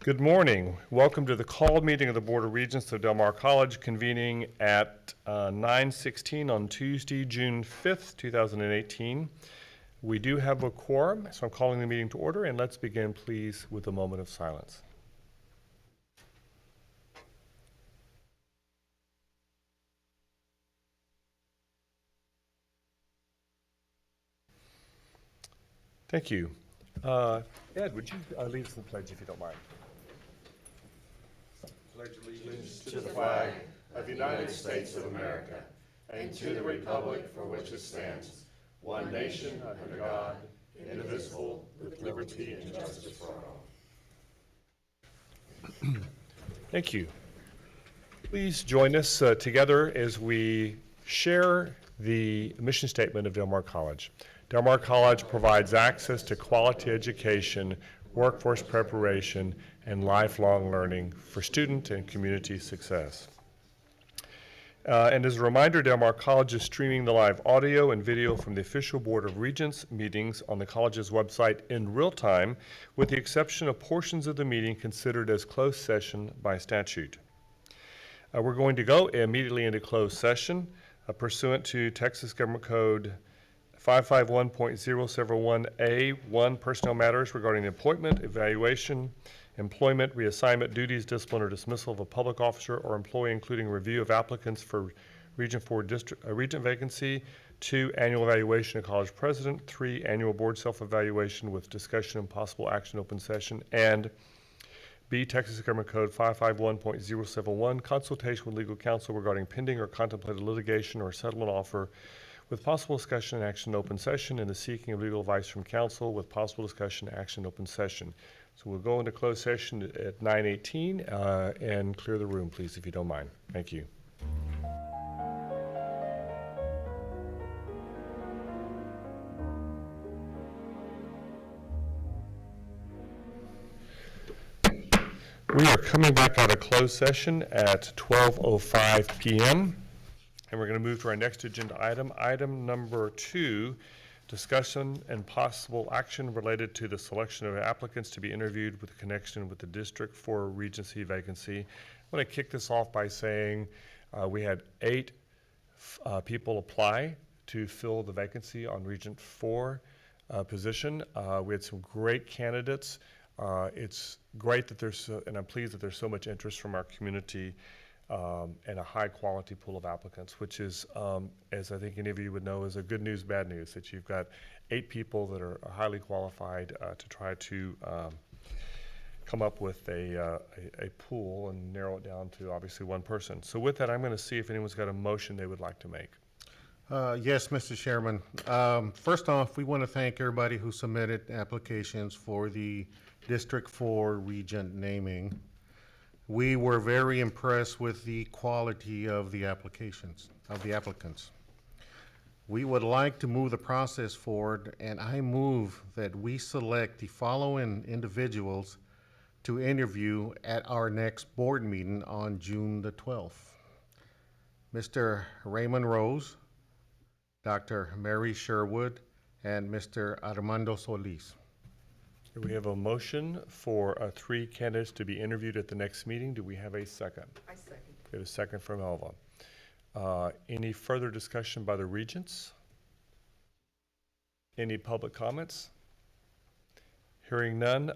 Good morning. Welcome to the called meeting of the Board of Regents of Del Mar College, convening at 9:16 on Tuesday, June 5th, 2018. We do have a quorum, so I'm calling the meeting to order, and let's begin, please, with a moment of silence. Thank you. Ed, would you lead us in the pledge, if you don't mind? Pledge allegiance to the flag of the United States of America and to the republic for which it stands, one nation under God, indivisible, with liberty and justice for all. Thank you. Please join us together as we share the mission statement of Del Mar College. Del Mar College provides access to quality education, workforce preparation, and lifelong learning for student and community success. And as a reminder, Del Mar College is streaming the live audio and video from the official Board of Regents meetings on the college's website in real time, with the exception of portions of the meeting considered as closed session by statute. We're going to go immediately into closed session pursuant to Texas Government Code 551.071A1, personnel matters regarding the appointment, evaluation, employment, reassignment, duties, discipline, or dismissal of a public officer or employee, including review of applicants for Region 4 Regent vacancy. 2, annual evaluation of college president. 3, annual board self-evaluation with discussion and possible action open session. And B, Texas Government Code 551.071, consultation with legal counsel regarding pending or contemplated litigation or settlement offer with possible discussion and action open session, and the seeking of legal advice from counsel with possible discussion and action open session. So we'll go into closed session at 9:18 and clear the room, please, if you don't mind. Thank you. We are coming back out of closed session at 12:05 p.m. And we're going to move to our next agenda item. Item number 2, discussion and possible action related to the selection of applicants to be interviewed with connection with the District 4 Regency vacancy. I want to kick this off by saying we had 8 people apply to fill the vacancy on Regent 4 position. We had some great candidates. It's great that and I'm pleased that there's so much interest from our community and a high quality pool of applicants, which is, as I think any of you would know, is a good news, bad news, that you've got 8 people that are highly qualified to try to come up with a pool and narrow it down to obviously one person. So with that, I'm going to see if anyone's got a motion they would like to make. Yes, Mr. Chairman. First off, we want to thank everybody who submitted applications for the District 4 Regent naming. We were very impressed with the quality of the applicants. We would like to move the process forward, and I move that we select the following individuals to interview at our next board meeting on June the 12th. Mr. Raymond Rose, Dr. Mary Sherwood, and Mr. Armando Solis. We have a motion for 3 candidates to be interviewed at the next meeting. Do we have a second? I second. We have a second from Elva. Any further discussion by the regents? Any public comments? Hearing none,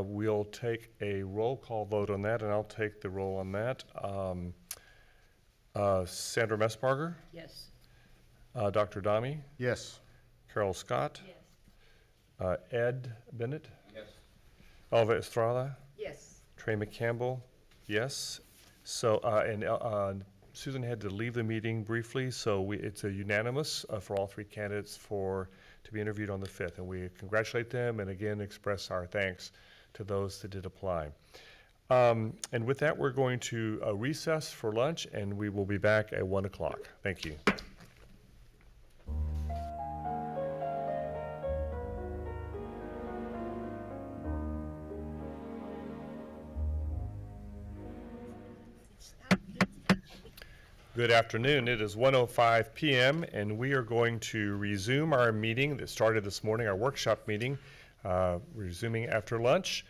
we'll take a roll call vote on that, and I'll take the roll on that. Sandra Messbarger? Yes. Dr. Dami? Yes. Carol Scott? Yes. Ed Bennett? Yes. Alva Estrada? Yes. Trey McCampbell? Yes. So, and Susan had to leave the meeting briefly, so it's a unanimous for all 3 candidates to be interviewed on the 5th, and we congratulate them and again express our thanks to those that did apply. And with that, we're going to recess for lunch, and we will be back at 1 o'clock. Thank you. Good afternoon. It is 1:05 p.m. and we are going to resume our meeting that started this morning, our workshop meeting, resuming after lunch.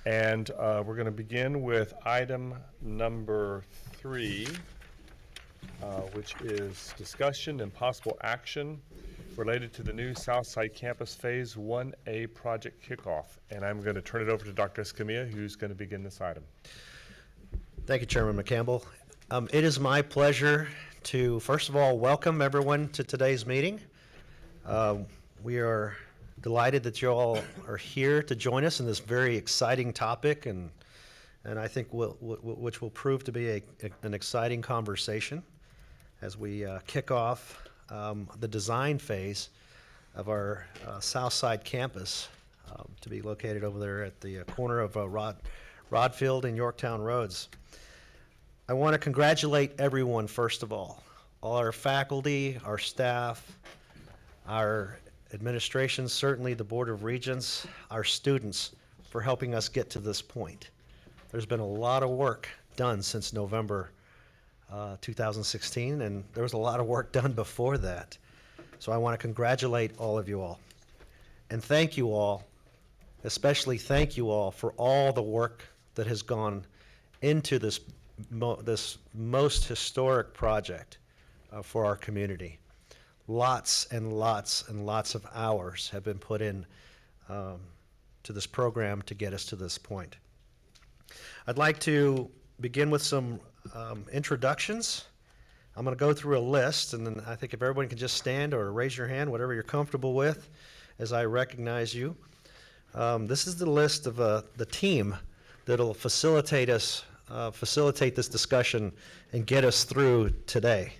And we're going to begin with item number 3, which is discussion and possible action related to the new Southside Campus Phase 1A project kickoff. And I'm going to turn it over to Dr. Escamilla, who's going to begin this item. Thank you, Chairman McCampbell. It is my pleasure to, first of all, welcome everyone to today's meeting. We are delighted that you all are here to join us in this very exciting topic, and I think which will prove to be an exciting conversation as we kick off the design phase of our Southside campus to be located over there at the corner of Rodfield and Yorktown Roads. I want to congratulate everyone, first of all our faculty, our staff, our administration, certainly the Board of Regents, our students, for helping us get to this point. There's been a lot of work done since November 2016, and there was a lot of work done before that. So I want to congratulate all of you all. And thank you all, especially thank you all for all the work that has gone into this most historic project for our community. Lots and lots and lots of hours have been put in to this program to get us to this point. I'd like to begin with some introductions. I'm going to go through a list, and then I think if everyone can just stand or raise your hand, whatever you're comfortable with, as I recognize you. This is the list of the team that'll facilitate this discussion and get us through today.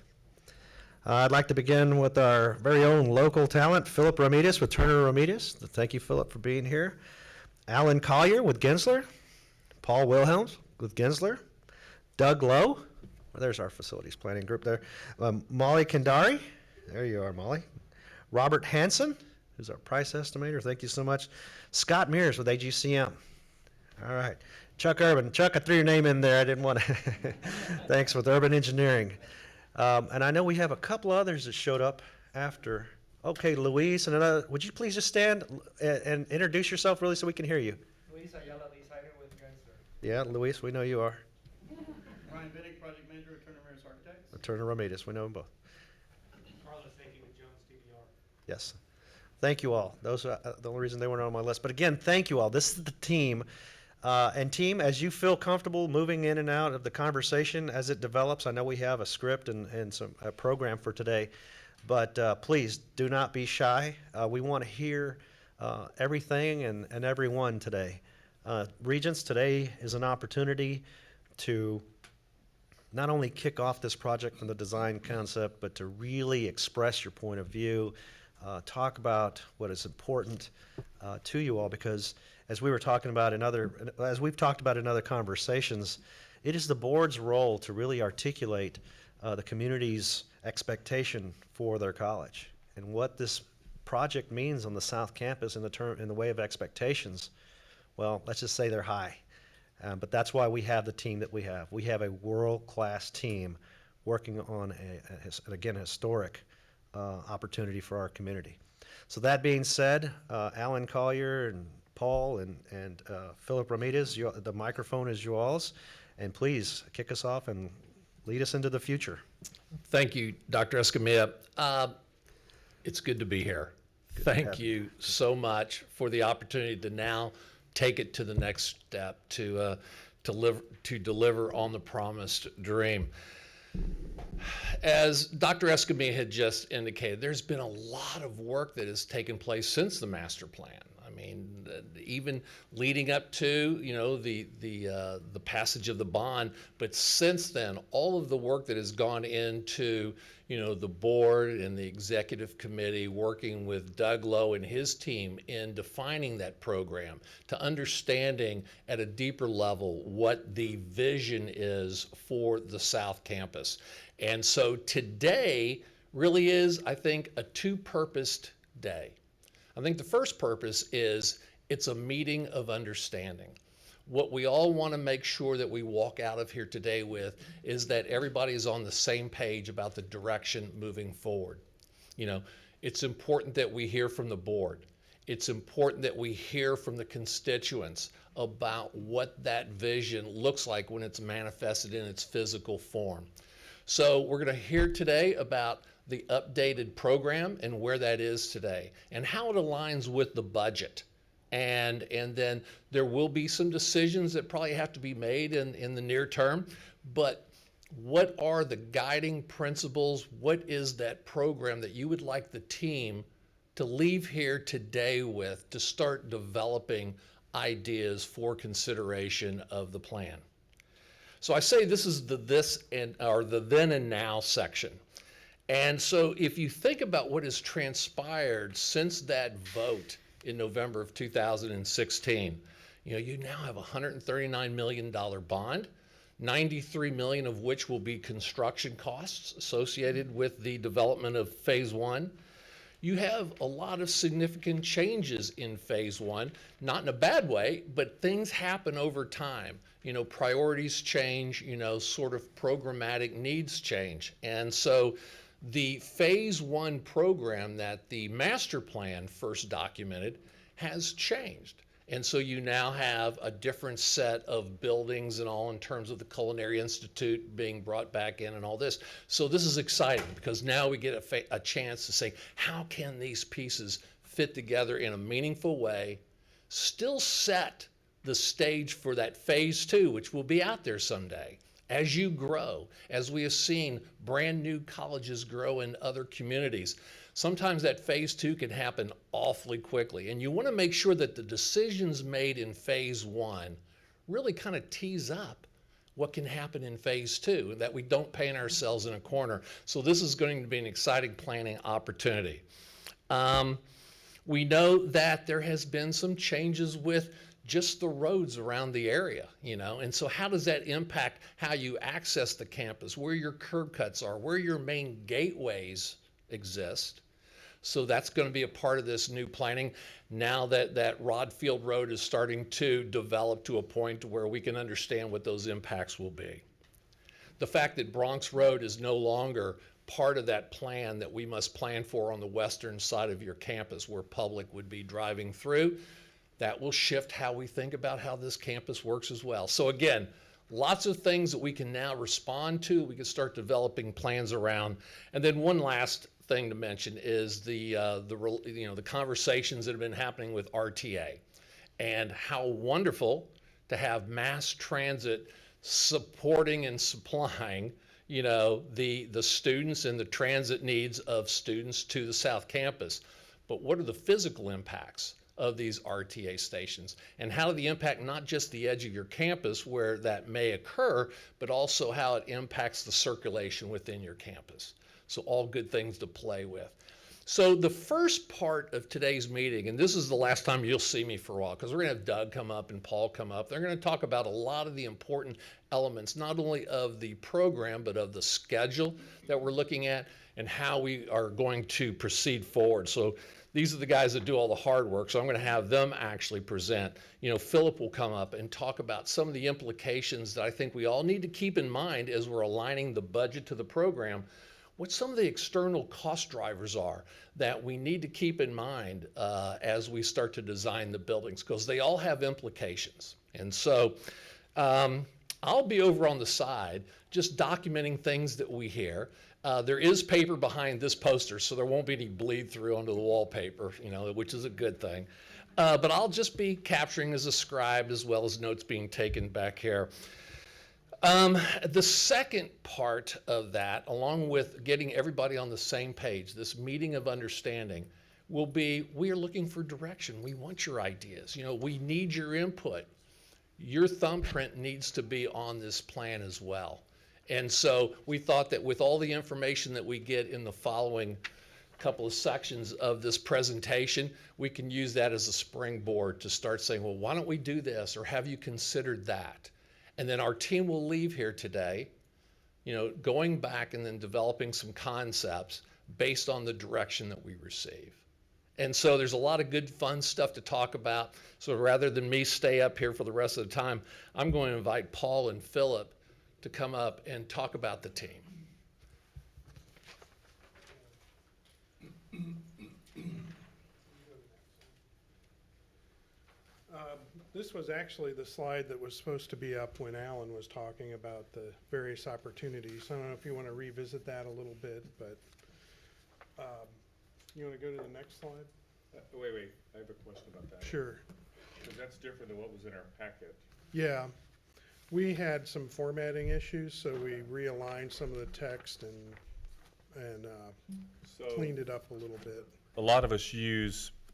I'd like to begin with our very own local talent, Philip Ramirez with Turner Ramirez. Thank you, Philip, for being here. Alan Collier with Gensler. Paul Wilhelms with Gensler. Doug Lowe. Well, there's our facilities planning group there. Molly Kandari. There you are, Molly. Robert Hanson, who's our price estimator. Thank you so much. Scott Mears with AGCM. All right. Chuck Urban. Chuck, I threw your name in there. I didn't want to. Thanks, with Urban Engineering. And I know we have a couple others that showed up after. Okay, Luis and another. Would you please just stand and introduce yourself really so we can hear you? Luis Ayala, designer with Gensler. Yeah, Luis, we know you are. Ryan Biddick, project manager with Turner Ramirez Architects. Turner Ramirez, we know them both. Carlos Hickey with Jones DVR. Yes. Thank you all. Those are the only reason they weren't on my list. But again, thank you all. This is the team. And team, as you feel comfortable moving in and out of the conversation as it develops, I know we have a script and a program for today, but please do not be shy. We want to hear everything and everyone today. Regents, today is an opportunity to not only kick off this project from the design concept, but to really express your point of view, talk about what is important to you all, because as we've talked about in other conversations, it is the board's role to really articulate the community's expectation for their college and what this project means on the South Campus in the way of expectations. Well, let's just say they're high, but that's why we have the team that we have. We have a world-class team working on a historic opportunity for our community. So that being said, Alan Collier and Paul and Philip Ramirez, the microphone is yours, and please kick us off and lead us into the future. Thank you, Dr. Escamilla. It's good to be here. Thank you so much for the opportunity to now take it to the next step to deliver on the promised dream. As Dr. Escamilla had just indicated, there's been a lot of work that has taken place since the master plan. I mean, even leading up to, the passage of the bond, but since then, all of the work that has gone into, the board and the executive committee working with Doug Lowe and his team in defining that program, to understanding at a deeper level what the vision is for the South Campus. And so today really is, I think, a two-purposed day. I think the first purpose is it's a meeting of understanding. What we all want to make sure that we walk out of here today with is that everybody is on the same page about the direction moving forward. It's important that we hear from the board. it's important that we hear from the constituents about what that vision looks like when it's manifested in its physical form. So we're going to hear today about the updated program and where that is today and how it aligns with the budget. And then there will be some decisions that probably have to be made in the near term, but what are the guiding principles? What is that program that you would like the team to leave here today with to start developing ideas for consideration of the plan? So I say this is the then and now section. And so if you think about what has transpired since that vote in November of 2016, you now have a $139 million bond, 93 million of which will be construction costs associated with the development of phase one. You have a lot of significant changes in phase one, not in a bad way, but things happen over time. Priorities change, sort of programmatic needs change. And so the phase one program that the master plan first documented has changed. And so you now have a different set of buildings and all in terms of the Culinary Institute being brought back in and all this. So this is exciting because now we get a chance to say, how can these pieces fit together in a meaningful way, still set the stage for that phase two, which will be out there someday. As you grow, as we have seen brand new colleges grow in other communities, sometimes that phase two can happen awfully quickly. And you want to make sure that the decisions made in phase one really kind of tease up what can happen in phase two, that we don't paint ourselves in a corner. So this is going to be an exciting planning opportunity. We know that there has been some changes with just the roads around the area, and so how does that impact how you access the campus, where your curb cuts are, where your main gateways exist? So that's going to be a part of this new planning now that Rod Field Road is starting to develop to a point where we can understand what those impacts will be. The fact that Bronx Road is no longer part of that plan that we must plan for on the western side of your campus where public would be driving through, that will shift how we think about how this campus works as well. So again, lots of things that we can now respond to, we can start developing plans around. And then one last thing to mention is the conversations that have been happening with RTA and how wonderful to have mass transit supporting and supplying the students and the transit needs of students to the South Campus. But what are the physical impacts of these RTA stations, and how do they impact not just the edge of your campus where that may occur, but also how it impacts the circulation within your campus? So all good things to play with. So the first part of today's meeting, and this is the last time you'll see me for a while, because we're going to have Doug come up and Paul come up. They're going to talk about a lot of the important elements, not only of the program, but of the schedule that we're looking at and how we are going to proceed forward. So these are the guys that do all the hard work, so I'm going to have them actually present. Philip will come up and talk about some of the implications that I think we all need to keep in mind as we're aligning the budget to the program, what some of the external cost drivers are that we need to keep in mind as we start to design the buildings, because they all have implications. And so I'll be over on the side just documenting things that we hear. There is paper behind this poster, so there won't be any bleed through onto the wallpaper, which is a good thing. But I'll just be capturing as a scribe as well as notes being taken back here. The second part of that, along with getting everybody on the same page, this meeting of understanding, will be we are looking for direction. We want your ideas. We need your input. Your thumbprint needs to be on this plan as well. And so we thought that with all the information that we get in the following couple of sections of this presentation, we can use that as a springboard to start saying, well, why don't we do this, or have you considered that? And then our team will leave here today, going back and then developing some concepts based on the direction that we receive. And so there's a lot of good, fun stuff to talk about. So rather than me stay up here for the rest of the time, I'm going to invite Paul and Philip to come up and talk about the team. This was actually the slide that was supposed to be up when Alan was talking about the various opportunities. I don't know if you want to revisit that a little bit, but you want to go to the next slide? Wait, I have a question about that. Sure. Because that's different than what was in our packet. Yeah, we had some formatting issues, so we realigned some of the text and So, cleaned it up a little bit. a lot of us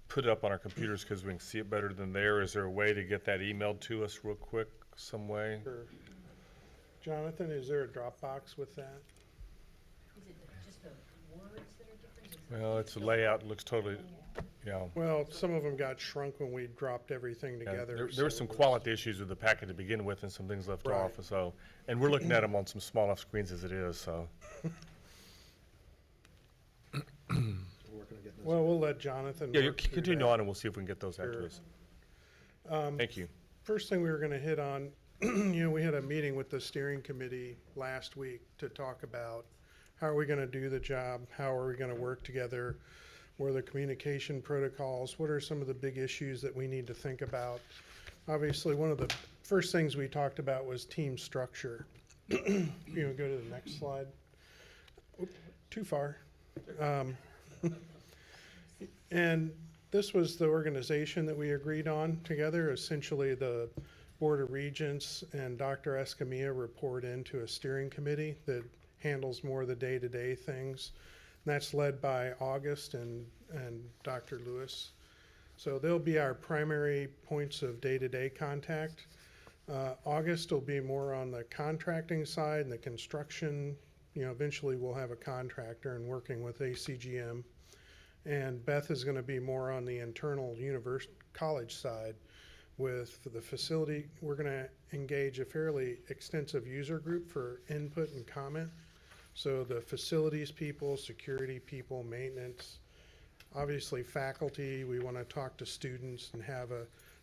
put it up on our computers because we can see it better than there. Is there a way to get that emailed to us real quick, some way? Sure. Jonathan, is there a Dropbox with that? Is it just the words that are different? Is it- Well, it's a layout, it looks totally, yeah. Well, some of them got shrunk when we dropped everything Yeah, together. There so were some it was- quality issues with the packet to begin with and some things left Right. off, so. And we're looking at them on some small enough screens as it is, so. Well, we'll let Jonathan. Yeah, you work through continue that. on and we'll see if we can get those out Sure. to us. Thank you. First thing we were gonna hit on, we had a meeting with the steering committee last week to talk about how are we gonna do the job, how are we gonna work together, what are the communication protocols, what are some of the big issues that we need to think about. Obviously, one of the first things we talked about was team structure. You know, go to the next slide. Oop, too far. And this was the organization that we agreed on together. Essentially, the Board of Regents and Dr. Escamilla report into a steering committee that handles more of the day-to-day things. And that's led by August and Dr. Lewis. So they'll be our primary points of day-to-day contact. August will be more on the contracting side and the construction. You know, eventually we'll have a contractor and working with ACGM. And Beth is gonna be more on the internal college side with the facility. We're gonna engage a fairly extensive user group for input and comment. So the facilities people, security people, maintenance, obviously faculty, we wanna talk to students and have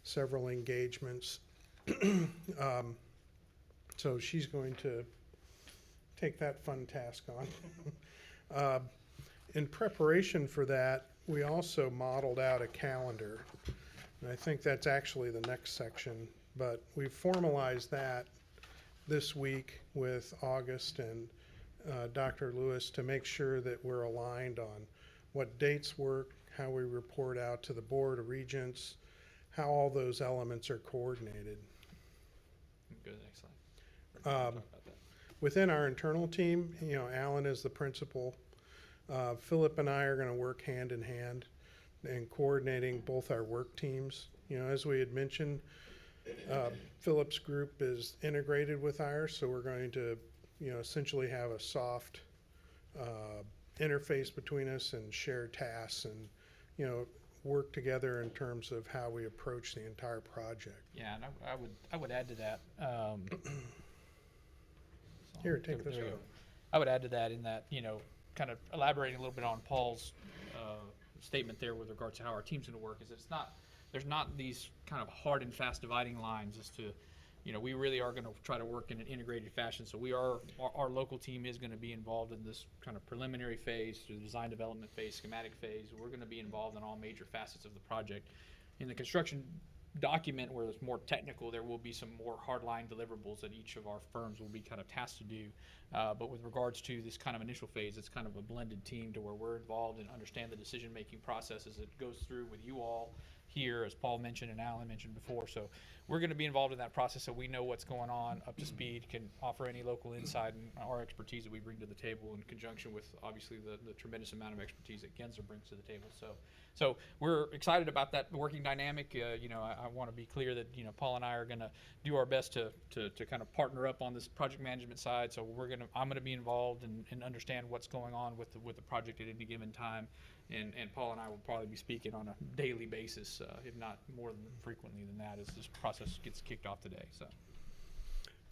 several engagements. So she's going to take that fun task on. In preparation for that, we also modeled out a calendar. And I think that's actually the next section, but we formalized that this week with August and Dr. Lewis to make sure that we're aligned on what dates work, how we report out to the Board of Regents, how all those elements are coordinated. Go to the next slide. Talk about that. Within our internal team, you know, Alan is the principal. Philip and I are gonna work hand in hand in coordinating both our work teams. You know, as we had mentioned, Philip's group is integrated with ours, so we're going to, you know, essentially have a soft interface between us and share tasks and, you know, work together in terms of how we approach the entire project. Yeah, and I would add to that. Here, take this There you one. go. I would add to that in that, you know, kind of elaborating a little bit on Paul's statement there with regards to how our team's gonna work, is there's not these kind of hard and fast dividing lines as to, you know, we really are gonna try to work in an integrated fashion. So our local team is gonna be involved in this kind of preliminary phase, through the design development phase, schematic phase. We're gonna be involved in all major facets of the project. In the construction document where it's more technical, there will be some more hardline deliverables that each of our firms will be kind of tasked to do. But with regards to this kind of initial phase, it's kind of a blended team to where we're involved and understand the decision-making process as it goes through with you all here, as Paul mentioned and Alan mentioned before. So we're going to be involved in that process so we know what's going on, up to speed, can offer any local insight and our expertise that we bring to the table in conjunction with obviously the tremendous amount of expertise that Genzer brings to the table. So we're excited about that working dynamic. You know, I want to be clear that, you know, Paul and I are going to do our best to kind of partner up on this project management side. So I'm going to be involved and understand what's going on with the project at any given time. And Paul and I will probably be speaking on a daily basis, if not more than frequently than that, as this process gets kicked off today. So.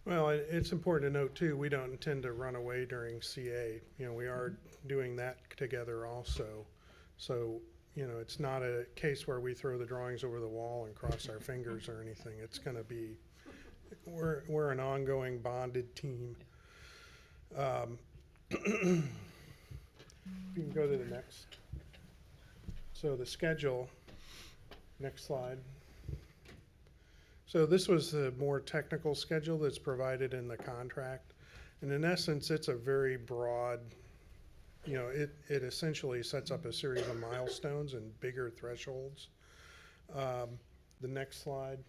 Well, it's important to note too, we don't intend to run away during CA. You know, we are doing that together also. So, you know, it's not a case where we throw the drawings over the wall and cross our fingers or anything. It's gonna be, we're an ongoing bonded team. You can go to the next. So the schedule, next slide. So this was the more technical schedule that's provided in the contract. And in essence, it's a very broad, it essentially sets up a series of milestones and bigger thresholds. The next slide,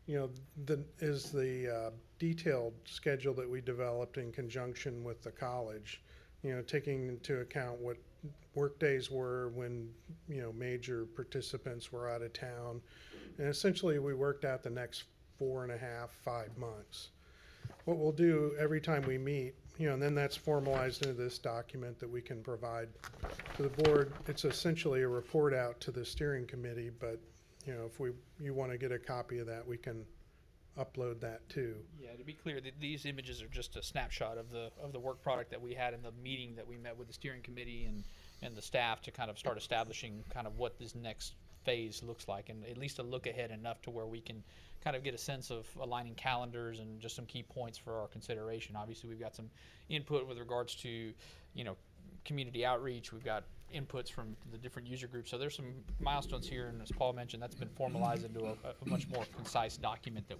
is the detailed schedule that we developed in conjunction with the college, taking into account what work days were when, major participants were out of town. And essentially, we worked out the next 4.5, 5 months. What we'll do every time we meet, and then that's formalized into this document that we can provide to the board. It's essentially a report out to the steering committee, but, if you want to get a copy of that, we can upload that too. Yeah, to be clear, these images are just a snapshot of the work product that we had in the meeting that we met with the steering committee and the staff to kind of start establishing kind of what this next phase looks like, and at least a look ahead enough to where we can kind of get a sense of aligning calendars and just some key points for our consideration. Obviously, we've got some input with regards to, community outreach. We've got inputs from the different user groups. So there's some milestones here, and as Paul mentioned, that's been formalized into a much more concise document that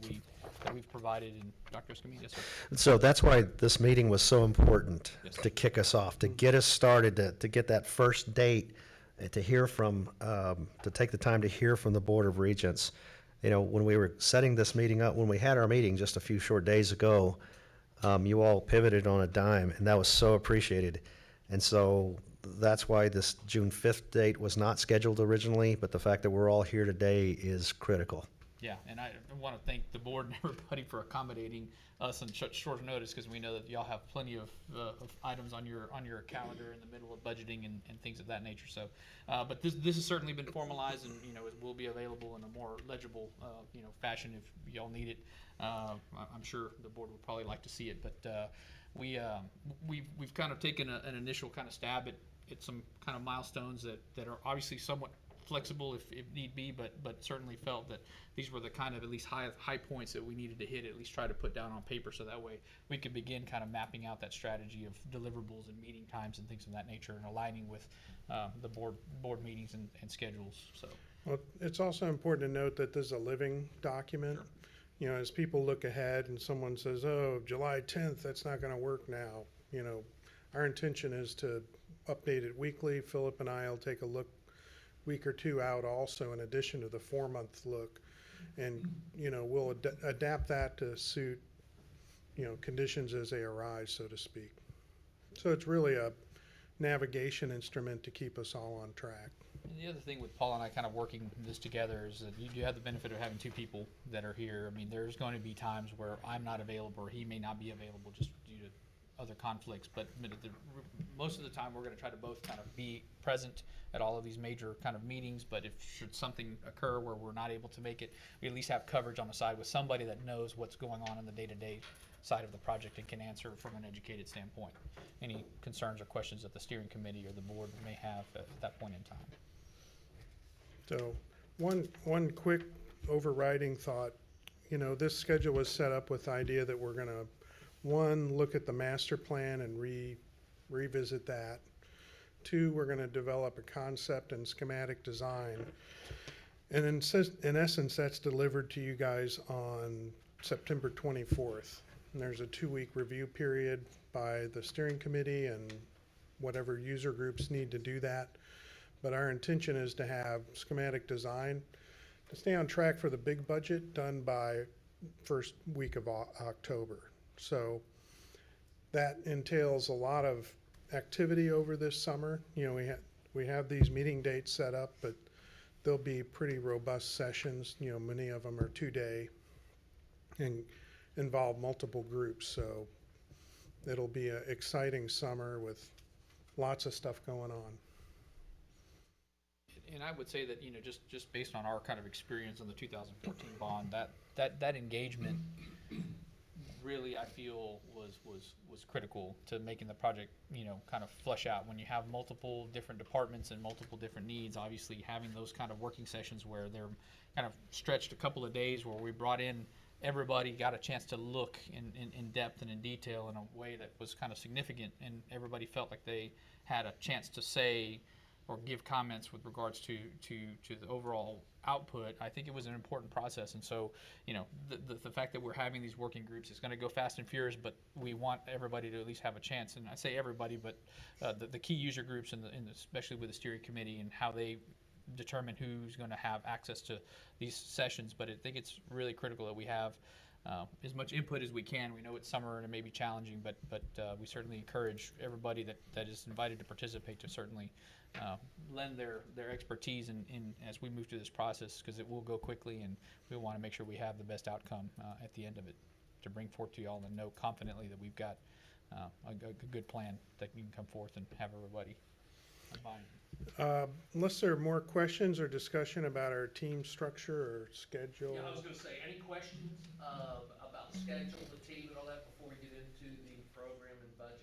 we've provided. And Dr. Escamilla, yes, sir. So that's why this meeting was so important, Yes. to kick us off, to get us started, to get that first date, and to hear from, to take the time to hear from the Board of Regents. When we were setting this meeting up, when we had our meeting just a few short days ago, you all pivoted on a dime, and that was so appreciated. And so that's why this June 5th date was not scheduled originally, but the fact that we're all here today is critical. Yeah, and I want to thank the board and everybody for accommodating us on such short notice, because we know that y'all have plenty of items on your calendar in the middle of budgeting and things of that nature. So, but this has certainly been formalized, and it will be available in a more legible fashion if y'all need it. I'm sure the board would probably like to see it, but we've kind of taken an initial kind of stab at some kind of milestones that are obviously somewhat flexible if need be, but certainly felt that these were the kind of at least high points that we needed to hit, at least try to put down on paper, so that way we could begin kind of mapping out that strategy of deliverables and meeting times and things of that nature, and aligning with the board meetings and schedules. So, Well, it's also important to note that this is a living document. Sure. As people look ahead and someone says, oh, July 10th, that's not going to work now. Our intention is to update it weekly. Philip and I will take a week or two out also, in addition to the 4-month look. And, we'll adapt that to suit, conditions as they arise, so to speak. So it's really a navigation instrument to keep us all on track. and the other thing with Paul and I kind of working this together is that you do have the benefit of having two people that are here. I mean, there's going to be times where I'm not available or he may not be available just due to other conflicts, but most of the time we're going to try to both kind of be present at all of these major kind of meetings. But if should something occur where we're not able to make it, we at least have coverage on the side with somebody that knows what's going on in the day-to-day side of the project and can answer from an educated standpoint any concerns or questions that the steering committee or the board may have at that point in time. So one quick overriding thought, this schedule was set up with the idea that we're going to, one, look at the master plan and revisit that. Two, we're going to develop a concept and schematic design. And in essence, that's delivered to you guys on September 24th. And there's a 2-week review period by the steering committee and whatever user groups need to do that. But our intention is to have schematic design to stay on track for the big budget done by first week of October. So that entails a lot of activity over this summer. We have these meeting dates set up, but they'll be pretty robust sessions. Many of them are 2-day and involve multiple groups. So it'll be an exciting summer with lots of stuff going on. And I would say that, just based on our kind of experience on the 2014 bond, that engagement really, I feel, was critical to making the project, kind of flesh out. When you have multiple different departments and multiple different needs, obviously having those kind of working sessions where they're kind of stretched a couple of days, where we brought in everybody, got a chance to look in depth and in detail in a way that was kind of significant, and everybody felt like they had a chance to say or give comments with regards to the overall output. I think it was an important process, and so the fact that we're having these working groups is going to go fast and furious, but we want everybody to at least have a chance. And I say everybody, but the key user groups, especially with the steering committee and how they determine who's going to have access to these sessions. But I think it's really critical that we have as much input as we can. We know it's summer and it may be challenging, but we certainly encourage everybody that is invited to participate to certainly lend their expertise in as we move through this process, because it will go quickly, and we want to make sure we have the best outcome at the end of it, to bring forth to you all and know confidently that we've got a good plan that can come forth and have everybody buy. Unless there are more questions or discussion about our team structure or schedule. Yeah, I was gonna say, any questions about the schedule, the team, and all that before we get into the program and budget?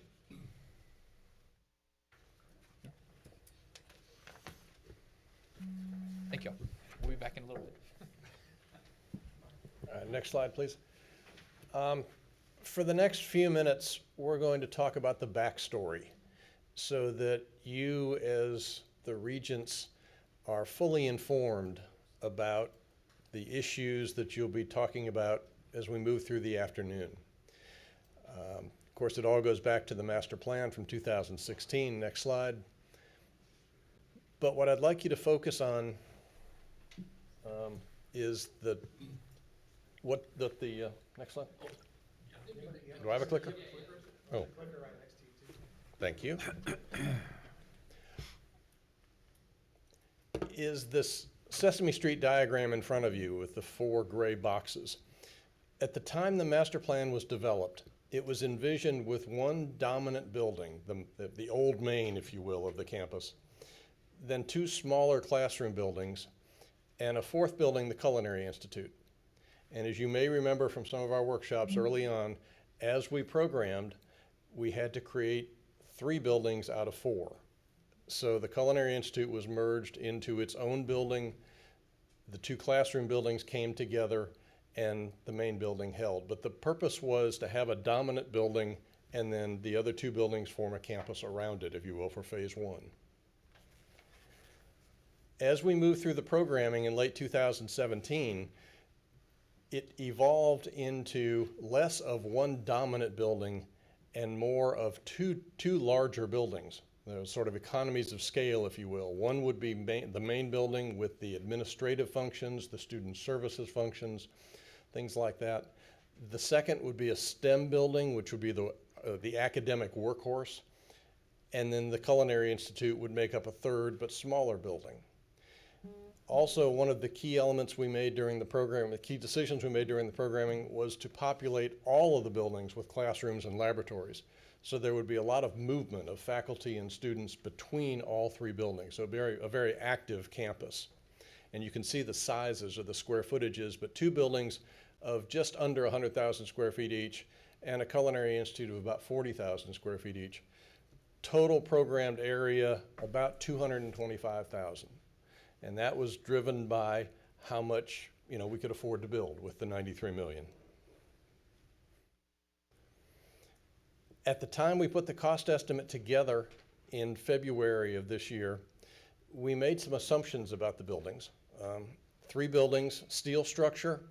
Thank you all. We'll be back in a little bit. Next slide, please. For the next few minutes, we're going to talk about the backstory so that you, as the regents, are fully informed about the issues that you'll be talking about as we move through the afternoon. Of course, it all goes back to the master plan from 2016. Next slide. But what I'd like you to focus on is next slide. Do I have a clicker? Oh. Thank you. Is this Sesame Street diagram in front of you with the 4 gray boxes. At the time the master plan was developed, it was envisioned with one dominant building, the old main, if you will, of the campus, then 2 smaller classroom buildings, and a 4th building, the Culinary Institute. And as you may remember from some of our workshops early on, as we programmed, we had to create 3 buildings out of 4. So the Culinary Institute was merged into its own building, the 2 classroom buildings came together, and the main building held. But the purpose was to have a dominant building, and then the other 2 buildings form a campus around it, if you will, for phase 1. As we moved through the programming in late 2017, it evolved into less of one dominant building and more of two larger buildings. There's sort of economies of scale, if you will. One would be the main building with the administrative functions, the student services functions, things like that. The second would be a STEM building, which would be the academic workhorse. And then the Culinary Institute would make up a third but smaller building. Also, one of the key elements we made during the program, the key decisions we made during the programming, was to populate all of the buildings with classrooms and laboratories. So there would be a lot of movement of faculty and students between all 3 buildings. So a very active campus. And you can see the sizes of the square footages, but 2 buildings of just under 100,000 square feet each, and a Culinary Institute of about 40,000 square feet each. Total programmed area, about 225,000. And that was driven by how much we could afford to build with the $93 million. At the time we put the cost estimate together in February of this year, we made some assumptions about the buildings. 3 buildings, steel structure.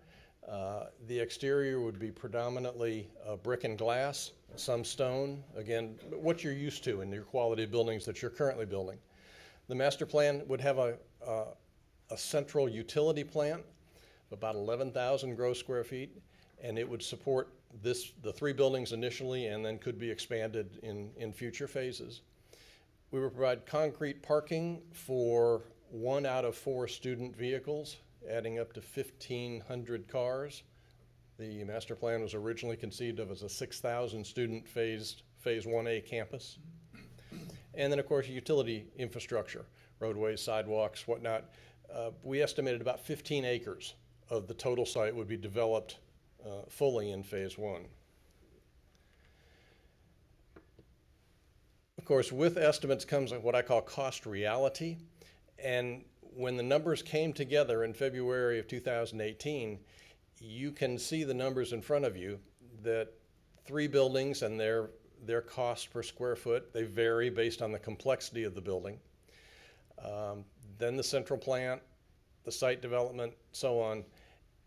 The exterior would be predominantly brick and glass, some stone. Again, what you're used to in your quality of buildings that you're currently building. The master plan would have a central utility plant of about 11,000 gross square feet, and it would support the 3 buildings initially and then could be expanded in future phases. We would provide concrete parking for 1 out of 4 student vehicles, adding up to 1,500 cars. The master plan was originally conceived of as a 6,000 student phase 1A campus. And then, of course, utility infrastructure, roadways, sidewalks, whatnot. We estimated about 15 acres of the total site would be developed fully in phase 1. Of course, with estimates comes what I call cost reality. And when the numbers came together in February of 2018, you can see the numbers in front of you that 3 buildings and their cost per square foot, they vary based on the complexity of the building. then the central plant, the site development, so on,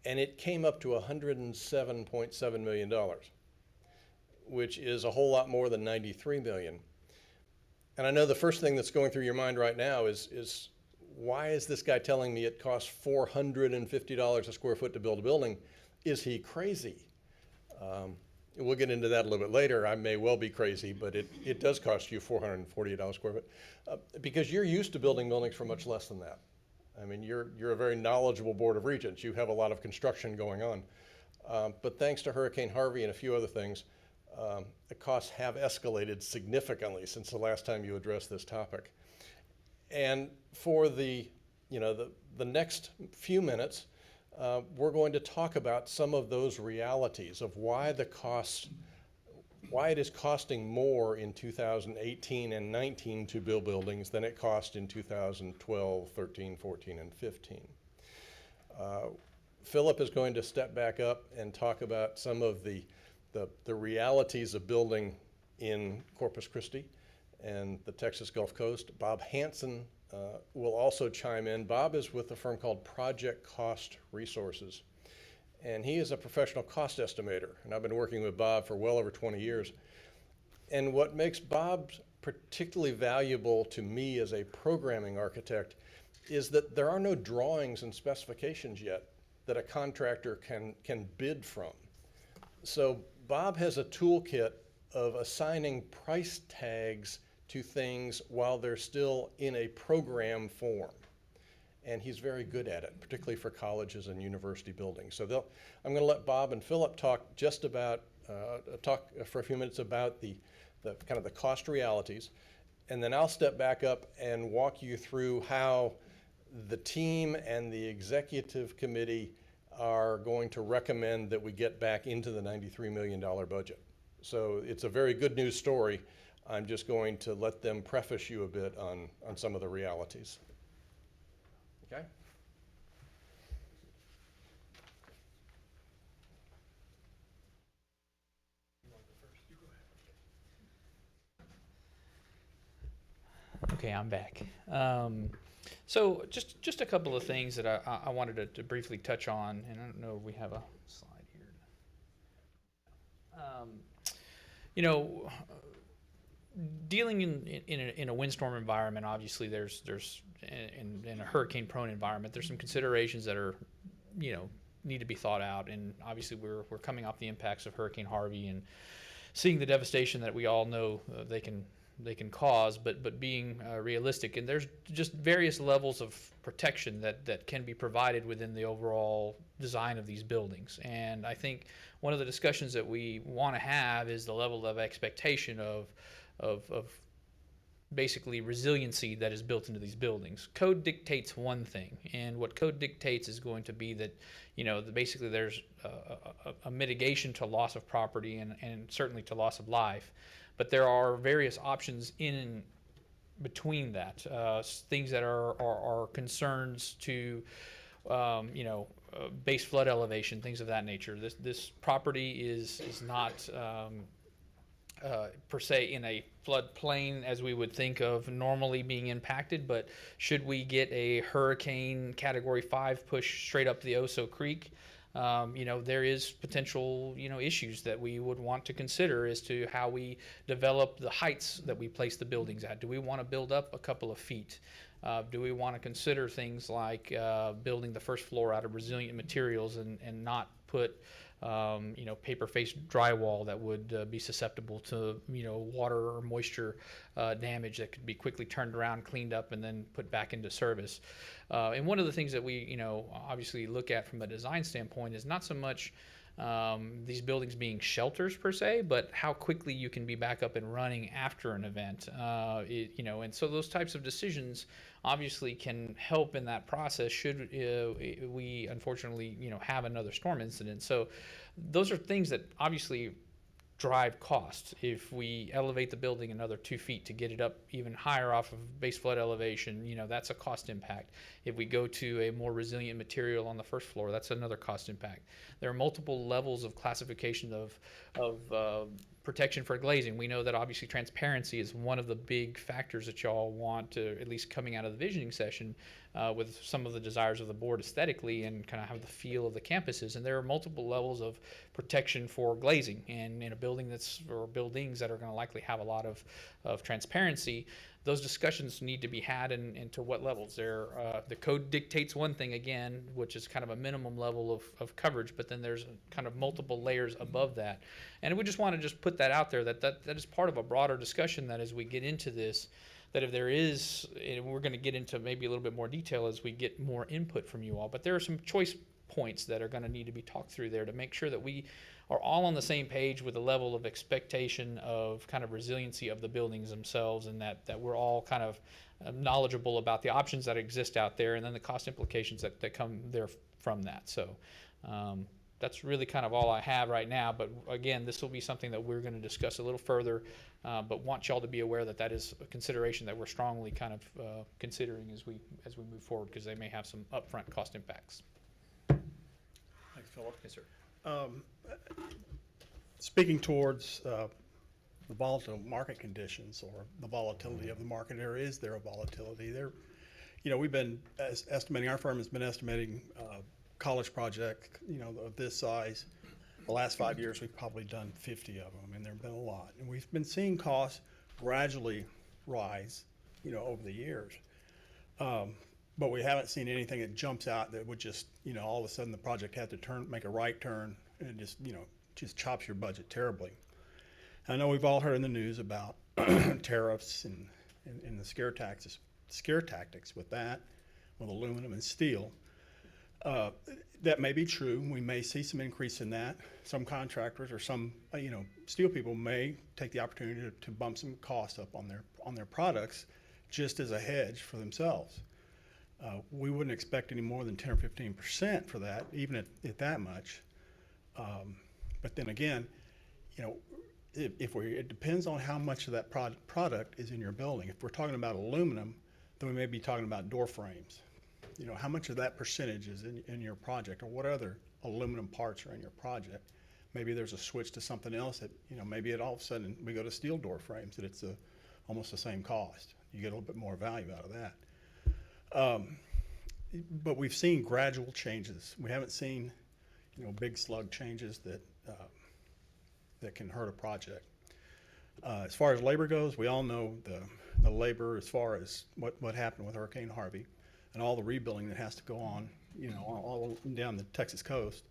and it came up to $107.7 million, which is a whole lot more than 93 million. And I know the first thing that's going through your mind right now is why is this guy telling me it costs $450 a square foot to build a building? Is he crazy? We'll get into that a little bit later. I may well be crazy, but it does cost you $448 a square foot because you're used to building buildings for much less than that. I mean, you're a very knowledgeable Board of Regents. You have a lot of construction going on. But thanks to Hurricane Harvey and a few other things, the costs have escalated significantly since the last time you addressed this topic. And for the next few minutes, we're going to talk about some of those realities of why it is costing more in 2018 and 19 to build buildings than it cost in 2012, 13, 14, and 15. Philip is going to step back up and talk about some of the realities of building in Corpus Christi and the Texas Gulf Coast. Bob Hansen will also chime in. Bob is with a firm called Project Cost Resources, and he is a professional cost estimator, and I've been working with Bob for well over 20 years. And what makes Bob particularly valuable to me as a programming architect is that there are no drawings and specifications yet that a contractor can bid from. So Bob has a toolkit of assigning price tags to things while they're still in a program form. And he's very good at it, particularly for colleges and university buildings. So I'm going to let Bob and Philip talk for a few minutes about the kind of the cost realities, and then I'll step back up and walk you through how the team and the executive committee are going to recommend that we get back into the $93 million budget. So it's a very good news story. I'm just going to let them preface you a bit on some of the realities. Okay? Okay, I'm back. So just a couple of things that I wanted to briefly touch on, and I don't know if we have a slide here. Dealing in a windstorm environment, obviously there's in a hurricane-prone environment, there's some considerations that are, need to be thought out, and obviously we're coming off the impacts of Hurricane Harvey and seeing the devastation that we all know they can cause, but being realistic, and there's just various levels of protection that can be provided within the overall design of these buildings. And I think one of the discussions that we want to have is the level of expectation of basically resiliency that is built into these buildings. Code dictates one thing, and what code dictates is going to be that, basically there's a mitigation to loss of property and certainly to loss of life. But there are various options in between that, things that are concerns to, base flood elevation, things of that nature. This property is not per se in a floodplain as we would think of normally being impacted, but should we get a hurricane category 5 push straight up the Oso Creek, there is potential, issues that we would want to consider as to how we develop the heights that we place the buildings at. Do we want to build up a couple of feet? Do we want to consider things like building the first floor out of resilient materials and not put paper-faced drywall that would be susceptible to, water or moisture damage that could be quickly turned around, cleaned up, and then put back into service. And one of the things that we, obviously look at from a design standpoint is not so much these buildings being shelters per se, but how quickly you can be back up and running after an event. And so those types of decisions obviously can help in that process should we unfortunately, have another storm incident. So those are things that obviously drive costs. If we elevate the building another 2 feet to get it up even higher off of base flood elevation, that's a cost impact. If we go to a more resilient material on the first floor, that's another cost impact. There are multiple levels of classification of protection for glazing. We know that obviously transparency is one of the big factors that y'all want to, at least coming out of the visioning session, with some of the desires of the board aesthetically and kind of how the feel of the campuses. And there are multiple levels of protection for glazing. And in a building or buildings that are going to likely have a lot of transparency, those discussions need to be had and to what levels. The code dictates one thing again, which is kind of a minimum level of coverage, but then there's kind of multiple layers above that. And we just want to just put that out there that is part of a broader discussion, that as we get into this, that if there is, and we're going to get into maybe a little bit more detail as we get more input from you all, but there are some choice points that are going to need to be talked through there to make sure that we are all on the same page with the level of expectation of kind of resiliency of the buildings themselves, and that we're all kind of knowledgeable about the options that exist out there, and then the cost implications that come there from that. So that's really kind of all I have right now. But again, this will be something that we're going to discuss a little further, but want y'all to be aware that that is a consideration that we're strongly kind of considering as we move forward, because they may have some upfront cost impacts. Thanks, Philip. Yes, sir. Speaking towards the volatile market conditions or the volatility of the market, is there a volatility there? You know, we've been estimating, our firm has been estimating college project, you know, of this size. The last 5 years, we've probably done 50 of them, and there have been a lot. And we've been seeing costs gradually rise, you know, over the years. But we haven't seen anything that jumps out that would just, you know, all of a sudden the project had to make a right turn, and it just, you know, just chops your budget terribly. I know we've all heard in the news about tariffs and the scare tactics with that, with aluminum and steel. That may be true. We may see some increase in that. Some contractors or some, you know, steel people may take the opportunity to bump some costs up on their products, just as a hedge for themselves. We wouldn't expect any more than 10 or 15% for that, even at that much. But then again, you know, it depends on how much of that product is in your building. If we're talking about aluminum, then we may be talking about door frames. You know, how much of that percentage is in your project, or what other aluminum parts are in your project? Maybe there's a switch to something else that, you know, maybe all of a sudden we go to steel door frames, that it's almost the same cost. You get a little bit more value out of that. But we've seen gradual changes. We haven't seen, you know, big slug changes that can hurt a project. As far as labor goes, we all know the labor as far as what happened with Hurricane Harvey and all the rebuilding that has to go on, you know, all down the Texas coast.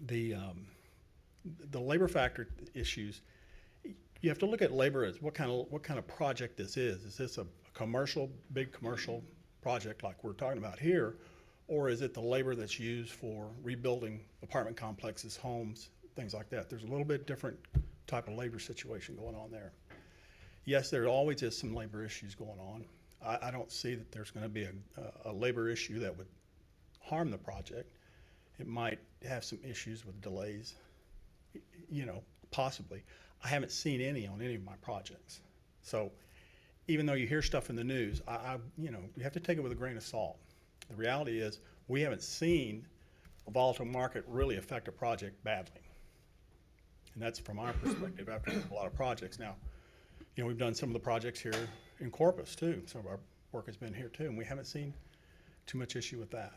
The labor factor issues, you have to look at labor as what kind of project this is. Is this a big commercial project like we're talking about here, or is it the labor that's used for rebuilding apartment complexes, homes, things like that? There's a little bit different type of labor situation going on there. Yes, there always is some labor issues going on. I don't see that there's going to be a labor issue that would harm the project. It might have some issues with delays, you know, possibly. I haven't seen any on any of my projects. So even though you hear stuff in the news, you know, you have to take it with a grain of salt. The reality is we haven't seen a volatile market really affect a project badly. And that's from our perspective after a lot of projects. Now, you know, we've done some of the projects here in Corpus too. Some of our work has been here too, and we haven't seen too much issue with that.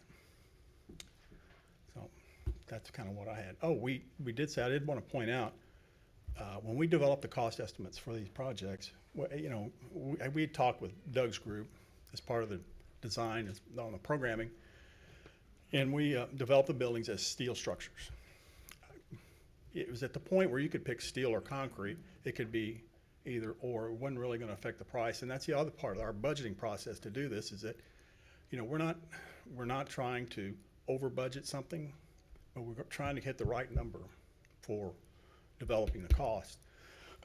So that's kind of what I had. Oh, we did say, I did want to point out, when we developed the cost estimates for these projects, you know, we talked with Doug's group as part of the design on the programming, and we developed the buildings as steel structures. It was at the point where you could pick steel or concrete. It could be either or. It wasn't really going to affect the price, and that's the other part of our budgeting process to do this, is that, you know, we're not trying to over budget something, but we're trying to hit the right number for developing the cost.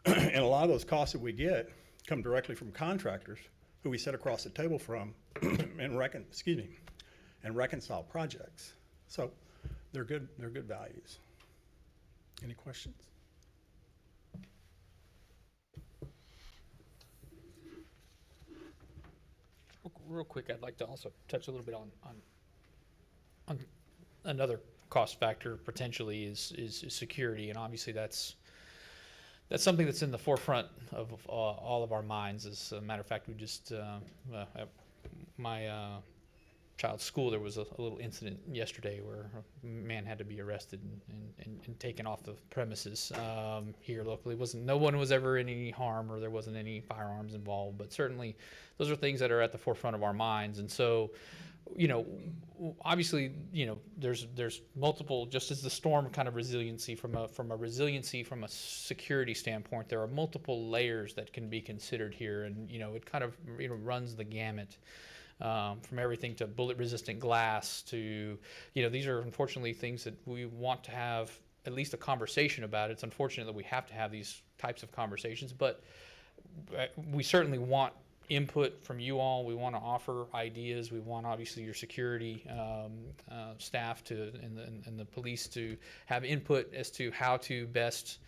And a lot of those costs that we get come directly from contractors who we sit across the table from and reconcile projects. So they're good values. Any questions? Real quick, I'd like to also touch a little bit on another cost factor potentially is security, and obviously that's something that's in the forefront of all of our minds. As a matter of fact, we just at my child's school, there was a little incident yesterday where a man had to be arrested and taken off the premises here locally. No one was ever in any harm, or there wasn't any firearms involved, but certainly those are things that are at the forefront of our minds. And so, obviously, there's multiple, just as the storm kind of resiliency from a security standpoint, there are multiple layers that can be considered here, and it kind of runs the gamut. From everything to bullet-resistant glass to, these are unfortunately things that we want to have at least a conversation about. It's unfortunate that we have to have these types of conversations, but we certainly want input from you all. We want to offer ideas. We want, obviously, your security staff and the police to have input as to how to best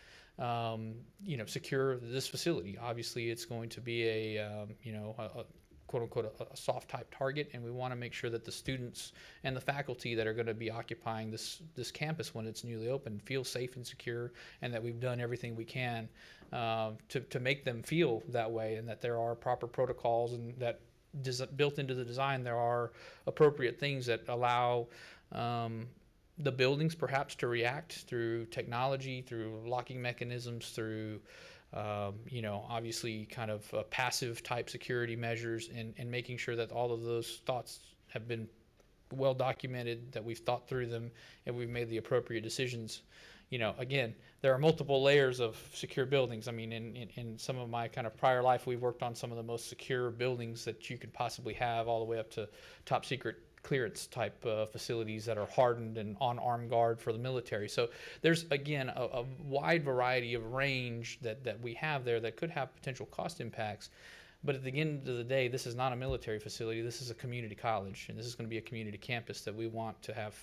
secure this facility. Obviously, it's going to be a quote unquote a soft type target, and we want to make sure that the students and the faculty that are going to be occupying this campus when it's newly opened feel safe and secure, and that we've done everything we can to make them feel that way, and that there are proper protocols, and that built into the design there are appropriate things that allow the buildings perhaps to react through technology, through locking mechanisms, through obviously kind of passive type security measures, and making sure that all of those thoughts have been well documented, that we've thought through them, and we've made the appropriate decisions. Again, there are multiple layers of secure buildings. I mean, in some of my kind of prior life, we've worked on some of the most secure buildings that you could possibly have, all the way up to top secret clearance type facilities that are hardened and on armed guard for the military. So there's, again, a wide variety of range that we have there that could have potential cost impacts. But at the end of the day, this is not a military facility. This is a community college, and this is going to be a community campus that we want to have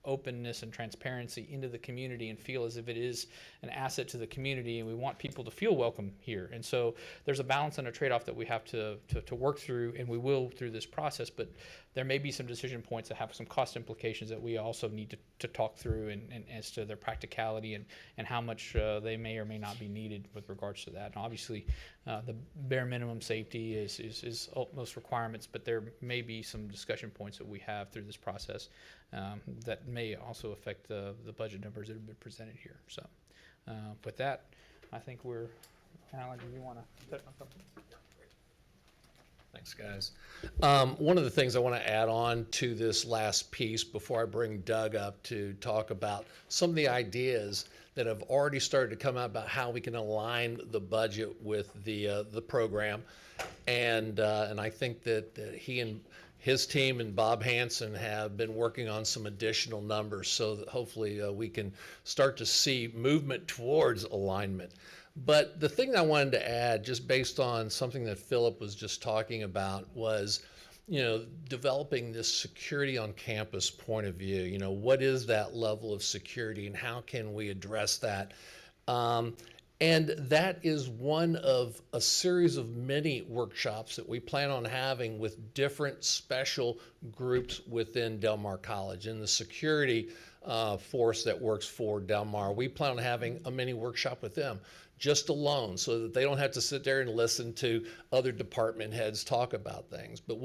openness and transparency into the community and feel as if it is an asset to the community, and we want people to feel welcome here. And so there's a balance and a trade-off that we have to work through, and we will through this process, but there may be some decision points that have some cost implications that we also need to talk through, and as to their practicality and how much they may or may not be needed with regards to that. And obviously the bare minimum safety is utmost requirements, but there may be some discussion points that we have through this process that may also affect the budget numbers that have been presented here. So with that, I think Alan, do you want to touch on something? Thanks, guys. One of the things I want to add on to this last piece before I bring Doug up to talk about some of the ideas that have already started to come out about how we can align the budget with the program, and I think that he and his team and Bob Hanson have been working on some additional numbers, so that hopefully we can start to see movement towards alignment. But the thing I wanted to add, just based on something that Philip was just talking about, was, developing this security on campus point of view. What is that level of security, and how can we address that? And that is one of a series of many workshops that we plan on having with different special groups within Del Mar College. And the security force that works for Del Mar, we plan on having a mini workshop with them just alone, so that they don't have to sit there and listen to other department heads talk about things. But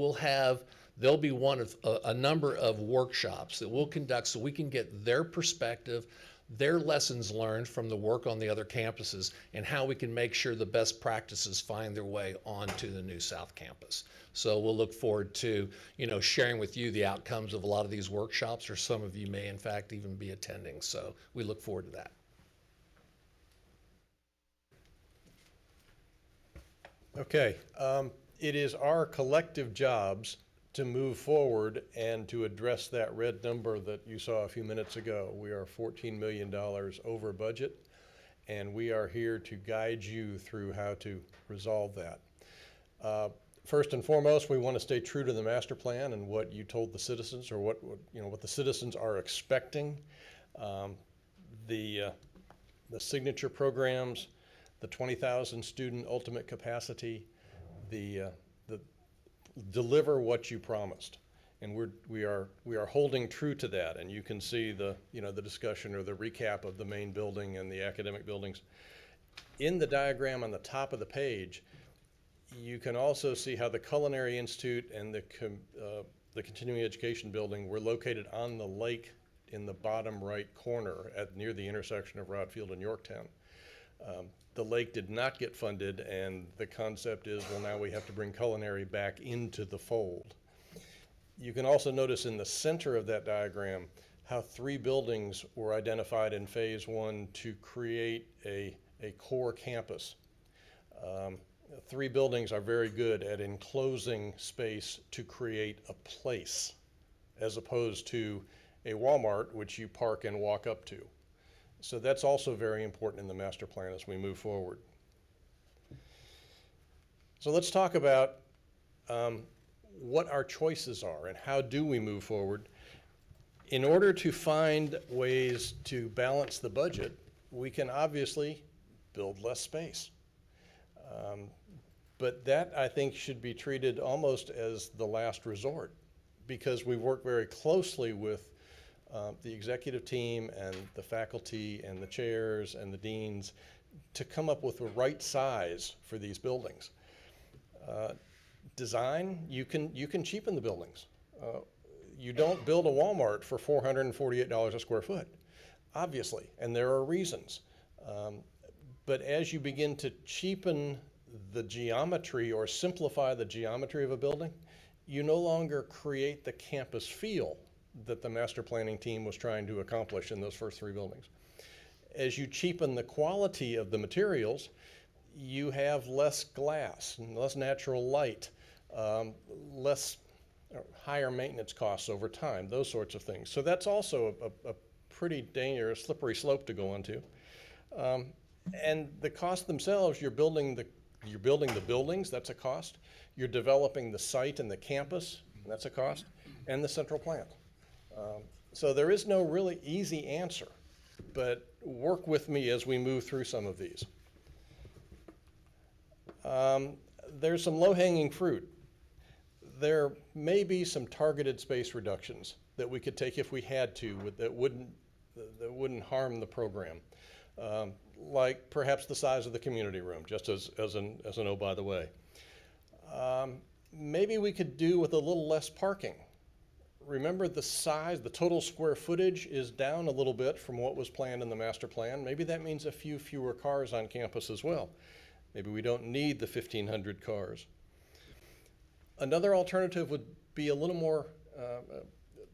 there'll be one of a number of workshops that we'll conduct so we can get their perspective, their lessons learned from the work on the other campuses, and how we can make sure the best practices find their way onto the new South Campus. So we'll look forward to, sharing with you the outcomes of a lot of these workshops, or some of you may in fact even be attending. So we look forward to that. Okay, it is our collective jobs to move forward and to address that red number that you saw a few minutes ago. We are $14 million over budget, and we are here to guide you through how to resolve that. First and foremost, we want to stay true to the master plan and what you told the citizens, or what the citizens are expecting. The signature programs, the 20,000 student ultimate capacity, the deliver what you promised. And we are holding true to that. And you can see the discussion or the recap of the main building and the academic buildings. In the diagram on the top of the page, you can also see how the Culinary Institute and the Continuing Education building were located on the lake in the bottom right corner near the intersection of Rod Field and Yorktown. The lake did not get funded, and the concept is, well, now we have to bring culinary back into the fold. You can also notice in the center of that diagram how 3 buildings were identified in phase 1 to create a core campus. 3 buildings are very good at enclosing space to create a place, as opposed to a Walmart, which you park and walk up to. So that's also very important in the master plan as we move forward. So let's talk about what our choices are and how do we move forward. In order to find ways to balance the budget, we can obviously build less space. But that, I think, should be treated almost as the last resort, because we work very closely with the executive team and the faculty and the chairs and the deans to come up with the right size for these buildings. Design, you can cheapen the buildings. You don't build a Walmart for $448 a square foot, obviously, and there are reasons. But as you begin to cheapen the geometry or simplify the geometry of a building, you no longer create the campus feel that the master planning team was trying to accomplish in those first 3 buildings. As you cheapen the quality of the materials, you have less glass, and less natural light, higher maintenance costs over time, those sorts of things. So that's also a pretty dangerous, slippery slope to go onto. And the costs themselves, you're building the buildings, that's a cost. You're developing the site and the campus, that's a cost, and the central plant. So there is no really easy answer, but work with me as we move through some of these. There's some low-hanging fruit. There may be some targeted space reductions that we could take if we had to, that wouldn't harm the program. Like perhaps the size of the community room, just as an oh, by the way. Maybe we could do with a little less parking. Remember, the size, the total square footage is down a little bit from what was planned in the master plan. Maybe that means a few fewer cars on campus as well. Maybe we don't need the 1,500 cars. Another alternative would be a little more,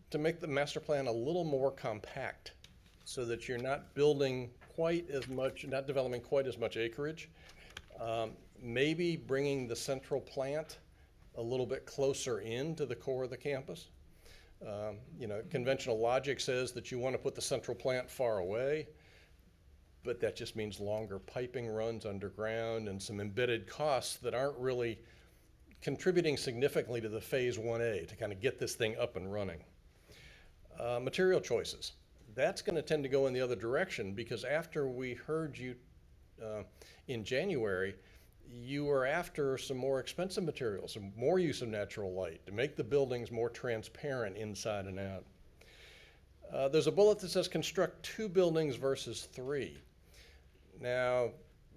to make the master plan a little more compact so that you're not building quite as much, not developing quite as much acreage. Maybe bringing the central plant a little bit closer into the core of the campus. Conventional logic says that you want to put the central plant far away, but that just means longer piping runs underground and some embedded costs that aren't really contributing significantly to the phase 1A to kind of get this thing up and running. Material choices. That's going to tend to go in the other direction, because after we heard you in January, you were after some more expensive materials, some more use of natural light to make the buildings more transparent inside and out. There's a bullet that says construct 2 buildings versus 3. Now,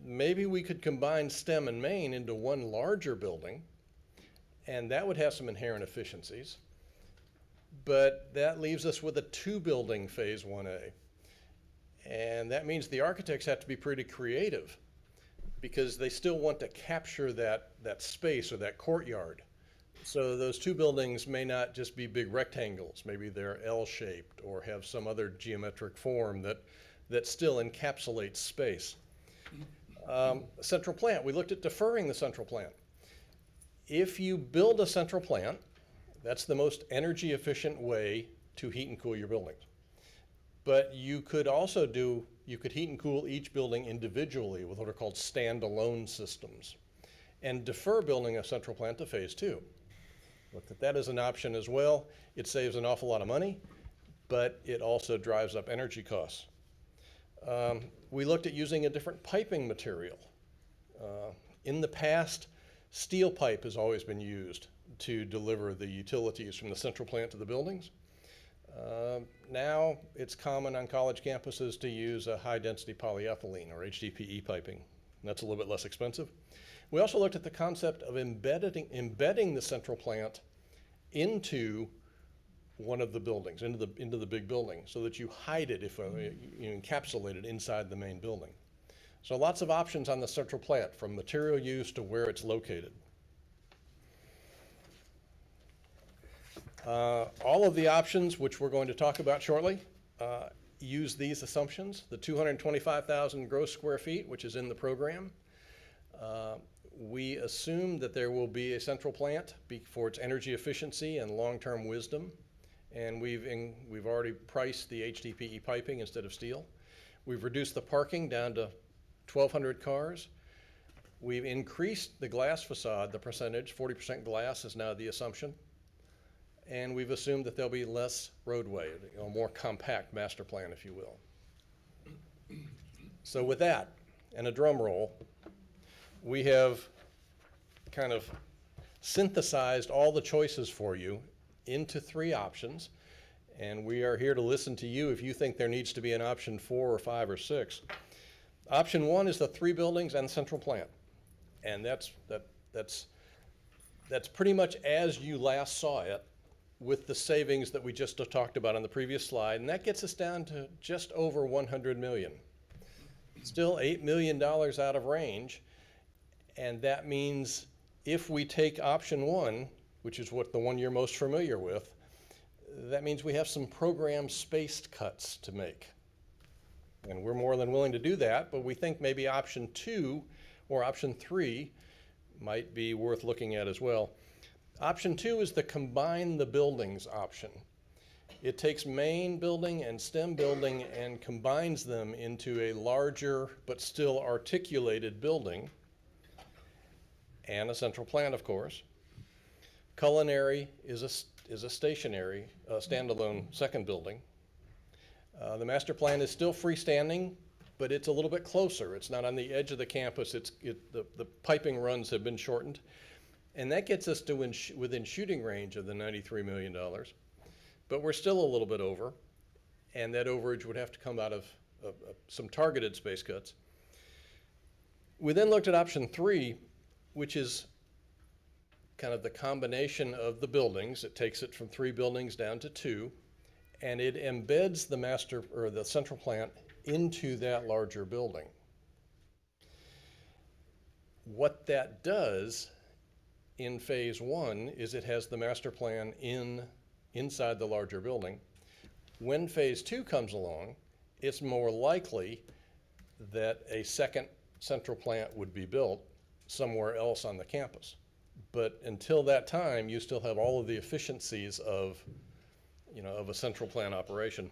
maybe we could combine STEM and main into one larger building, and that would have some inherent efficiencies. But that leaves us with a 2-building phase 1A. And that means the architects have to be pretty creative, because they still want to capture that space or that courtyard. So those 2 buildings may not just be big rectangles. Maybe they're L-shaped or have some other geometric form that still encapsulates space. Central plant, we looked at deferring the central plant. If you build a central plant, that's the most energy efficient way to heat and cool your buildings. But you could also heat and cool each building individually with what are called standalone systems, and defer building a central plant to phase 2. Looked at that as an option as well. It saves an awful lot of money, but it also drives up energy costs. We looked at using a different piping material. In the past, steel pipe has always been used. to deliver the utilities from the central plant to the buildings. Now it's common on college campuses to use a high-density polyethylene or HDPE piping. That's a little bit less expensive. We also looked at the concept of embedding the central plant into one of the buildings, into the big building, so that you hide it, you encapsulate it inside the main building. So lots of options on the central plant, from material use to where it's located. All of the options, which we're going to talk about shortly, use these assumptions. The 225,000 gross square feet, which is in the program. We assume that there will be a central plant for its energy efficiency and long-term wisdom. And we've already priced the HDPE piping instead of steel. We've reduced the parking down to 1,200 cars. We've increased the glass facade, the percentage, 40% glass is now the assumption. And we've assumed that there'll be less roadway, a more compact master plan, if you will. So with that, and a drum roll, we have kind of synthesized all the choices for you into 3 options, and we are here to listen to you if you think there needs to be an option 4 or 5 or 6. Option 1 is the 3 buildings and central plant, and that's pretty much as you last saw it, with the savings that we just talked about on the previous slide, and that gets us down to just over $100 million. Still $8 million out of range, and that means if we take option 1, which is the one you're most familiar with, that means we have some program-spaced cuts to make. And we're more than willing to do that, but we think maybe option 2 or option 3 might be worth looking at as well. Option 2 is the combine the buildings option. It takes main building and STEM building and combines them into a larger but still articulated building, and a central plant, of course. Culinary is a stationary, standalone second building. The master plan is still freestanding, but it's a little bit closer. It's not on the edge of the campus. The piping runs have been shortened. And that gets us to within shooting range of the $93 million. But we're still a little bit over, and that overage would have to come out of some targeted space cuts. We then looked at option 3, which is kind of the combination of the buildings. It takes it from 3 buildings down to 2, and it embeds the central plant into that larger building. What that does in phase 1 is it has the master plan inside the larger building. When phase 2 comes along, it's more likely that a second central plant would be built somewhere else on the campus. But until that time, you still have all of the efficiencies of a central plant operation.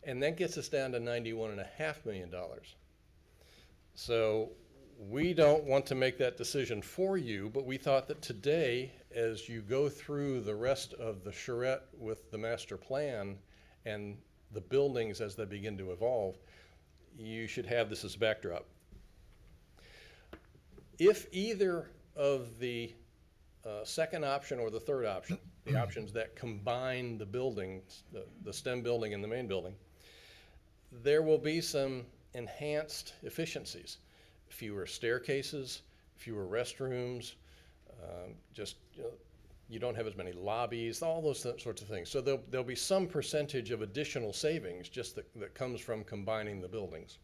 And that gets us down to $91.5 million. So we don't want to make that decision for you, but we thought that today, as you go through the rest of the charrette with the master plan and the buildings as they begin to evolve, you should have this as a backdrop. If either of the second option or the third option, the options that combine the buildings, the STEM building and the main building, there will be some enhanced efficiencies. Fewer staircases, fewer restrooms, you don't have as many lobbies, all those sorts of things. So there'll be some percentage of additional savings just that comes from combining the buildings.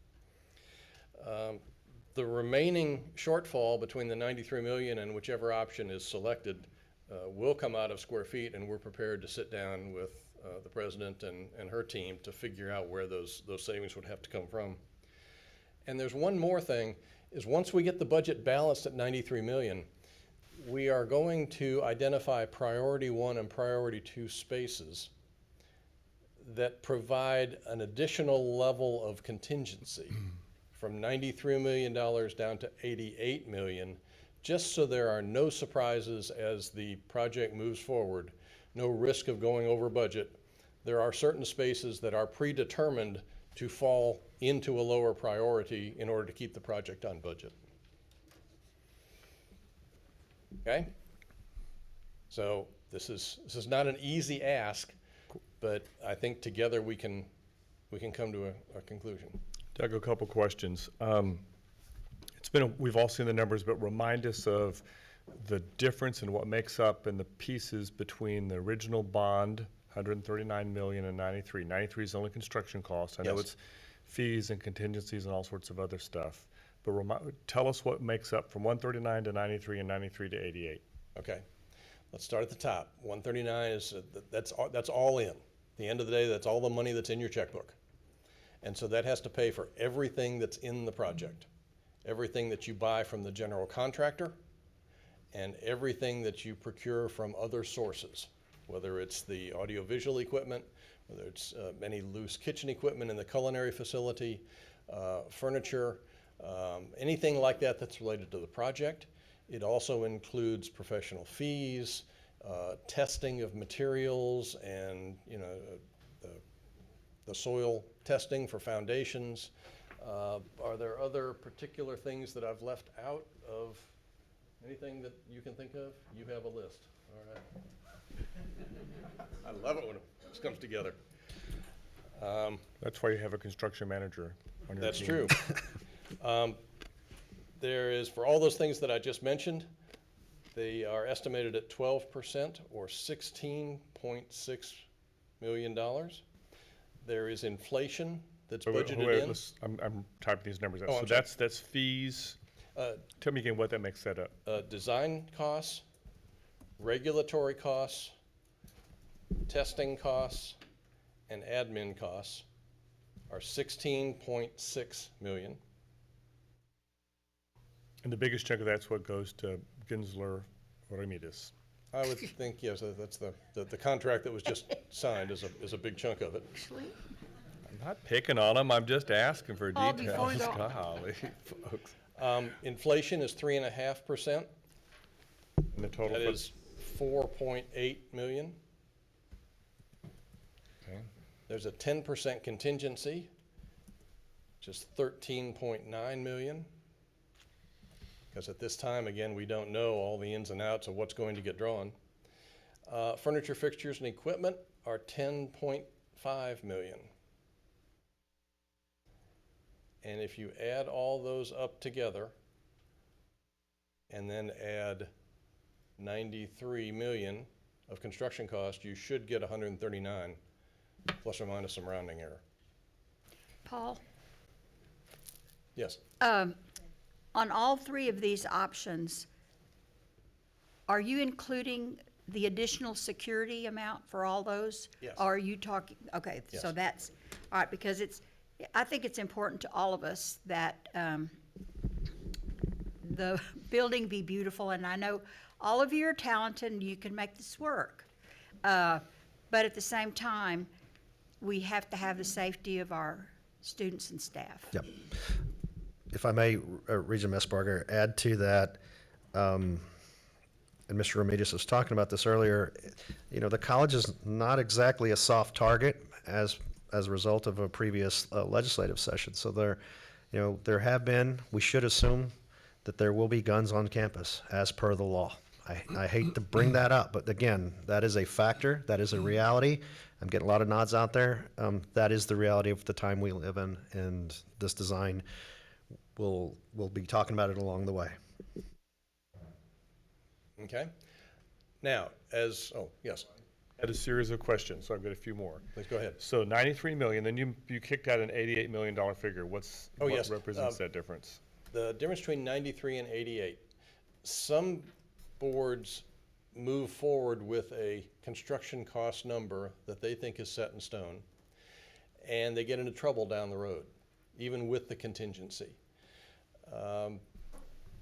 The remaining shortfall between the 93 million and whichever option is selected will come out of square feet, and we're prepared to sit down with the president and her team to figure out where those savings would have to come from. And there's one more thing, is once we get the budget balanced at 93 million, we are going to identify priority 1 and priority 2 spaces that provide an additional level of contingency from $93 million down to $88 million, just so there are no surprises as the project moves forward, no risk of going over budget. There are certain spaces that are predetermined to fall into a lower priority in order to keep the project on budget. Okay? So this is not an easy ask, but I think together we can come to a conclusion. Doug, a couple questions. We've all seen the numbers, but remind us of the difference in what makes up in the pieces between the original bond, 139 million, and 93. 93 is only construction costs. I know Yes. it's fees and contingencies and all sorts of other stuff. But tell us what makes up from 139 to 93 and 93 to 88. Okay, let's start at the top. 139 is, that's all in. At the end of the day, that's all the money that's in your checkbook. And so that has to pay for everything that's in the project. Everything that you buy from the general contractor and everything that you procure from other sources, whether it's the audiovisual equipment, whether it's any loose kitchen equipment in the culinary facility, furniture, anything like that that's related to the project. It also includes professional fees, testing of materials, and the soil testing for foundations. Are there other particular things that I've left out of anything that you can think of? You have a list. All right. I love it when this comes together. That's why you have a construction manager on your That's team. true. There is, for all those things that I just mentioned, they are estimated at 12% or $16.6 million. There is inflation that's budgeted in. I'm typing these numbers out. Oh, So I'm sorry. that's fees. Tell me again what that makes that up. Design costs, regulatory costs, testing costs, and admin costs are $16.6 million. And the biggest chunk of that's what goes to Gensler Remedios. I would think, yes, that's the contract that was just signed is a big chunk of it. I'm not picking on them, I'm just asking for All before details. the- Golly, folks. Inflation is 3.5%. And the total. That is 4.8 million. Okay. There's a 10% contingency, which is 13.9 million. Because at this time, again, we don't know all the ins and outs of what's going to get drawn. Furniture, fixtures, and equipment are 10.5 million. And if you add all those up together and then add 93 million of construction cost, you should get 139, plus or minus some rounding error. Paul, Yes. on all three of these options, are you including the additional security amount for all those? Yes. Or are you talking, okay, so Yes. that's, all right, because I think it's important to all of us that the building be beautiful, and I know all of you are talented and you can make this work. But at the same time, we have to have the safety of our students and staff. Yep. If I may, Regent Messbarger, add to that, and Mr. Remedios was talking about this earlier, the college is not exactly a soft target as a result of a previous legislative session. So there have been, we should assume that there will be guns on campus as per the law. I hate to bring that up, but again, that is a factor, that is a reality. I'm getting a lot of nods out there. That is the reality of the time we live in, and this design, we'll be talking about it along the way. Okay. Now, yes, I had a series of questions, so I've got a few more. please go ahead. So 93 million, then you kicked out an $88 million figure. What yes. represents that difference? The difference between 93 and 88. Some boards move forward with a construction cost number that they think is set in stone, and they get into trouble down the road, even with the contingency.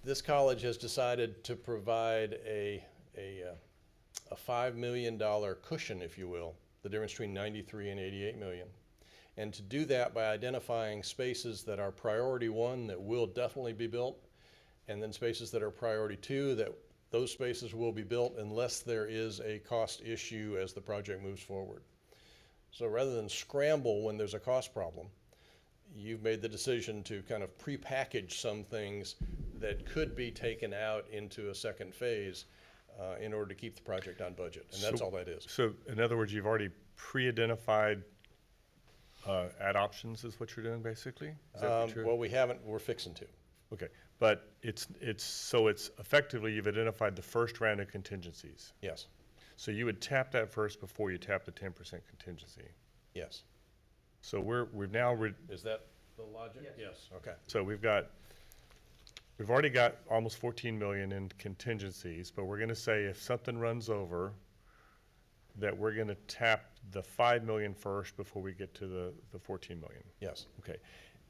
This college has decided to provide a $5 million cushion, if you will, the difference between 93 and 88 million. And to do that by identifying spaces that are priority one that will definitely be built, and then spaces that are priority two that those spaces will be built unless there is a cost issue as the project moves forward. So rather than scramble when there's a cost problem, you've made the decision to kind of prepackage some things that could be taken out into a second phase in order to keep the project on budget, and that's all that is. So in other words, you've already pre-identified ad options is what you're doing, basically? Is that what you're- Well, we haven't, we're fixing to. Okay, but it's effectively, you've identified the first round of contingencies. Yes, So you would tap that first before you tap the 10% contingency. yes. So we've now, Is that the logic? Yes. Okay. so we've already got almost 14 million in contingencies, but we're gonna say if something runs over, that we're gonna tap the 5 million first before we get to the 14 million. Yes. Okay,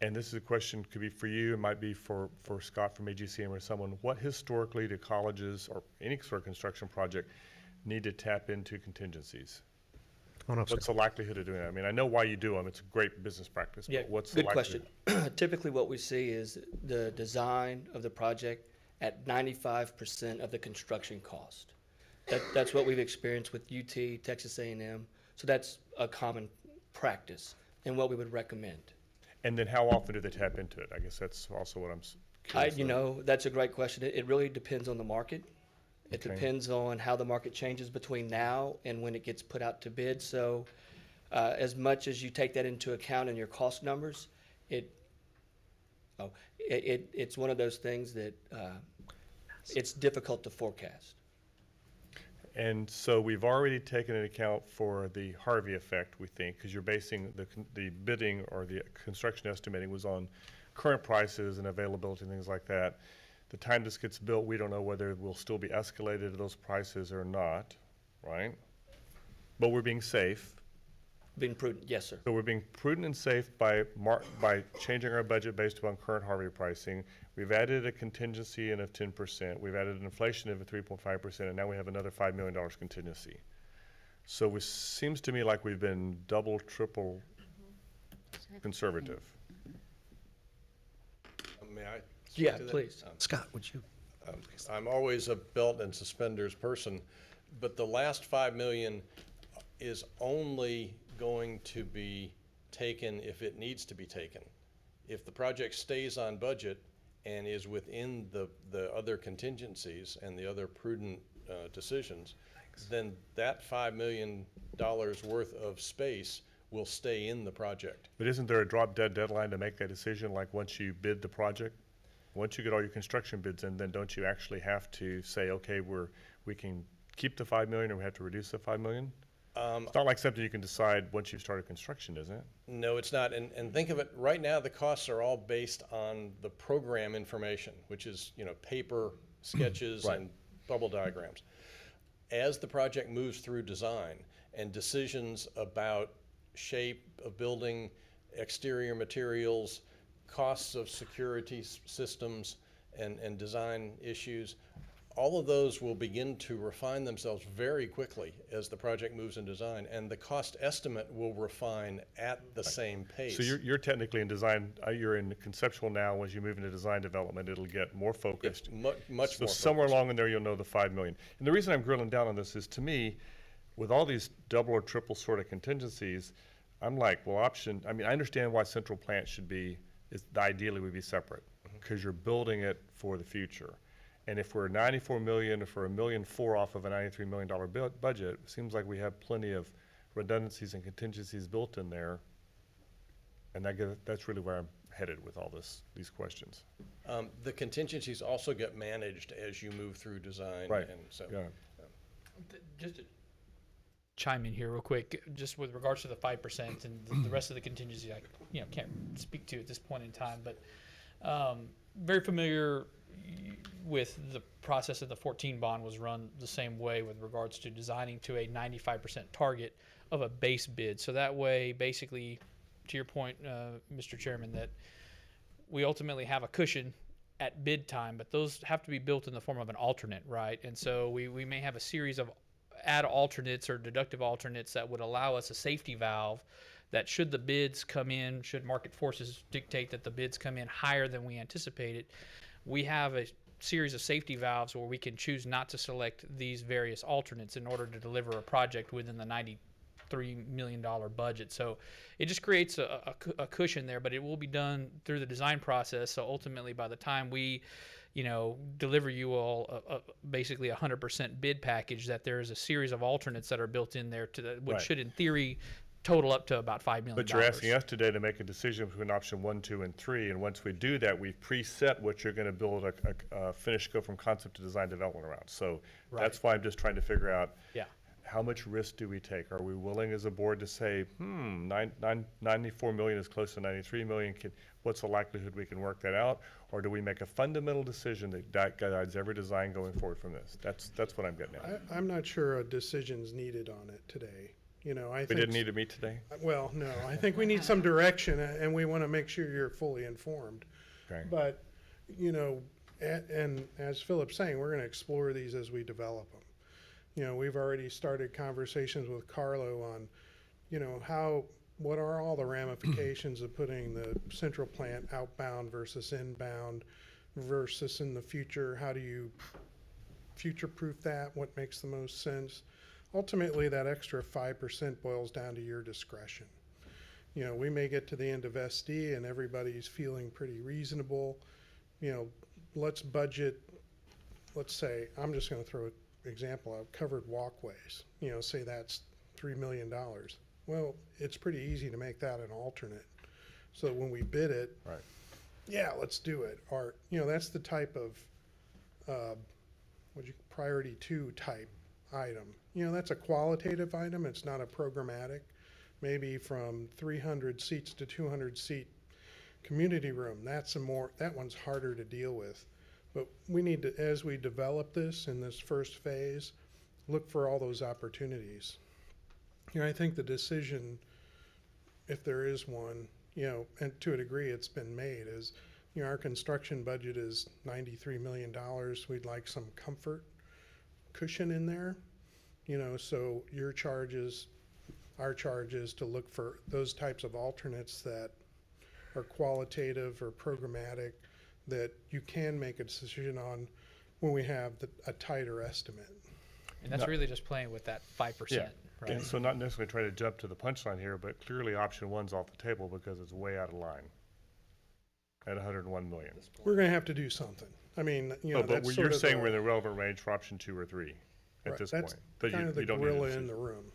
and this is a question, could be for you, it might be for Scott from AGCM or someone. What historically do colleges or any sort of construction project need to tap into contingencies? Oh, no, What's the likelihood of doing that? I mean, I know why you do them, it's a great business practice, Yeah, but what's the good question. likelihood? Typically, what we see is the design of the project at 95% of the construction cost. That's what we've experienced with UT, Texas A&M, so that's a common practice and what we would recommend. And then how often do they tap into it? I guess that's also what I'm curious. That's a great question. It really depends on the market. It Okay. depends on how the market changes between now and when it gets put out to bid. So as much as you take that into account in your cost numbers, it's one of those things that it's difficult to forecast. And so we've already taken into account for the Harvey effect, we think, because you're basing the bidding or the construction estimating was on current prices and availability and things like that. The time this gets built, we don't know whether it will still be escalated to those prices or not, right? But we're being safe. Being prudent, yes, sir. So we're being prudent and safe by changing our budget based upon current Harvey pricing. We've added a contingency in of 10%. We've added an inflation of 3.5%, and now we have another $5 million contingency. So it seems to me like we've been double, triple conservative. May I? speak Yeah, to that? please. Scott, would you? I'm always a belt and suspenders person, but the last 5 million is only going to be taken if it needs to be taken. If the project stays on budget and is within the other contingencies and the other prudent decisions, then that $5 million worth of space will stay in the project. But isn't there a drop dead deadline to make that decision, like once you bid the project? Once you get all your construction bids in, then don't you actually have to say, okay, we can keep the 5 million or we have to reduce the 5 million? It's not like something you can decide once you've started construction, is it? No, it's not. And think of it, right now, the costs are all based on the program information, which is, paper sketches Right. and bubble diagrams. As the project moves through design and decisions about shape of building, exterior materials, costs of security systems, and design issues, all of those will begin to refine themselves very quickly as the project moves in design, and the cost estimate will refine at the same pace. So you're technically in design, you're in conceptual now. As you move into design development, it'll get more focused. Much So more somewhere focused. along in there, you'll know the 5 million. And the reason I'm grilling down on this is, to me, with all these double or triple sort of contingencies, I'm like, well, I understand why central plant ideally would be separate, because you're building it for the future. And if we're 94 million, if we're $1.4 million off of a $93 million budget, it seems like we have plenty of redundancies and contingencies built in there. And that's really where I'm headed with all these questions. The contingencies also get managed as you move through design. Right. And so, Yeah. Just to chime in here real quick, just with regards to the 5% and the rest of the contingency, I can't speak to at this point in time, but very familiar with the process of the 14 bond was run the same way with regards to designing to a 95% target of a base bid. So that way, basically, to your point, Mr. Chairman, that we ultimately have a cushion at bid time, but those have to be built in the form of an alternate, right? And so we may have a series of add alternates or deductive alternates that would allow us a safety valve that should the bids come in, should market forces dictate that the bids come in higher than we anticipated, we have a series of safety valves where we can choose not to select these various alternates in order to deliver a project within the $93 million budget. So it just creates a cushion there, but it will be done through the design process. So ultimately, by the time we deliver you all basically 100% bid package, that there is a series of alternates that are built in there which Right. should, in theory, total up to about $5 million. But you're asking us today to make a decision between option 1, 2, and 3, and once we do that, we've preset what you're gonna build a finished scope from concept to design development around. So that's why I'm just trying to figure out, Yeah. how much risk do we take? Are we willing as a board to say, 94 million is close to 93 million, what's the likelihood we can work that out? Or do we make a fundamental decision that guides every design going forward from this? That's what I'm getting at. I'm not sure a decision's needed on it today. I We think. didn't need to meet today? Well, no, I think we need some direction, and we want to make sure you're fully informed. Okay. But, and as Philip's saying, we're going to explore these as we develop them. We've already started conversations with Carlo on, what are all the ramifications of putting the central plant outbound versus inbound versus in the future, how do you future-proof that, what makes the most sense? Ultimately, that extra 5% boils down to your discretion. We may get to the end of SD and everybody's feeling pretty reasonable. Let's budget, let's say, I'm just gonna throw an example out, covered walkways, say that's $3 million. Well, it's pretty easy to make that an alternate. So that when we bid it, Right. yeah, let's do it. Or, that's the type of, priority 2 type item. That's a qualitative item, it's not a programmatic. Maybe from 300 seats to 200 seat community room, that one's harder to deal with. But we need to, as we develop this in this first phase, look for all those opportunities. I think the decision, if there is one, and to a degree it's been made, is, our construction budget is $93 million. We'd like some comfort cushion in there. So your charges, our charges to look for those types of alternates that are qualitative or programmatic that you can make a decision on when we have a tighter estimate. And that's really just playing with that 5%, Yeah. right? And so not necessarily trying to jump to the punchline here, but clearly option 1's off the table because it's way out of line at 101 million. We're gonna have to do something. I mean, But that's you're sort of saying we're in the relevant range for option 2 or 3 at right, this that's point. But kind of the you don't need a gorilla in decision. the room.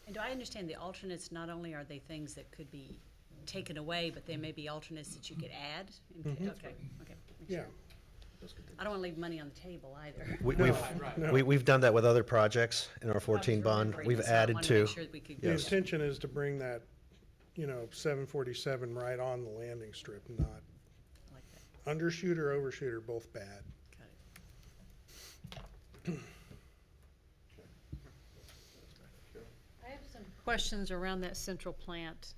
And do I understand the alternates, not only are they things that could be taken away, but there may be alternates that you could add? Okay. Yeah. I don't want to leave money on the table either. We've done that with other projects in our 14 bond. We've added to. The intention is to bring that, 747 right on the landing strip, not Like that. undershoot or overshoot are both bad. Got it. I have some questions around that central plant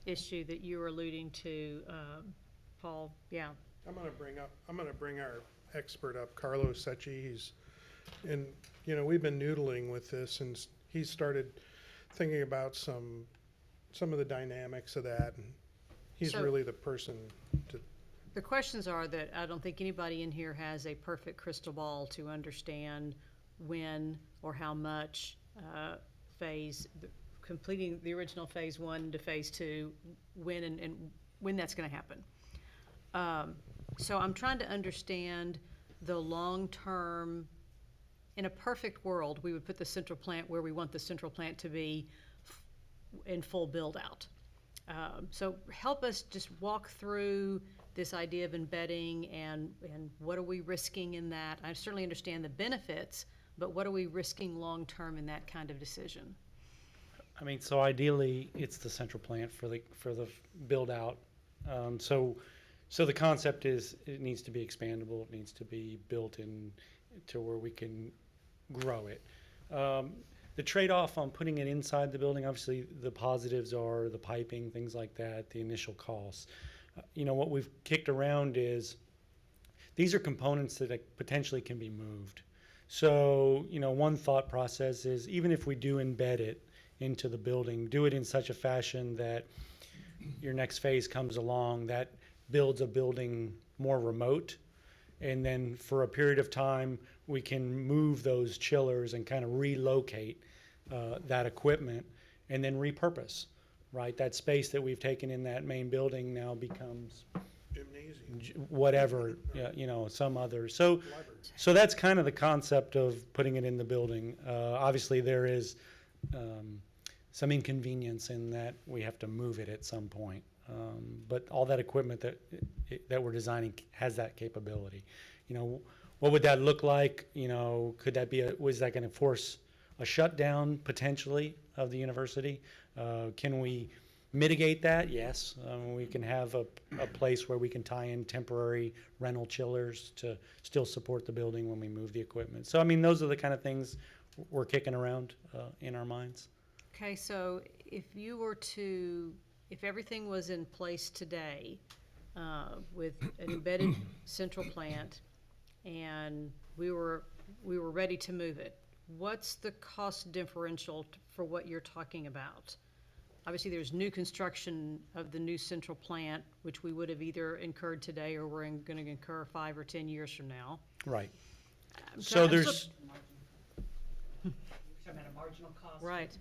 issue that you were alluding to, Paul. Yeah. I'm gonna bring our expert up, Carlos Secchi. We've been noodling with this, and he's started thinking about some of the dynamics of that, and he's So- really the person to. The questions are that I don't think anybody in here has a perfect crystal ball to understand when or how much completing the original phase 1 to phase 2, when and when that's gonna happen. So I'm trying to understand the long-term, in a perfect world, we would put the central plant where we want the central plant to be in full build-out. So help us just walk through this idea of embedding and what are we risking in that? I certainly understand the benefits, but what are we risking long-term in that kind of decision? I mean, so ideally, it's the central plant for the build out. So the concept is it needs to be expandable. It needs to be built in to where we can grow it. The trade-off on putting it inside the building, obviously, the positives are the piping, things like that, the initial costs. What we've kicked around is these are components that potentially can be moved. So, one thought process is even if we do embed it into the building, do it in such a fashion that your next phase comes along that builds a building more remote, and then for a period of time we can move those chillers and kind of relocate that equipment and then repurpose, right? That space that we've taken in that main building now becomes whatever, you know, some other. So that's kind of the concept of putting it in the building. Obviously, there is some inconvenience in that we have to move it at some point. But all that equipment that we're designing has that capability. You know, what would that look like? You know, could that be was that going to force a shutdown potentially of the university? Can we mitigate that? Yes. We can have a place where we can tie in temporary rental chillers to still support the building when we move the equipment. So, I mean, those are the kind of things we're kicking around in our minds. Okay, so if everything was in place today, with an embedded central plant, and we were ready to move it, what's the cost differential for what you're talking about? Obviously, there's new construction of the new central plant, which we would have either incurred today or we're going to incur 5 or 10 years from now. Right. I'm So trying- I'm there's, still- marginal cost. Right.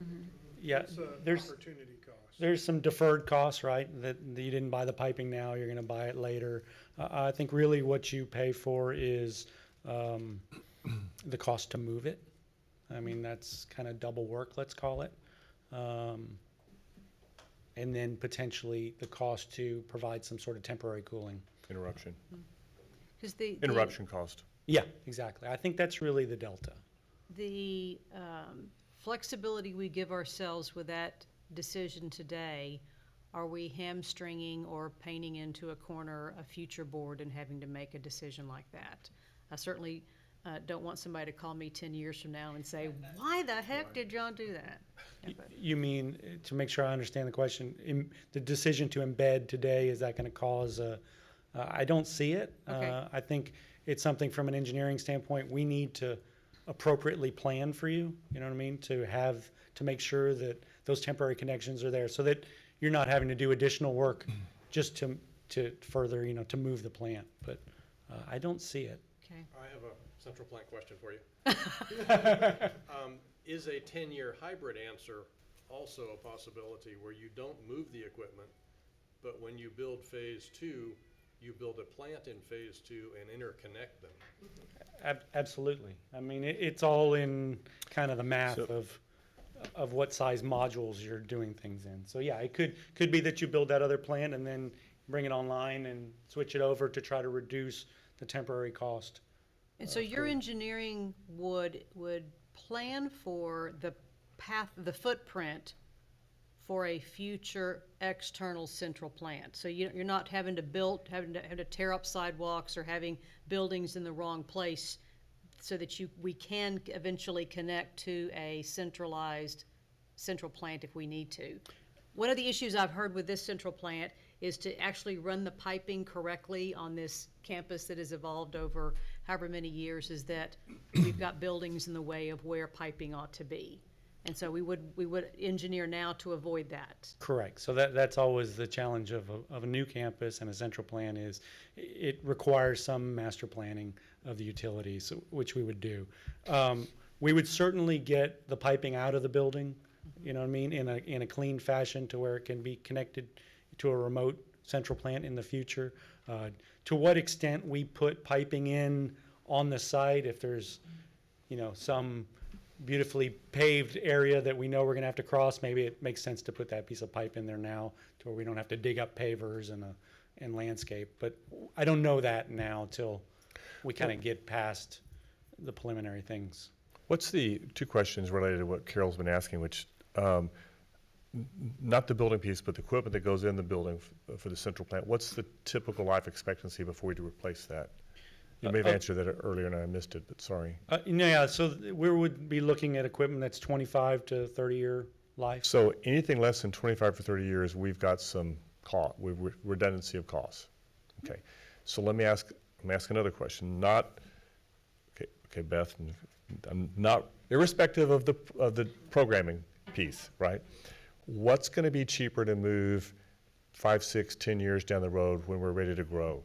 yeah, It's a there's, opportunity cost. there's some deferred costs, right? That you didn't buy the piping now, you're going to buy it later. I think really what you pay for is the cost to move it. I mean, that's kind of double work, let's call it. And then potentially the cost to provide some sort of temporary cooling. Interruption. 'Cause the Interruption cost. Yeah, exactly. I think that's really the delta. The flexibility we give ourselves with that decision today, are we hamstringing or painting into a corner a future board and having to make a decision like that? I certainly don't want somebody to call me 10 years from now and say, why the heck did John do that? Yeah, but- You mean, to make sure I understand the question, the decision to embed today, is that going to cause I don't see it. Okay. I think it's something from an engineering standpoint, we need to appropriately plan for you, you know what I mean? To make sure that those temporary connections are there so that you're not having to do additional work just to further, you know, to move the plant. But I don't see it. Okay. I have a central plant question for you. Is a 10-year hybrid answer also a possibility where you don't move the equipment, but when you build phase 2, you build a plant in phase 2 and interconnect them? Absolutely. I mean, it's all in kind of the math of what size modules you're doing things in. So yeah, it could be that you build that other plant and then bring it online and switch it over to try to reduce the temporary cost. And so your engineering would plan for the path, the footprint for a future external central plant. So you're not having to tear up sidewalks or having buildings in the wrong place so that we can eventually connect to a centralized central plant if we need to. One of the issues I've heard with this central plant is to actually run the piping correctly on this campus that has evolved over however many years, is that we've got buildings in the way of where piping ought to be. And so we would engineer now to avoid that. Correct. So that's always the challenge of a new campus and a central plan is it requires some master planning of the utilities, which we would do. We would certainly get the piping out of the building, you know what I mean, in a clean fashion to where it can be connected to a remote central plant in the future. To what extent we put piping in on the site, if there's, you know, some beautifully paved area that we know we're going to have to cross, maybe it makes sense to put that piece of pipe in there now to where we don't have to dig up pavers and landscape. But I don't know that now till we kind of get past the preliminary things. What's the two questions related to what Carol's been asking, which not the building piece, but the equipment that goes in the building for the central plant. What's the typical life expectancy before we do replace that? You may have answered that earlier and I missed it, but sorry. Yeah, so we would be looking at equipment that's 25 to 30-year life. So anything less than 25 to 30 years, we've got some redundancy of costs. Okay, so let me ask another question. Okay, Beth, I'm not irrespective of the programming piece, right? What's going to be cheaper to move 5, 6, 10 years down the road when we're ready to grow?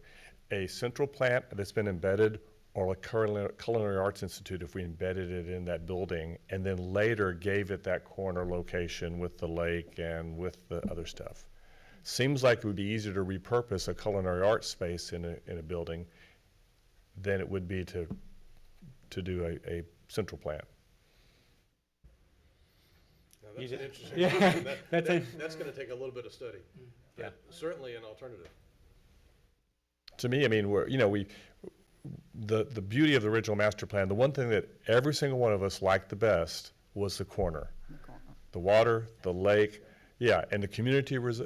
A central plant that's been embedded, or a Culinary Arts Institute if we embedded it in that building and then later gave it that corner location with the lake and with the other stuff? seems like it would be easier to repurpose a culinary arts space in a building than it would be to do a central plant. Now, that's an interesting Yeah, question. that's That's gonna take a little bit of study. Yeah. But certainly an alternative. To me, I mean, the beauty of the original master plan, the one thing that every single one of us liked the best was the corner. The water, the lake, yeah, and the community was,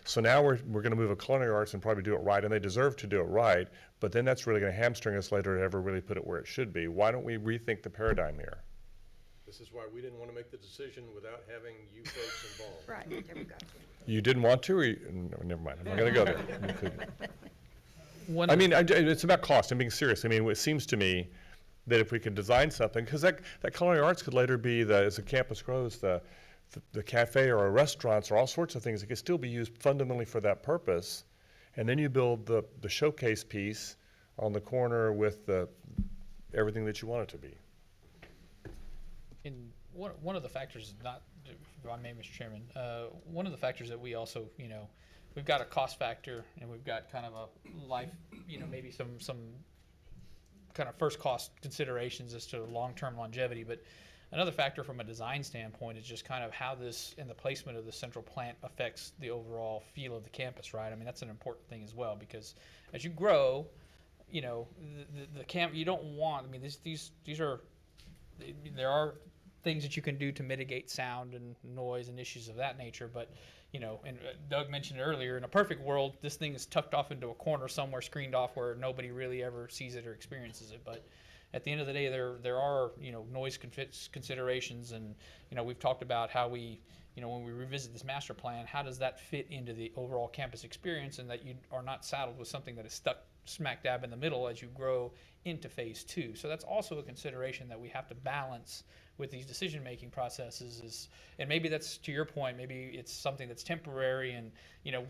so now we're gonna move a culinary arts and probably do it right, and they deserve to do it right, but then that's really gonna hamstring us later to ever really put it where it should be. Why don't we rethink the paradigm here? This is why we didn't want to make the decision without having you folks involved. Right, there we go. You didn't want to, or no, never mind, I'm not gonna go there. You could- One I of- mean, it's about cost, I'm being serious. I mean, it seems to me that if we could design something, because that culinary arts could later be, as the campus grows, the cafe or restaurants or all sorts of things, it could still be used fundamentally for that purpose. And then you build the showcase piece on the corner with everything that you want it to be. In one of the factors, not, if I may, Mr. Chairman, one of the factors that we also, we've got a cost factor and we've got kind of a life, maybe some kind of first cost considerations as to long-term longevity. But another factor from a design standpoint is just kind of how this and the placement of the central plant affects the overall feel of the campus, right? I mean, that's an important thing as well, because as you grow, the camp, you don't want, I mean, there are things that you can do to mitigate sound and noise and issues of that nature, but and Doug mentioned earlier, in a perfect world, this thing is tucked off into a corner somewhere, screened off, where nobody really ever sees it or experiences it. But at the end of the day, there are noise considerations, and we've talked about how we when we revisit this master plan, how does that fit into the overall campus experience, and that you are not saddled with something that is stuck smack dab in the middle as you grow into phase 2. So that's also a consideration that we have to balance with these decision-making processes and maybe that's, to your point, maybe it's something that's temporary, and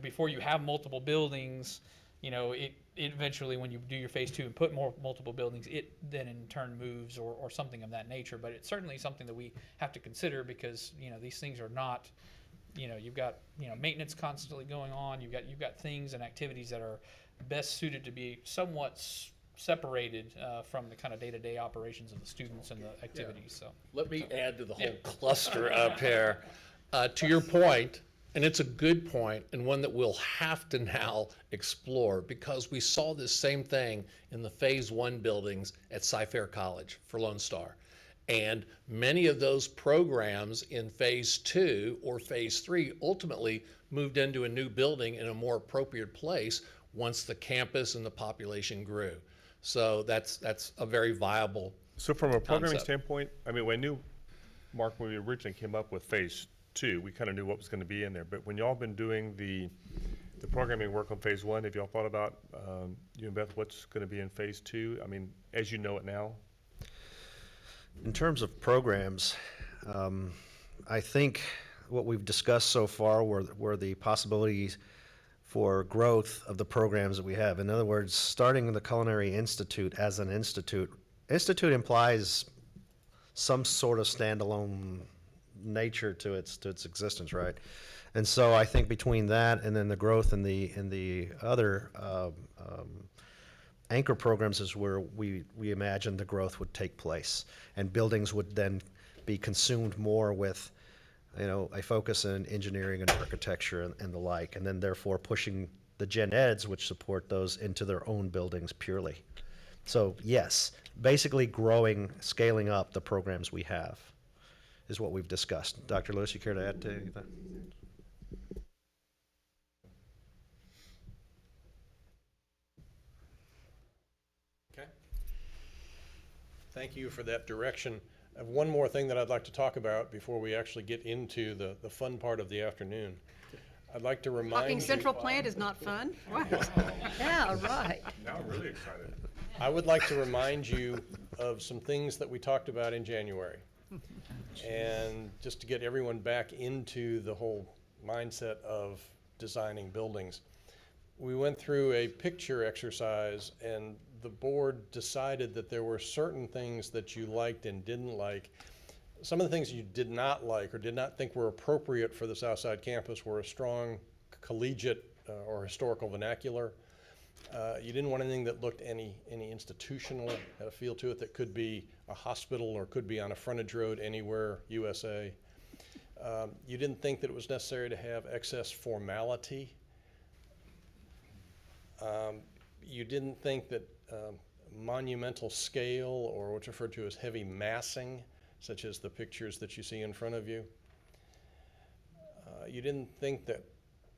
before you have multiple buildings, it eventually, when you do your phase 2 and put more multiple buildings, it then in turn moves or something of that nature. But it's certainly something that we have to consider, because these things are not, you've got maintenance constantly going on, you've got things and activities that are best suited to be somewhat separated from the kind of day-to-day operations of the students and the activities. So Let me add to the whole cluster up here. To your point, and it's a good point, and one that we'll have to now explore, because we saw this same thing in the phase 1 buildings at Cy-Fair College for Lone Star. And many of those programs in phase 2 or phase 3 ultimately moved into a new building in a more appropriate place once the campus and the population grew. So that's a very viable. So from a programming concept. standpoint, I mean, I knew, Mark, when we originally came up with phase 2, we kind of knew what was going to be in there. But when y'all been doing the programming work on phase 1, have y'all thought about, you and Beth, what's going to be in phase 2? I mean, as you know it now? In terms of programs, I think what we've discussed so far were the possibilities for growth of the programs that we have. In other words, starting the Culinary Institute as an institute. Institute implies some sort of standalone nature to its existence, right? And so I think between that and then the growth in the other anchor programs is where we imagine the growth would take place, and buildings would then be consumed more with a focus in engineering and architecture and the like, and then therefore pushing the gen eds, which support those, into their own buildings purely. So yes, basically scaling up the programs we have is what we've discussed. Dr. Lewis, you care to add to that? Okay. Thank you for that direction. I have one more thing that I'd like to talk about before we actually get into the fun part of the afternoon. I'd like to remind Talking you. central plant is not fun? What? Yeah, right. Now I'm really excited. I would like to remind you of some things that we talked about in January. And just to get everyone back into the whole mindset of designing buildings. We went through a picture exercise, and the board decided that there were certain things that you liked and didn't like. Some of the things you did not like or did not think were appropriate for the Southside campus were a strong collegiate or historical vernacular. You didn't want anything that looked any institutional, had a feel to it that could be a hospital or could be on a frontage road anywhere USA. You didn't think that it was necessary to have excess formality. You didn't think that monumental scale, or what's referred to as heavy massing, such as the pictures that you see in front of you. You didn't think that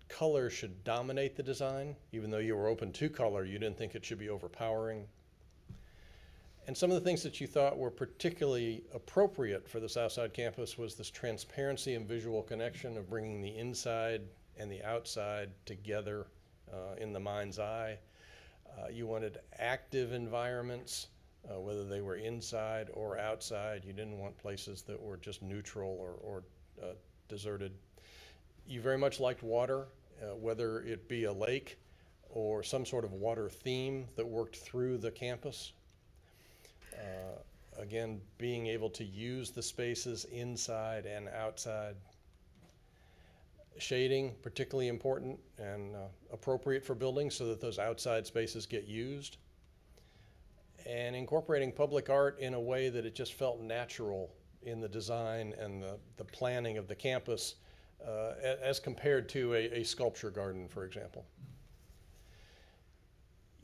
color should dominate the design. Even though you were open to color, you didn't think it should be overpowering. And some of the things that you thought were particularly appropriate for the Southside campus was this transparency and visual connection of bringing the inside and the outside together in the mind's eye. You wanted active environments, whether they were inside or outside. You didn't want places that were just neutral or deserted. You very much liked water, whether it be a lake or some sort of water theme that worked through the campus. Again, being able to use the spaces inside and outside. Shading, particularly important and appropriate for buildings so that those outside spaces get used. And incorporating public art in a way that it just felt natural in the design and the planning of the campus as compared to a sculpture garden, for example.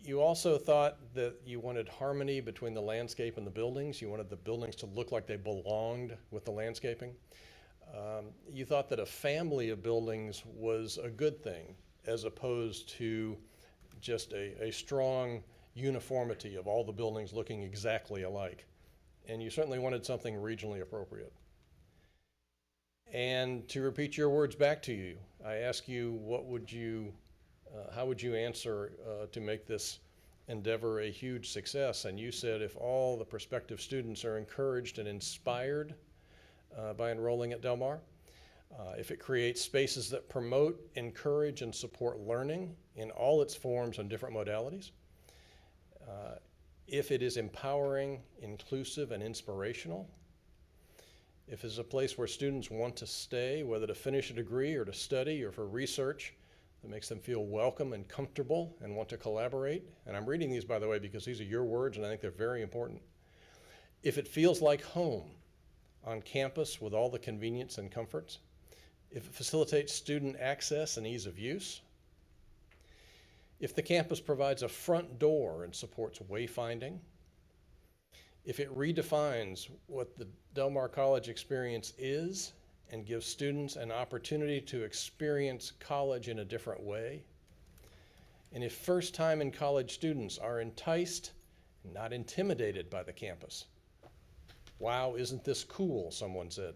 You also thought that you wanted harmony between the landscape and the buildings. You wanted the buildings to look like they belonged with the landscaping. You thought that a family of buildings was a good thing, as opposed to just a strong uniformity of all the buildings looking exactly alike. And you certainly wanted something regionally appropriate. And to repeat your words back to you, I ask you, how would you answer to make this endeavor a huge success? And you said, if all the prospective students are encouraged and inspired by enrolling at Del Mar, if it creates spaces that promote, encourage, and support learning in all its forms and different modalities, if it is empowering, inclusive, and inspirational, if it's a place where students want to stay, whether to finish a degree or to study or for research, that makes them feel welcome and comfortable and want to collaborate. And I'm reading these, by the way, because these are your words and I think they're very important. If it feels like home on campus with all the convenience and comforts, if it facilitates student access and ease of use, if the campus provides a front door and supports wayfinding, if it redefines what the Del Mar College experience is and gives students an opportunity to experience college in a different way, and if first-time in college students are enticed and not intimidated by the campus. Wow, isn't this cool, someone said.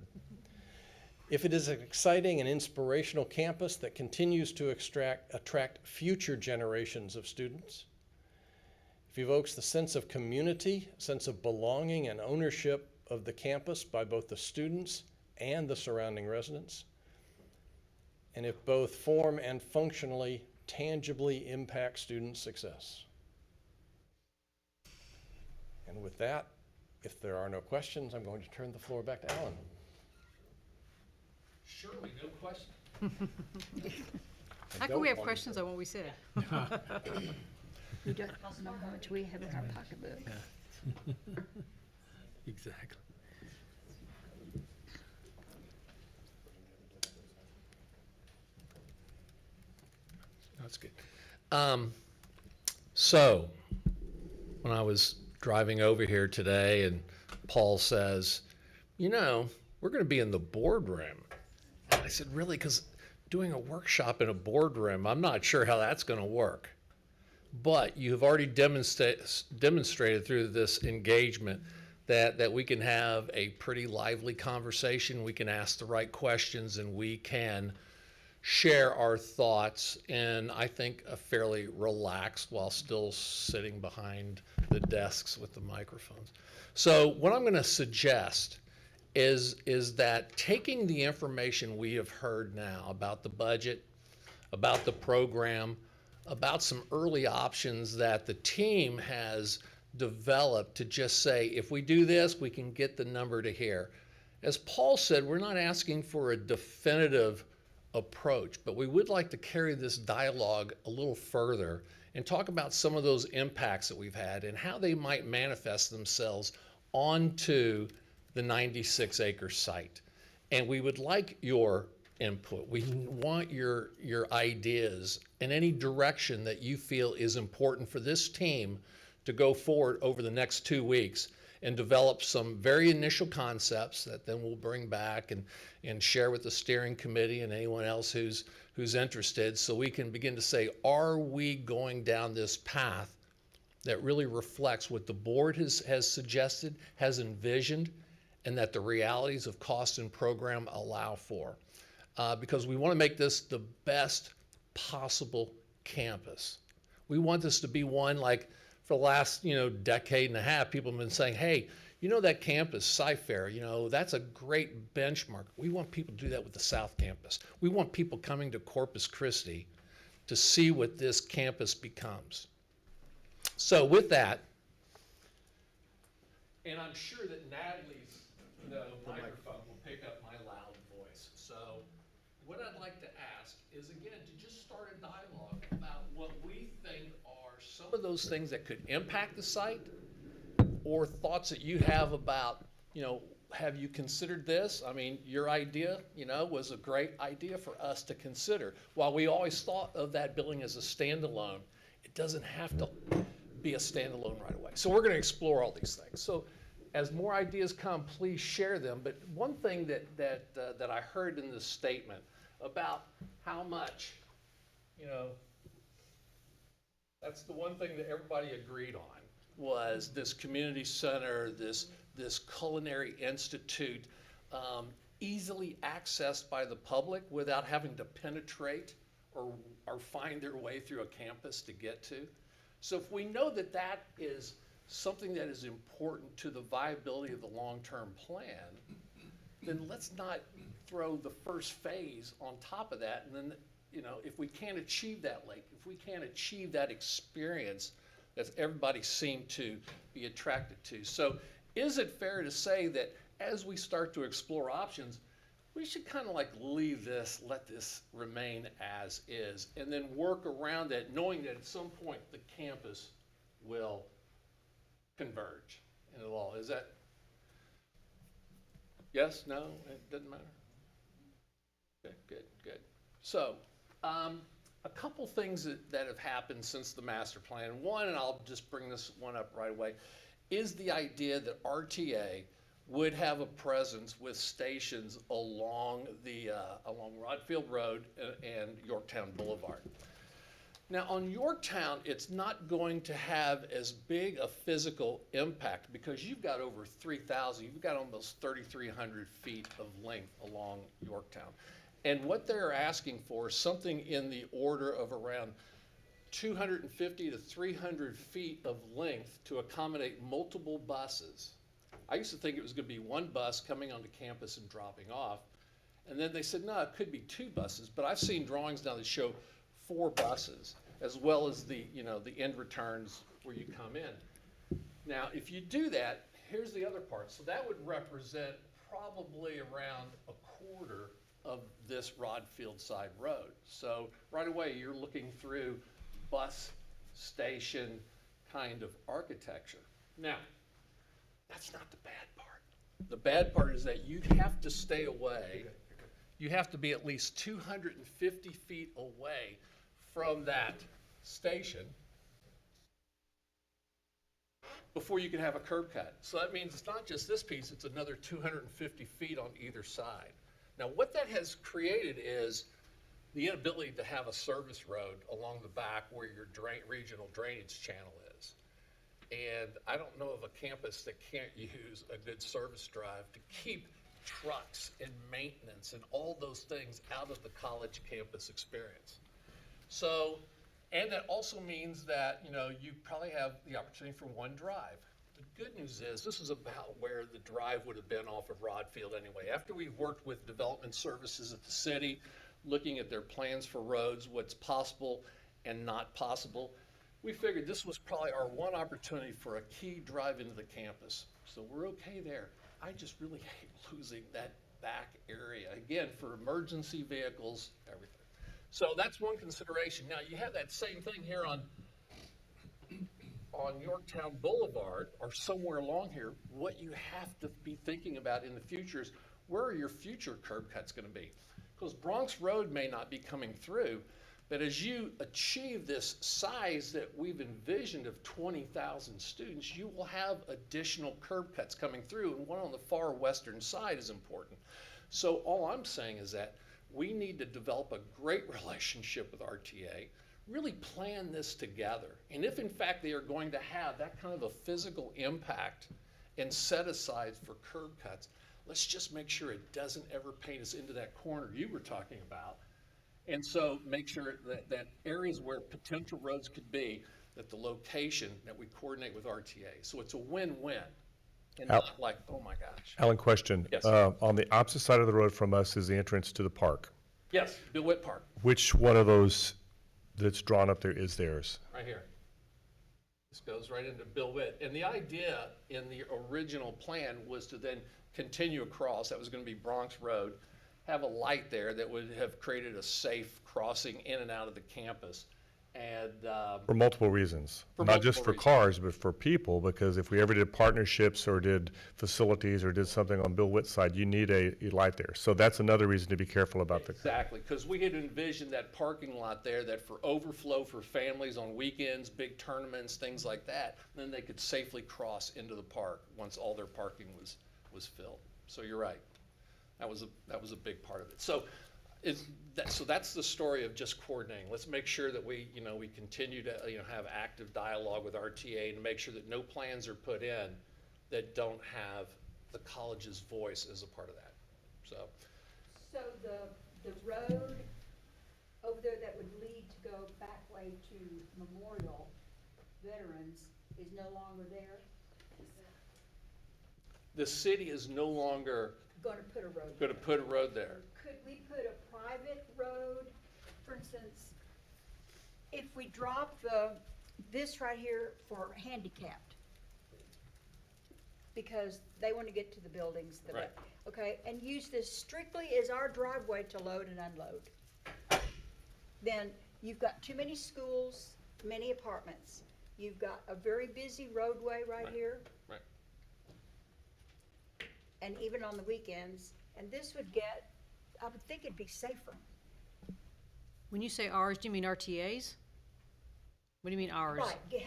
If it is an exciting and inspirational campus that continues to attract future generations of students, if it evokes the sense of community, sense of belonging and ownership of the campus by both the students and the surrounding residents, and if both form and functionally, tangibly impact student success. And with that, if there are no questions, I'm going to turn the floor back to Alan. Surely, no question. How can we have questions on what we said? We don't know how much we have in our pocketbook. Exactly. That's good. So, when I was driving over here today and Paul says, you know, we're going to be in the boardroom. And I said, really? Because doing a workshop in a boardroom, I'm not sure how that's going to work. But you've already demonstrated through this engagement that we can have a pretty lively conversation, we can ask the right questions, and we can share our thoughts in, I think, a fairly relaxed while still sitting behind the desks with the microphones. So what I'm going to suggest is that taking the information we have heard now about the budget, about the program, about some early options that the team has developed to just say, if we do this, we can get the number to here. As Paul said, we're not asking for a definitive approach, but we would like to carry this dialogue a little further and talk about some of those impacts that we've had and how they might manifest themselves onto the 96-acre site. And we would like your input. We want your ideas and any direction that you feel is important for this team to go forward over the next 2 weeks and develop some very initial concepts that then we'll bring back and share with the steering committee and anyone else who's interested, so we can begin to say, are we going down this path that really reflects what the board has suggested, has envisioned, and that the realities of cost and program allow for. Because we want to make this the best possible campus. We want this to be one like for the last, decade and a half, people have been saying, hey, that campus, Sci-Fair, that's a great benchmark. We want people to do that with the South Campus. We want people coming to Corpus Christi to see what this campus becomes. So with that, and I'm sure that Natalie's microphone will pick up my loud voice. So what I'd like to ask is, again, to just start a dialogue about what we think are some of those things that could impact the site, or thoughts that you have about, have you considered this? I mean, your idea, was a great idea for us to consider. While we always thought of that building as a standalone, it doesn't have to be a standalone right away. So we're going to explore all these things. So as more ideas come, please share them. But one thing that I heard in this statement about how much, that's the one thing that everybody agreed on, was this community center, this culinary institute, easily accessed by the public without having to penetrate or find their way through a campus to get to. So if we know that that is something that is important to the viability of the long-term plan, then let's not throw the first phase on top of that. And then, if we can't achieve that lake, if we can't achieve that experience that everybody seemed to be attracted to. So is it fair to say that as we start to explore options, we should kind of like leave this, let this remain as is, and then work around that, knowing that at some point the campus will converge and it'll all, is that, yes, no, it doesn't matter? Okay, good. So, a couple things that have happened since the master plan. One, and I'll just bring this one up right away, is the idea that RTA would have a presence with stations along Rodfield Road and Yorktown Boulevard. Now on Yorktown, it's not going to have as big a physical impact because you've got over 3,000, you've got almost 3,300 feet of length along Yorktown. And what they're asking for is something in the order of around 250 to 300 feet of length to accommodate multiple buses. I used to think it was going to be one bus coming onto campus and dropping off. And then they said, no, it could be two buses. But I've seen drawings now that show 4 buses, as well as the end returns where you come in. Now, if you do that, here's the other part. So that would represent probably around a quarter of this Rodfield side road. So right away, you're looking through bus station kind of architecture. Now, that's not the bad part. The bad part is that you have to stay away. You have to be at least 250 feet away from that station before you can have a curb cut. So that means it's not just this piece, it's another 250 feet on either side. Now what that has created is the inability to have a service road along the back where your regional drainage channel is. And I don't know of a campus that can't use a good service drive to keep trucks and maintenance and all those things out of the college campus experience. So, and that also means that, you probably have the opportunity for one drive. The good news is this is about where the drive would have been off of Rodfield anyway. After we worked with development services at the city, looking at their plans for roads, what's possible and not possible, we figured this was probably our one opportunity for a key drive into the campus. So we're okay there. I just really hate losing that back area, again, for emergency vehicles, everything. So that's one consideration. Now, you have that same thing here on Yorktown Boulevard or somewhere along here. What you have to be thinking about in the future is, where are your future curb cuts going to be? Because Bronx Road may not be coming through, but as you achieve this size that we've envisioned of 20,000 students, you will have additional curb cuts coming through, and one on the far western side is important. So all I'm saying is that we need to develop a great relationship with RTA, really plan this together. And if in fact they are going to have that kind of a physical impact and set aside for curb cuts, let's just make sure it doesn't ever paint us into that corner you were talking about. And so make sure that areas where potential roads could be, that the location, that we coordinate with RTA. So it's a win-win, and not like, oh my gosh. Alan, question. Yes. On the opposite side of the road from us is the entrance to the park. Yes, Bill Witt Park, Which one of those that's drawn up there is theirs? right here. This goes right into Bill Witt. And the idea in the original plan was to then continue across, that was gonna be Bronx Road, have a light there that would have created a safe crossing in and out of the campus. And, For multiple reasons. For Not just multiple for cars, but for people, because if we ever did partnerships or did facilities or did something on Bill Witt's side, you need a light there. So that's another reason to be careful about the. exactly, because we had envisioned that parking lot there, that for overflow for families on weekends, big tournaments, things like that, then they could safely cross into the park once all their parking was filled. So you're right. That was a big part of it. So that's the story of just coordinating. Let's make sure that we continue to, have active dialogue with RTA and make sure that no plans are put in that don't have the college's voice as a part of that. So the road over there that would lead to go back way to Memorial Veterans is no longer there? the city is no longer Gonna put a road. going to put a road there. Could we put a private road, for instance, if we drop this right here for handicapped? Because they want to get to the buildings. Right. Okay, and use this strictly as our driveway to load and unload. Then you've got too many schools, many apartments. You've got a very busy roadway right here. Right. And even on the weekends, and this would get, I would think it'd be safer. When you say ours, do you mean RTA's? What do you mean ours? Right, you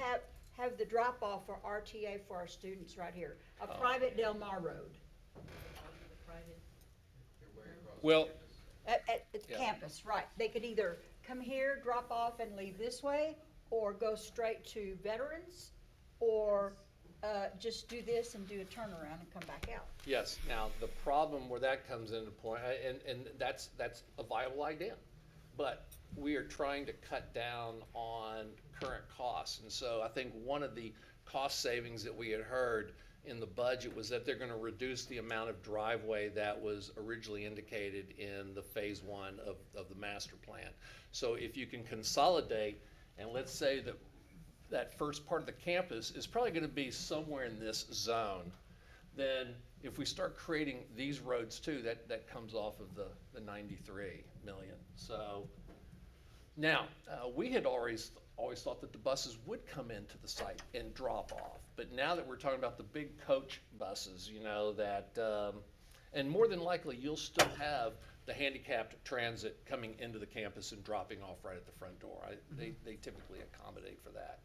have the drop-off for RTA for our students right here, a private Del Mar road Well, at the Yeah. campus, right. They could either come here, drop off and leave this way, or go straight to Veterans, or just do this and do a turnaround and come back out. yes. Now, the problem where that comes into point, and that's a viable idea, but we are trying to cut down on current costs. And so I think one of the cost savings that we had heard in the budget was that they're going to reduce the amount of driveway that was originally indicated in the phase one of the master plan. So if you can consolidate, and let's say that that first part of the campus is probably going to be somewhere in this zone, then if we start creating these roads too, that comes off of the 93 million. So now, we had always thought that the buses would come into the site and drop off. But now that we're talking about the big coach buses, and more than likely, you'll still have the handicapped transit coming into the campus and dropping off right at the front door. They typically accommodate for that.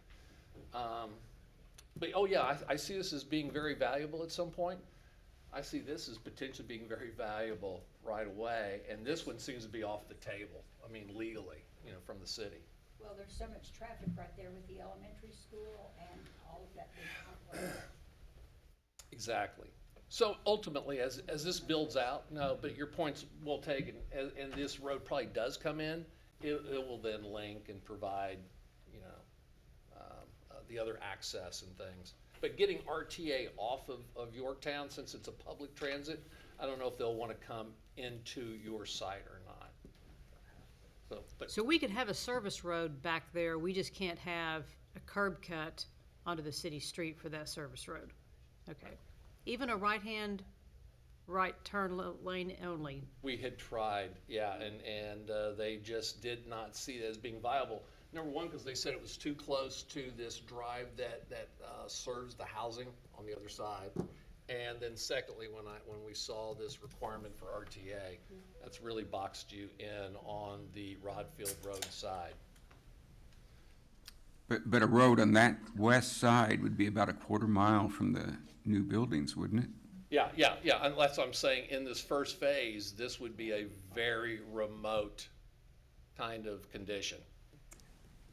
But, oh yeah, I see this as being very valuable at some point. I see this as potentially being very valuable right away, and this one seems to be off the table, legally, from the city. Well, there's so much traffic right there with the elementary school and all of that big complex. Exactly. So ultimately, as this builds out, no, but your point's well taken, and this road probably does come in, it will then link and provide, the other access and things. But getting RTA off of Yorktown, since it's a public transit, I don't know if they'll want to come into your site or not. So we could have a service road back there, we just can't have a curb cut onto the city street for that service road. Okay. Even a right-hand right turn lane only. We had tried, yeah, and they just did not see it as being viable. Number one, because they said it was too close to this drive that serves the housing on the other side. And then secondly, when we saw this requirement for RTA, that's really boxed you in on the Rodfield Road side. But a road on that west side would be about a quarter mile from the new buildings, wouldn't it? Yeah, and that's what I'm saying. In this first phase, this would be a very remote kind of condition.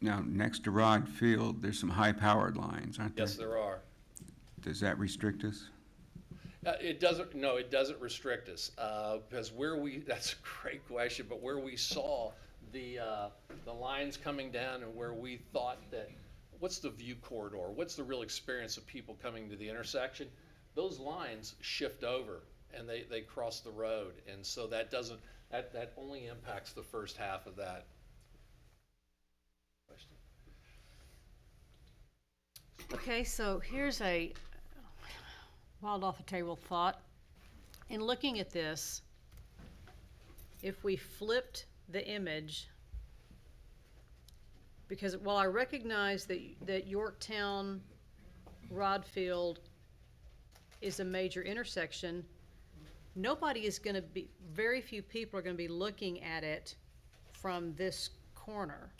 Now, next to Rod Field, there's some high-powered lines, aren't there? Yes, there are. Does that restrict us? It doesn't, no, it doesn't restrict us, because that's a great question, but where we saw the lines coming down and where we thought that, what's the view corridor? What's the real experience of people coming to the intersection? Those lines shift over and they cross the road. And so that only impacts the first half of that. Question. Okay, so here's a wild off the table thought. In looking at this, if we flipped the image, because while I recognize that Yorktown Rodfield is a major intersection, very few people are gonna be looking at it from this corner.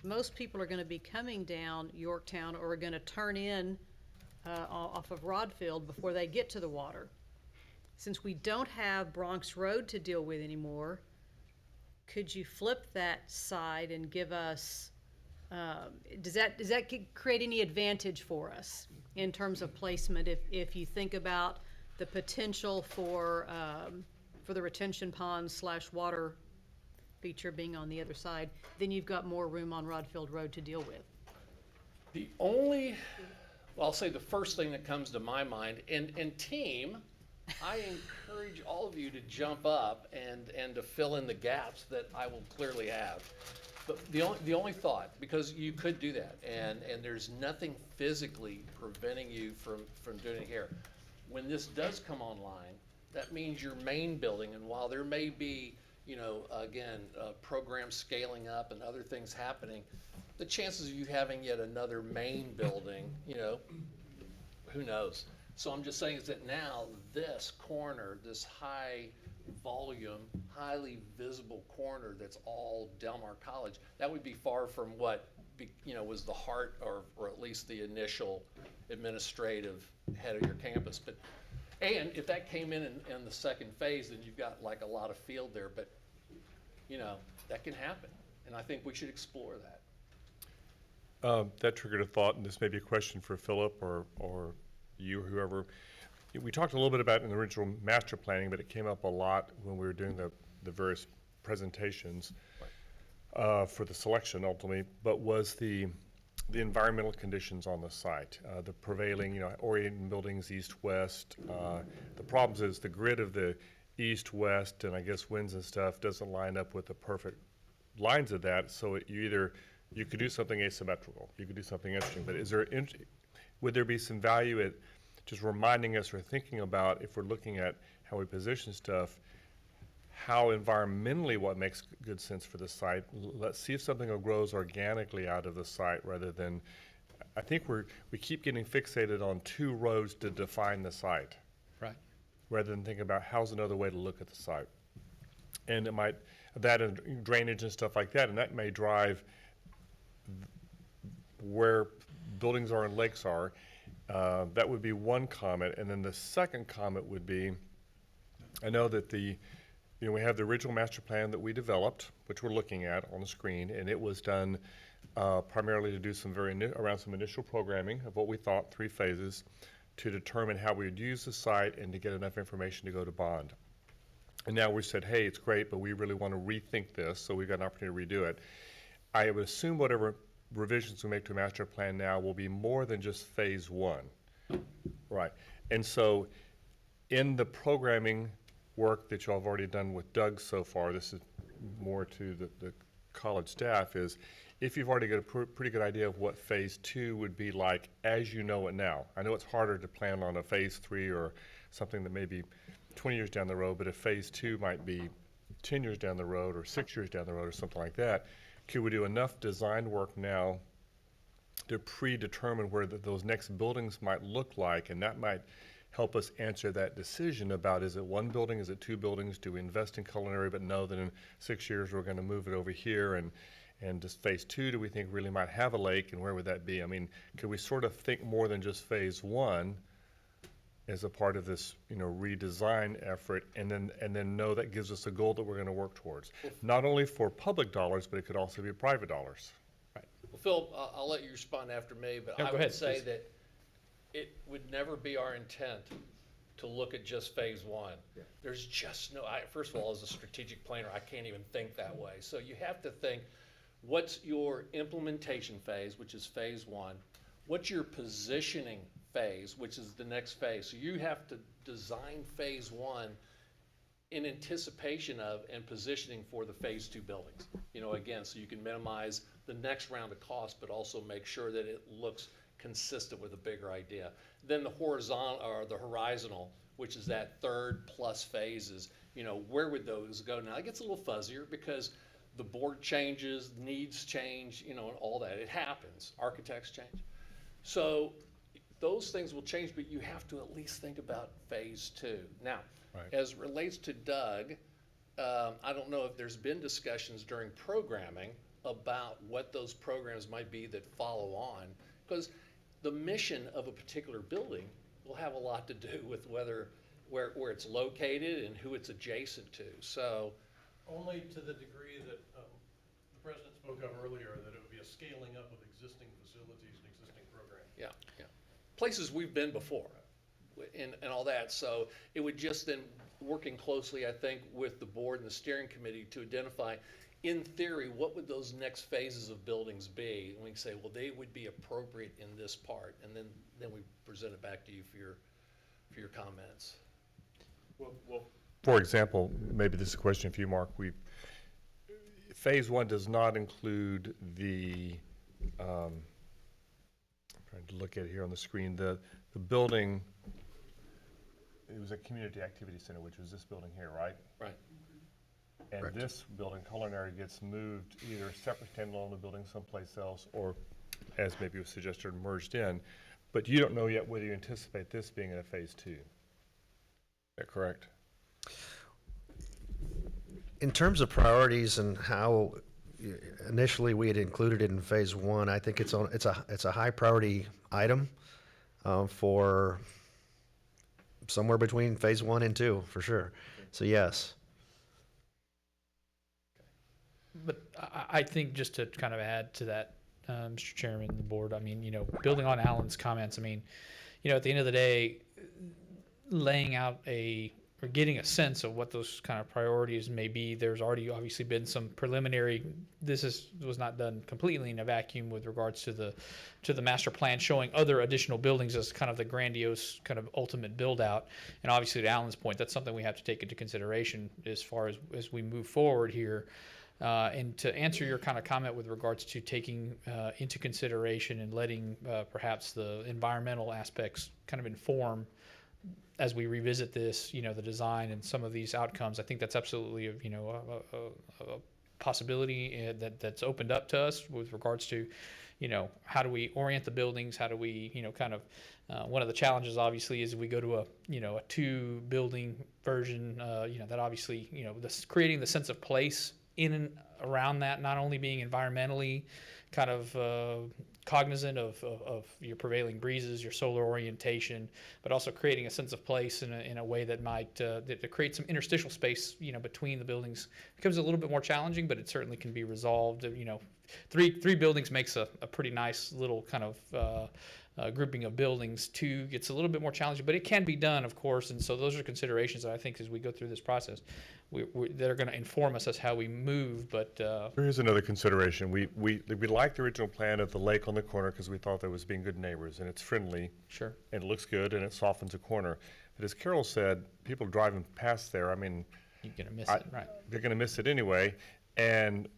Most people are gonna be coming down Yorktown or are gonna turn in off of Rodfield before they get to the water. Since we don't have Bronx Road to deal with anymore, could you flip that side and give us, does that create any advantage for us in terms of placement if you think about the potential for the retention pond / water feature being on the other side, then you've got more room on Rodfield Road to deal with? I'll say the first thing that comes to my mind, and team, I encourage all of you to jump up and to fill in the gaps that I will clearly have. But the only thought, because you could do that, and there's nothing physically preventing you from doing it here. When this does come online, that means your main building, and while there may be, again, programs scaling up and other things happening, the chances of you having yet another main building, who knows? So I'm just saying is that now this corner, this high volume, highly visible corner that's all Del Mar College, that would be far from what was the heart or at least the initial administrative head of your campus. And if that came in the second phase, then you've got like a lot of field there, but that can happen. And I think we should explore that. That triggered a thought, and this may be a question for Philip or you or whoever. We talked a little bit about it in the original master planning, but it came up a lot when we were doing the various presentations for the selection ultimately, but was the environmental conditions on the site, the prevailing, orienting buildings east-west. The problems is the grid of the east-west and I guess winds and stuff doesn't line up with the perfect lines of that, so you could do something asymmetrical, you could do something interesting, but would there be some value at just reminding us or thinking about, if we're looking at how we position stuff, how environmentally what makes good sense for the site? Let's see if something grows organically out of the site rather than, I think we keep getting fixated on two roads to define the site. Right. Rather than thinking about how's another way to look at the site. And that and drainage and stuff like that, and that may drive where buildings are and lakes are. That would be one comment. And then the second comment would be, I know that we have the original master plan that we developed, which we're looking at on the screen, and it was done primarily to do around some initial programming of what we thought, 3 phases, to determine how we would use the site and to get enough information to go to bond. And now we said, hey, it's great, but we really want to rethink this, so we've got an opportunity to redo it. I would assume whatever revisions we make to a master plan now will be more than just phase 1. Right. And so in the programming work that y'all have already done with Doug so far, this is more to the college staff, is if you've already got a pretty good idea of what phase 2 would be like as you know it now. I know it's harder to plan on a phase 3 or something that may be 20 years down the road, but if phase 2 might be 10 years down the road or 6 years down the road or something like that, could we do enough design work now to predetermine where those next buildings might look like, and that might help us answer that decision about, is it one building, is it two buildings, do we invest in culinary but know that in 6 years we're going to move it over here, and does phase 2, do we think really might have a lake, and where would that be? I mean, could we sort of think more than just phase 1 as a part of this, redesign effort, and then know that gives us a goal that we're going to work towards, not only for public dollars, but it could also be private dollars. Well, Phil, I'll let you respond after me, but No, I go would ahead, say please. that it would never be our intent to look at just phase 1. There's just no, first of all, as a strategic planner, I can't even think that way. So you have to think, what's your implementation phase, which is phase 1? What's your positioning phase, which is the next phase? So you have to design phase 1 in anticipation of and positioning for the phase 2 buildings. Again, so you can minimize the next round of cost, but also make sure that it looks consistent with a bigger idea. Then the horizontal or the horizontal, which is that third plus phases, where would those go? Now it gets a little fuzzier because the board changes, needs change, and all that. It happens. Architects change. So those things will change, but you have to at least think about phase 2. Now, as it relates to Doug, I don't know if there's been discussions during programming about what those programs might be that follow on, because the mission of a particular building will have a lot to do with where it's located and who it's adjacent to. So, Only to the degree that the president spoke of earlier, that it would be a scaling up of existing facilities and existing programs. yeah. Places we've been before and all that. So it would just then working closely, I think, with the board and the steering committee to identify, in theory, what would those next phases of buildings be? And we can say, well, they would be appropriate in this part. And then we present it back to you for your comments. Well, for example, maybe this is a question for you, Mark. Phase 1 does not include the, I'm trying to look at it here on the screen, the building, it was a community activity center, which was this building here, right? Right. And this building, culinary, gets moved either separate standalone the building someplace else, or, as maybe was suggested, merged in. But you don't know yet whether you anticipate this being in a phase 2. Is that correct? In terms of priorities and how initially we had included it in phase 1, I think it's a high priority item for somewhere between phase 1 and 2, for sure. So yes. But I think just to kind of add to that, Mr. Chairman and the board, I mean, building on Alan's comments, I mean, at the end of the day, laying out or getting a sense of what those kind of priorities may be, there's already obviously been some preliminary, was not done completely in a vacuum with regards to the master plan showing other additional buildings as kind of the grandiose kind of ultimate build out. And obviously to Alan's point, that's something we have to take into consideration as far as we move forward here. And to answer your kind of comment with regards to taking into consideration and letting perhaps the environmental aspects kind of inform as we revisit this, the design and some of these outcomes, I think that's absolutely a possibility that's opened up to us with regards to, how do we orient the buildings? How do we, kind of, one of the challenges obviously is we go to a 2-building version, that obviously, creating the sense of place in and around that, not only being environmentally kind of cognizant of your prevailing breezes, your solar orientation, but also creating a sense of place in a way that might that create some interstitial space, between the buildings. It becomes a little bit more challenging, but it certainly can be resolved. Three buildings makes a pretty nice little kind of grouping of buildings. 2 gets a little bit more challenging, but it can be done, of course. And so those are considerations that I think as we go through this process, that are going to inform us as how we move. But There is another consideration. We liked the original plan of the lake on the corner because we thought that was being good neighbors, and it's friendly. Sure. And it looks good, and it softens a corner. But as Carol said, people driving past there, I mean, you're going to miss it, right? They're going to miss it anyway. And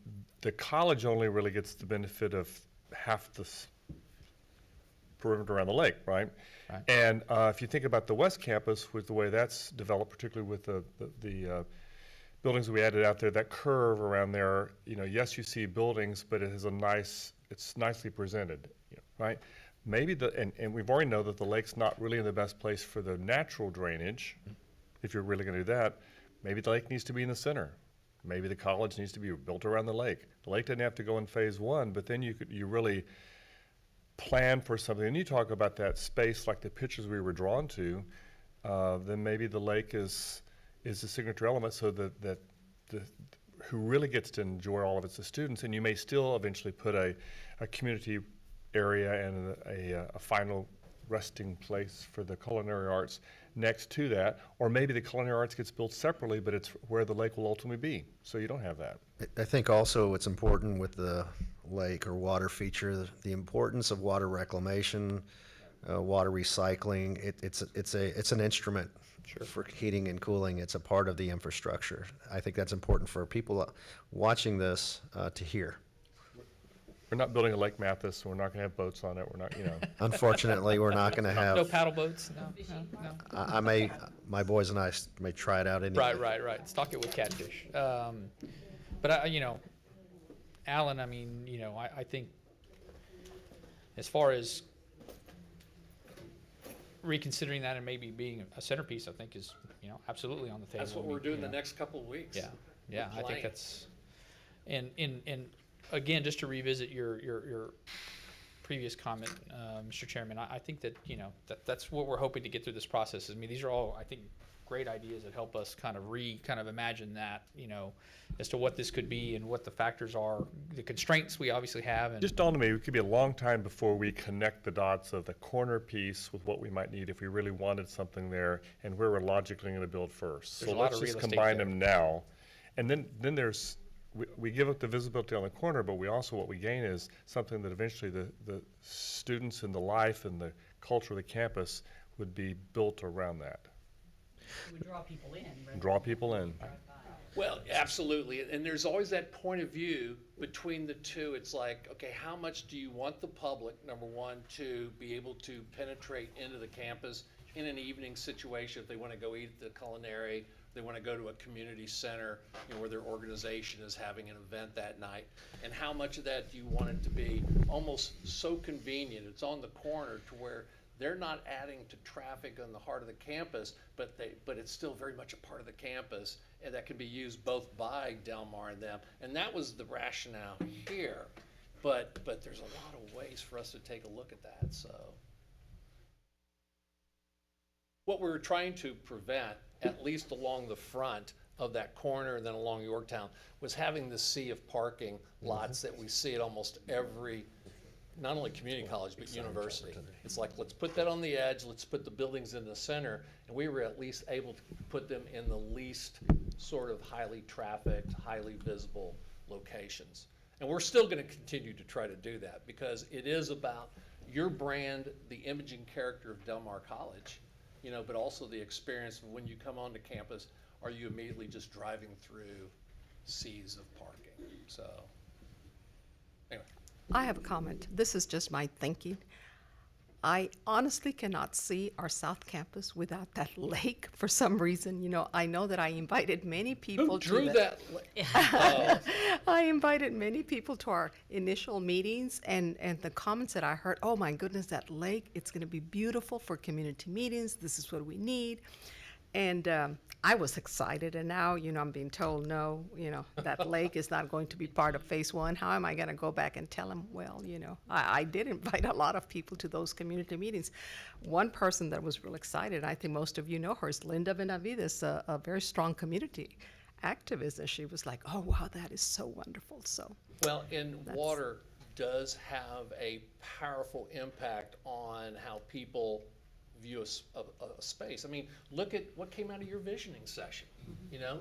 the college only really gets the benefit of half the perimeter around the lake, right? Right. And if you think about the West Campus, with the way that's developed, particularly with the buildings we added out there, that curve around there, yes, you see buildings, but it has it's nicely presented, right? Maybe and we've already know that the lake's not really in the best place for the natural drainage, if you're really gonna do that. Maybe the lake needs to be in the center. Maybe the college needs to be built around the lake. The lake doesn't have to go in phase one, but then you really plan for something. And you talk about that space like the pictures we were drawn to, then maybe the lake is the signature element, so that who really gets to enjoy all of it's the students. And you may still eventually put a community area and a final resting place for the culinary arts next to that, or maybe the culinary arts gets built separately, but it's where the lake will ultimately be, so you don't have that. I think also it's important with the lake or water feature, the importance of water reclamation, water recycling. It's an instrument for heating and cooling. It's a part of the infrastructure. I think that's important for people watching this to hear. We're not building a Lake Mathis, so we're not gonna have boats on it, we're not, Unfortunately, we're not going to have. No paddle boats, no. My boys and I may try it out anyway. Right. Stock it with catfish. But Alan, I think as far as reconsidering that and maybe being a centerpiece, I think is, absolutely on the table. That's what we're doing the next couple of weeks. Yeah, I think that's, and again, just to revisit your previous comment, Mr. Chairman, I think that, that's what we're hoping to get through this process. I mean, these are all, I think, great ideas that help us kind of imagine that, as to what this could be and what the factors are, the constraints we obviously have. And Just dawned on me, it could be a long time before we connect the dots of the corner piece with what we might need if we really wanted something there, and where we're logically gonna build first. There's So a lot let's of just real estate combine there. them now. And then there's, we give up the visibility on the corner, but we also, what we gain is something that eventually the students and the life and the culture of the campus would be built around that. We draw people in. rather Draw than people in. drive by. Well, absolutely, and there's always that point of view between the two. It's like, okay, how much do you want the public, number one, to be able to penetrate into the campus in an evening situation if they want to go eat at the culinary, they want to go to a community center, where their organization is having an event that night, and how much of that do you want it to be almost so convenient, it's on the corner to where they're not adding to traffic on the heart of the campus, but it's still very much a part of the campus, and that can be used both by Del Mar and them. And that was the rationale here, but there's a lot of ways for us to take a look at that. So what we were trying to prevent, at least along the front of that corner and then along Yorktown, was having the sea of parking lots that we see at almost every, not only community college, but university. It's like, let's put that on the edge, let's put the buildings in the center, and we were at least able to put them in the least sort of highly trafficked, highly visible locations. And we're still gonna continue to try to do that, because it is about your brand, the image and character of Del Mar College, but also the experience of when you come onto campus, are you immediately just driving through seas of parking, so. Anyway. I have a comment. This is just my thinking. I honestly cannot see our South Campus without that lake for some reason. I know that I invited many people Who to drew that? I invited many people to our initial meetings, and the comments that I heard, oh my goodness, that lake, it's going to be beautiful for community meetings. This is what we need. And I was excited, and now, I'm being told, no, that lake is not going to be part of phase one. How am I going to go back and tell them, well, I did invite a lot of people to those community meetings. One person that was real excited, I think most of you know her, is Linda Benavides, a very strong community activist, and she was like, oh, wow, that is so wonderful. So, well, and water does have a powerful impact on how people view a space. I mean, look at what came out of your visioning session.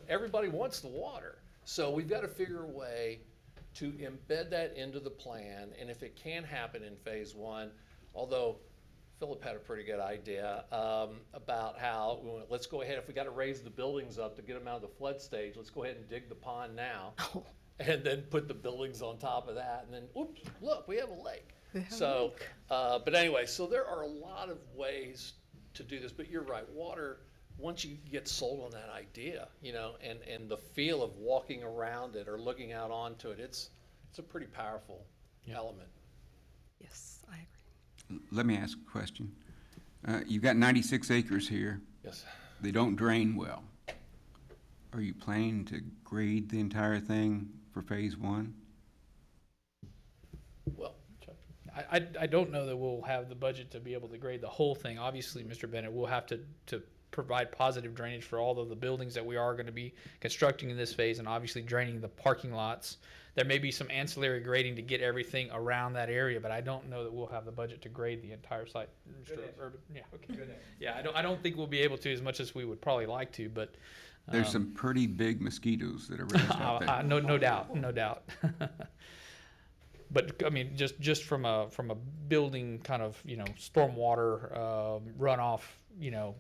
Everybody wants the water. So we've got to figure a way to embed that into the plan. And if it can happen in phase one, although Philip had a pretty good idea about how, let's go ahead, if we got to raise the buildings up to get them out of the flood stage, let's go ahead and dig the pond now. And then put the buildings on top of that. And then, oops, look, we have a lake. So, but anyway, so there are a lot of ways to do this, but you're right, water, once you get sold on that idea, you know, and the feel of walking around it or looking out onto it, it's a pretty powerful element. Yes, I agree. Let me ask a question. You've got 96 acres here. Yes. They don't drain well. Are you planning to grade the entire thing for phase one? Well, I don't know that we'll have the budget to be able to grade the whole thing. Obviously, Mr. Bennett, we'll have to provide positive drainage for all of the buildings that we are going to be constructing in this phase, and obviously draining the parking lots. There may be some ancillary grading to get everything around that area, but I don't know that we'll have the budget to grade the entire site. Mr. Urban, yeah, okay. Yeah, I don't think we'll be able to as much as we would probably like to, but. There's some pretty big mosquitoes that are raised out there. No doubt, no doubt. But I mean, just from a building kind of, you know, stormwater runoff, you know,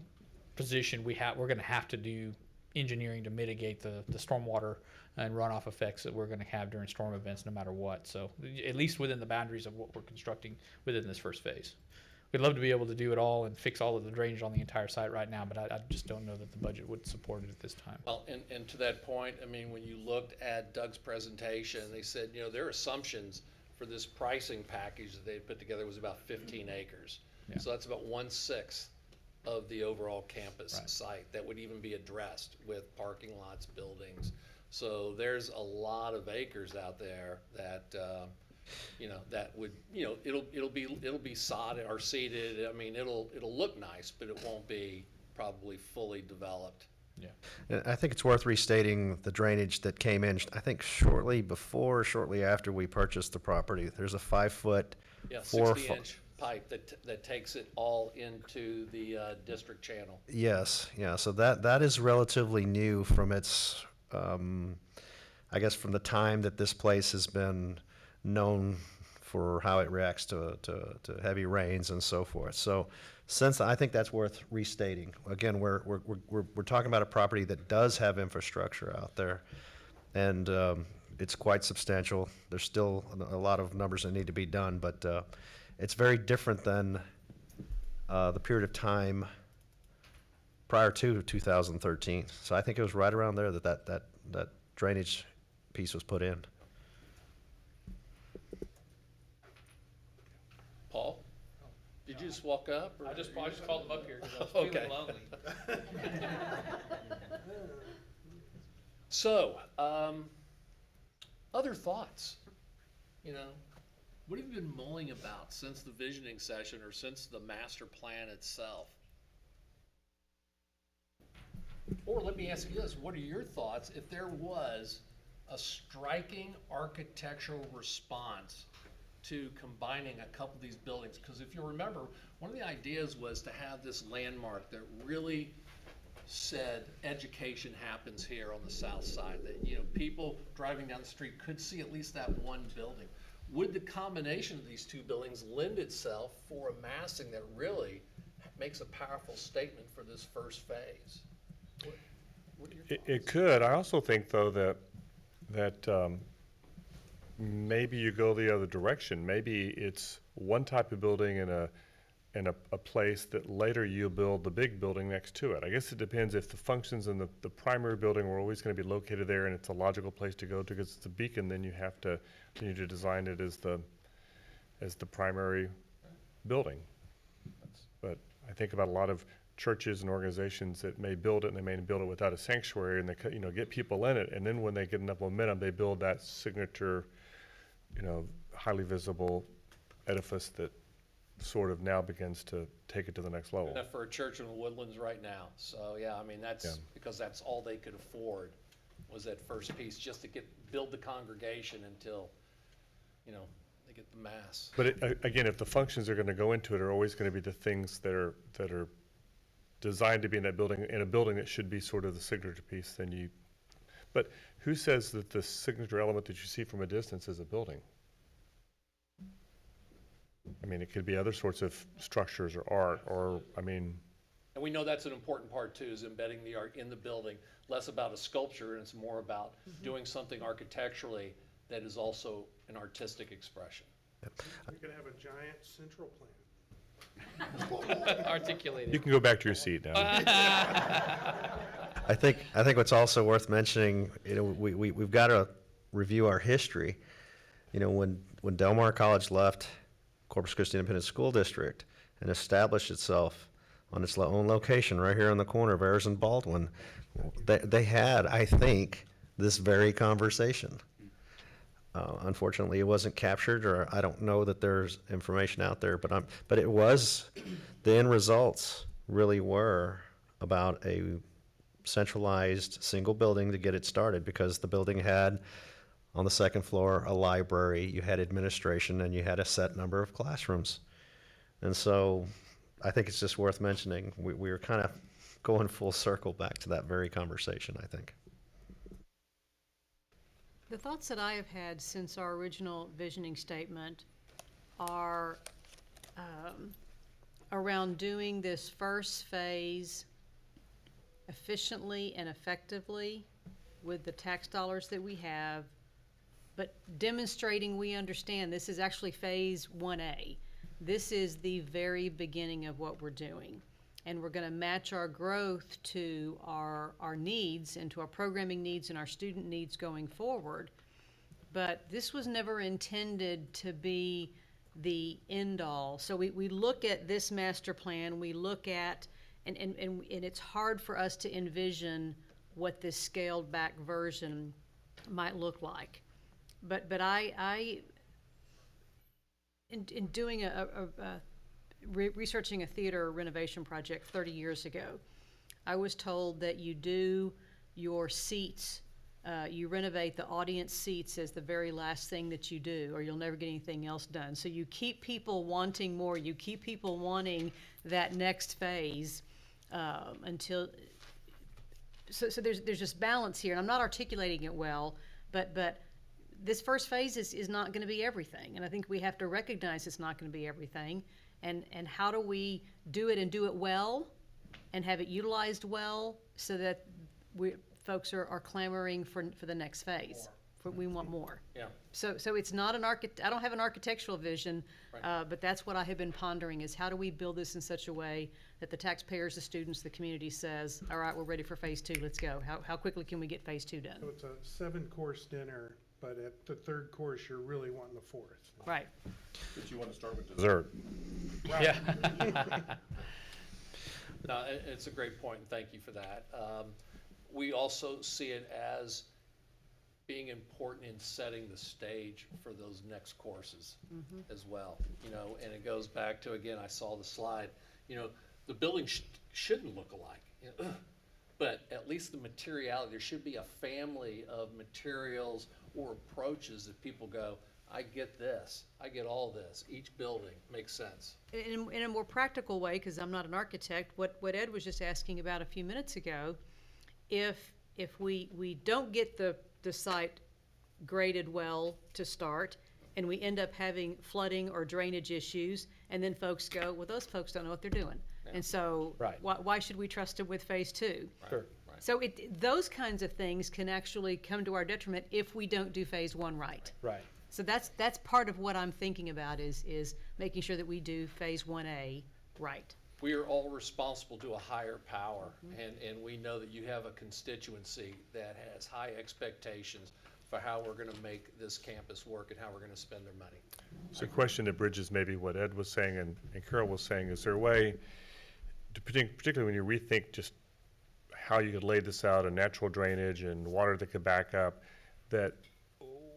position, we're going to have to do engineering to mitigate the stormwater and runoff effects that we're going to have during storm events, no matter what. So at least within the boundaries of what we're constructing within this first phase. We'd love to be able to do it all and fix all of the drainage on the entire site right now, but I just don't know that the budget would support it at this time. well, and to that point, I mean, when you looked at Doug's presentation, they said, you know, their assumptions for this pricing package that they put together was about 15 acres. Yeah. So that's about 1/6 of the overall campus Right. site that would even be addressed with parking lots, buildings. So there's a lot of acres out there that, you know, that would, you know, it'll be sodded or seeded. I mean, it'll look nice, but it won't be probably fully developed. Yeah. And I think it's worth restating the drainage that came in, I think shortly before, shortly after we purchased the property. There's a 5-foot, Yeah, 4 60-inch pipe that takes it all into the district channel. Yes, yeah, so that is relatively new from its, I guess from the time that this place has been known for how it reacts to heavy rains and so forth. So since, I think that's worth restating. Again, we're talking about a property that does have infrastructure out there, and it's quite substantial. There's still a lot of numbers that need to be done, but it's very different than the period of time prior to 2013. So I think it was right around there that drainage piece was put in. Paul, did you just walk up? Or I just called them up here because I was Okay. feeling lonely. So, other thoughts? You know, what have you been mulling about since the visioning session or since the master plan itself? Or let me ask you this, what are your thoughts if there was a striking architectural response to combining a couple of these buildings? Because if you remember, one of the ideas was to have this landmark that really said education happens here on the south side, that, you know, people driving down the street could see at least that one building. Would the combination of these two buildings lend itself for a massing that really makes a powerful statement for this first phase? What are your thoughts? It could. I also think, though, that maybe you go the other direction. Maybe it's one type of building in a place that later you'll build the big building next to it. I guess it depends if the functions in the primary building were always going to be located there and it's a logical place to go to because it's a beacon, then you need to design it as the primary building. But I think about a lot of churches and organizations that may build it and they may build it without a sanctuary and they get people in it, and then when they get enough momentum, they build that signature, highly visible edifice that sort of now begins to take it to the next level. Enough for a church in the Woodlands right now. So, yeah, I mean, because that's all they could afford was that first piece, just to build the congregation until, they get the mass. But again, if the functions are going to go into it are always going to be the things that are designed to be in that building, in a building that should be sort of the signature piece, but who says that the signature element that you see from a distance is a building? I mean, it could be other sorts of structures or art, And we know that's an important part too, is embedding the art in the building, less about a sculpture and it's more about doing something architecturally that is also an artistic expression. We could have a giant central plant. Articulated. You can go back to your seat now. I think what's also worth mentioning, we've got to review our history. When Del Mar College left Corpus Christi Independent School District and established itself on its own location right here on the corner of Ayers and Baldwin, they had, I think, this very conversation. Unfortunately, it wasn't captured, or I don't know that there's information out there, but it was, the end results really were about a centralized single building to get it started, because the building had on the second floor a library, you had administration, and you had a set number of classrooms. And so I think it's just worth mentioning, we were kind of going full circle back to that very conversation, I think. The thoughts that I have had since our original visioning statement are around doing this first phase efficiently and effectively with the tax dollars that we have, but demonstrating we understand this is actually phase 1A. This is the very beginning of what we're doing. And we're going to match our growth to our needs and to our programming needs and our student needs going forward. But this was never intended to be the end all. So we look at this master plan, we look at, and it's hard for us to envision what this scaled back version might look like. But in doing researching a theater renovation project 30 years ago, I was told that you do your seats, you renovate the audience seats as the very last thing that you do, or you'll never get anything else done. So you keep people wanting more, you keep people wanting that next phase until, so there's just balance here, and I'm not articulating it well, but this first phase is not gonna be everything, and I think we have to recognize it's not gonna be everything. And how do we do it and do it well and have it utilized well so that folks are clamoring for the next phase? We want more. Yeah. So it's not I don't have an architectural vision, but that's what I have been pondering, is how do we build this in such a way that the taxpayers, the students, the community says, all right, we're ready for phase 2, let's go. How quickly can we get phase 2 done? So it's a 7-course dinner, but at the 3rd course, you're really wanting the 4th. Right. But you want to start with dessert. Yeah. No, it's a great point, and thank you for that. We also see it as being important in setting the stage for those next courses as well. And it goes back to, again, I saw the slide, the building shouldn't look alike, but at least the materiality, there should be a family of materials or approaches that people go, I get this, I get all this, each building makes sense. In a more practical way, because I'm not an architect, what Ed was just asking about a few minutes ago, if we don't get the site graded well to start, and we end up having flooding or drainage issues, and then folks go, well, those folks don't know what they're doing. Yeah. And so why should we trust them with phase 2? Sure. Right. So those kinds of things can actually come to our detriment if we don't do phase 1 right. Right. So that's part of what I'm thinking about is making sure that we do phase 1A right. We are all responsible to a higher power, and we know that you have a constituency that has high expectations for how we're going to make this campus work and how we're going to spend their money. So a question that bridges maybe what Ed was saying and Carol was saying, is there a way, particularly when you rethink just how you could lay this out, and natural drainage and water that could back up, that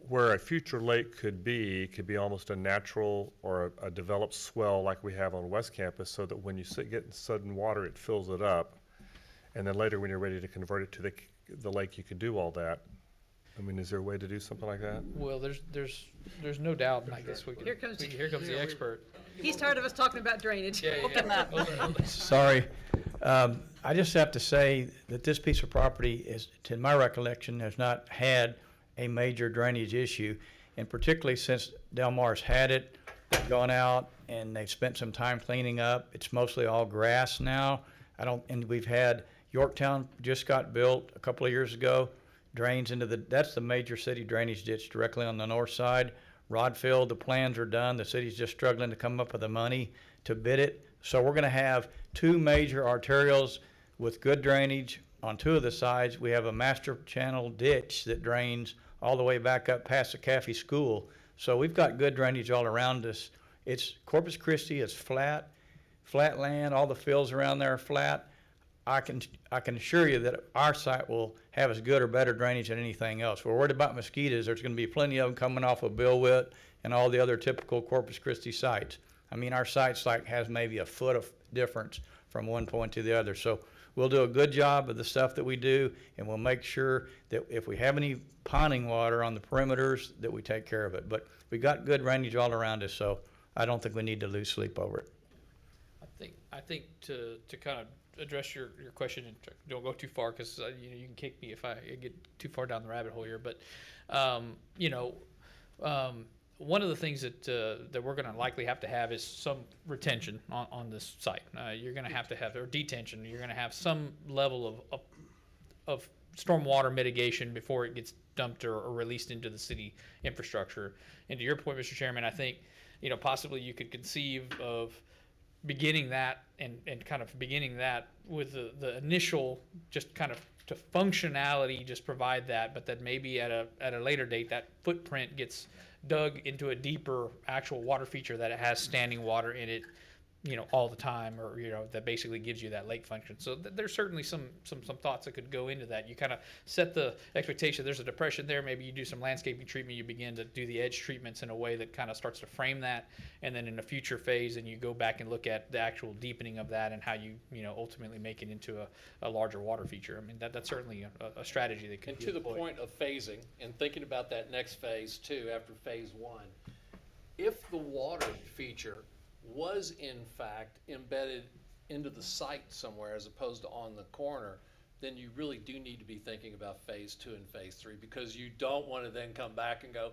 where a future lake could be almost a natural or a developed swell like we have on West Campus, so that when you get sudden water, it fills it up. And then later when you're ready to convert it to the lake, you could do all that. I mean, is there a way to do something like that? Well, there's no doubt, and I guess here comes the expert. He's tired of us talking about drainage. Sorry. I just have to say that this piece of property is, to my recollection, has not had a major drainage issue, and particularly since Del Mar's had it, they've gone out and they've spent some time cleaning up. It's mostly all grass now. And we've had Yorktown just got built a couple of years ago, drains into that's the major city drainage ditch directly on the north side, Rodfield, the plans are done. The city's just struggling to come up with the money to bid it. So we're gonna have 2 major arterials with good drainage on 2 of the sides. We have a master channel ditch that drains all the way back up past the Caffey School. So we've got good drainage all around us. It's Corpus Christi, it's flat land, all the fields around there are flat. I can assure you that our site will have as good or better drainage than anything else. We're worried about mosquitoes. There's gonna be plenty of them coming off of Bill Witt and all the other typical Corpus Christi sites. I mean, our site's like has maybe a foot of difference from one point to the other. So we'll do a good job of the stuff that we do, and we'll make sure that if we have any ponding water on the perimeters, that we take care of it. But we got good drainage all around us, so I don't think we need to lose sleep over it. I think to kind of address your question, and don't go too far, because you can kick me if I get too far down the rabbit hole here. But one of the things that we're going to likely have to have is some retention on this site. You're going to have or detention. You're going to have some level of stormwater mitigation before it gets dumped or released into the city infrastructure. And to your point, Mr. Chairman, I think possibly you could conceive of beginning that and kind of beginning that with the initial just kind of to functionality, just provide that, but that maybe at a later date that footprint gets dug into a deeper actual water feature, that it has standing water in it all the time, or that basically gives you that lake function. So there's certainly some thoughts that could go into that. You kind of set the expectation. There's a depression there. Maybe you do some landscaping treatment. You begin to do the edge treatments in a way that kind of starts to frame that, and then in a future phase, and you go back and look at the actual deepening of that and how you ultimately make it into a larger water feature. I mean that's certainly a strategy that could. And to the point of phasing and thinking about that next phase too, after phase 1, if the water feature was in fact embedded into the site somewhere as opposed to on the corner, then you really do need to be thinking about phase 2 and phase 3, because you don't want to then come back and go,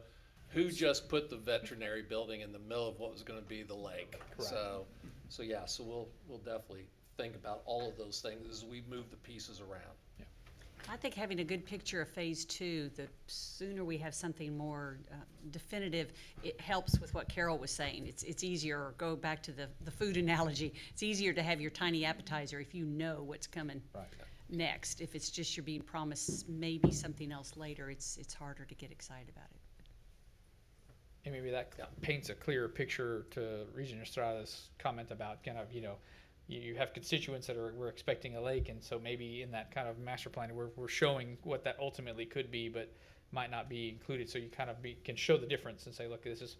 who just put the veterinary building in the middle of what was going to be the lake? Correct. So we'll definitely think about all of those things as we move the pieces around. I think having a good picture of phase 2, the sooner we have something more definitive, it helps with what Carol was saying. It's easier, or go back to the food analogy, it's easier to have your tiny appetizer if you know what's coming next. If it's just you're being promised maybe something else later, it's harder to get excited about it. And maybe that paints a clearer picture to Regent Estrada's comment about kind of, you have constituents that we're expecting a lake, and so maybe in that kind of master plan, we're showing what that ultimately could be, but might not be included. So you kind of can show the difference and say, look, this is,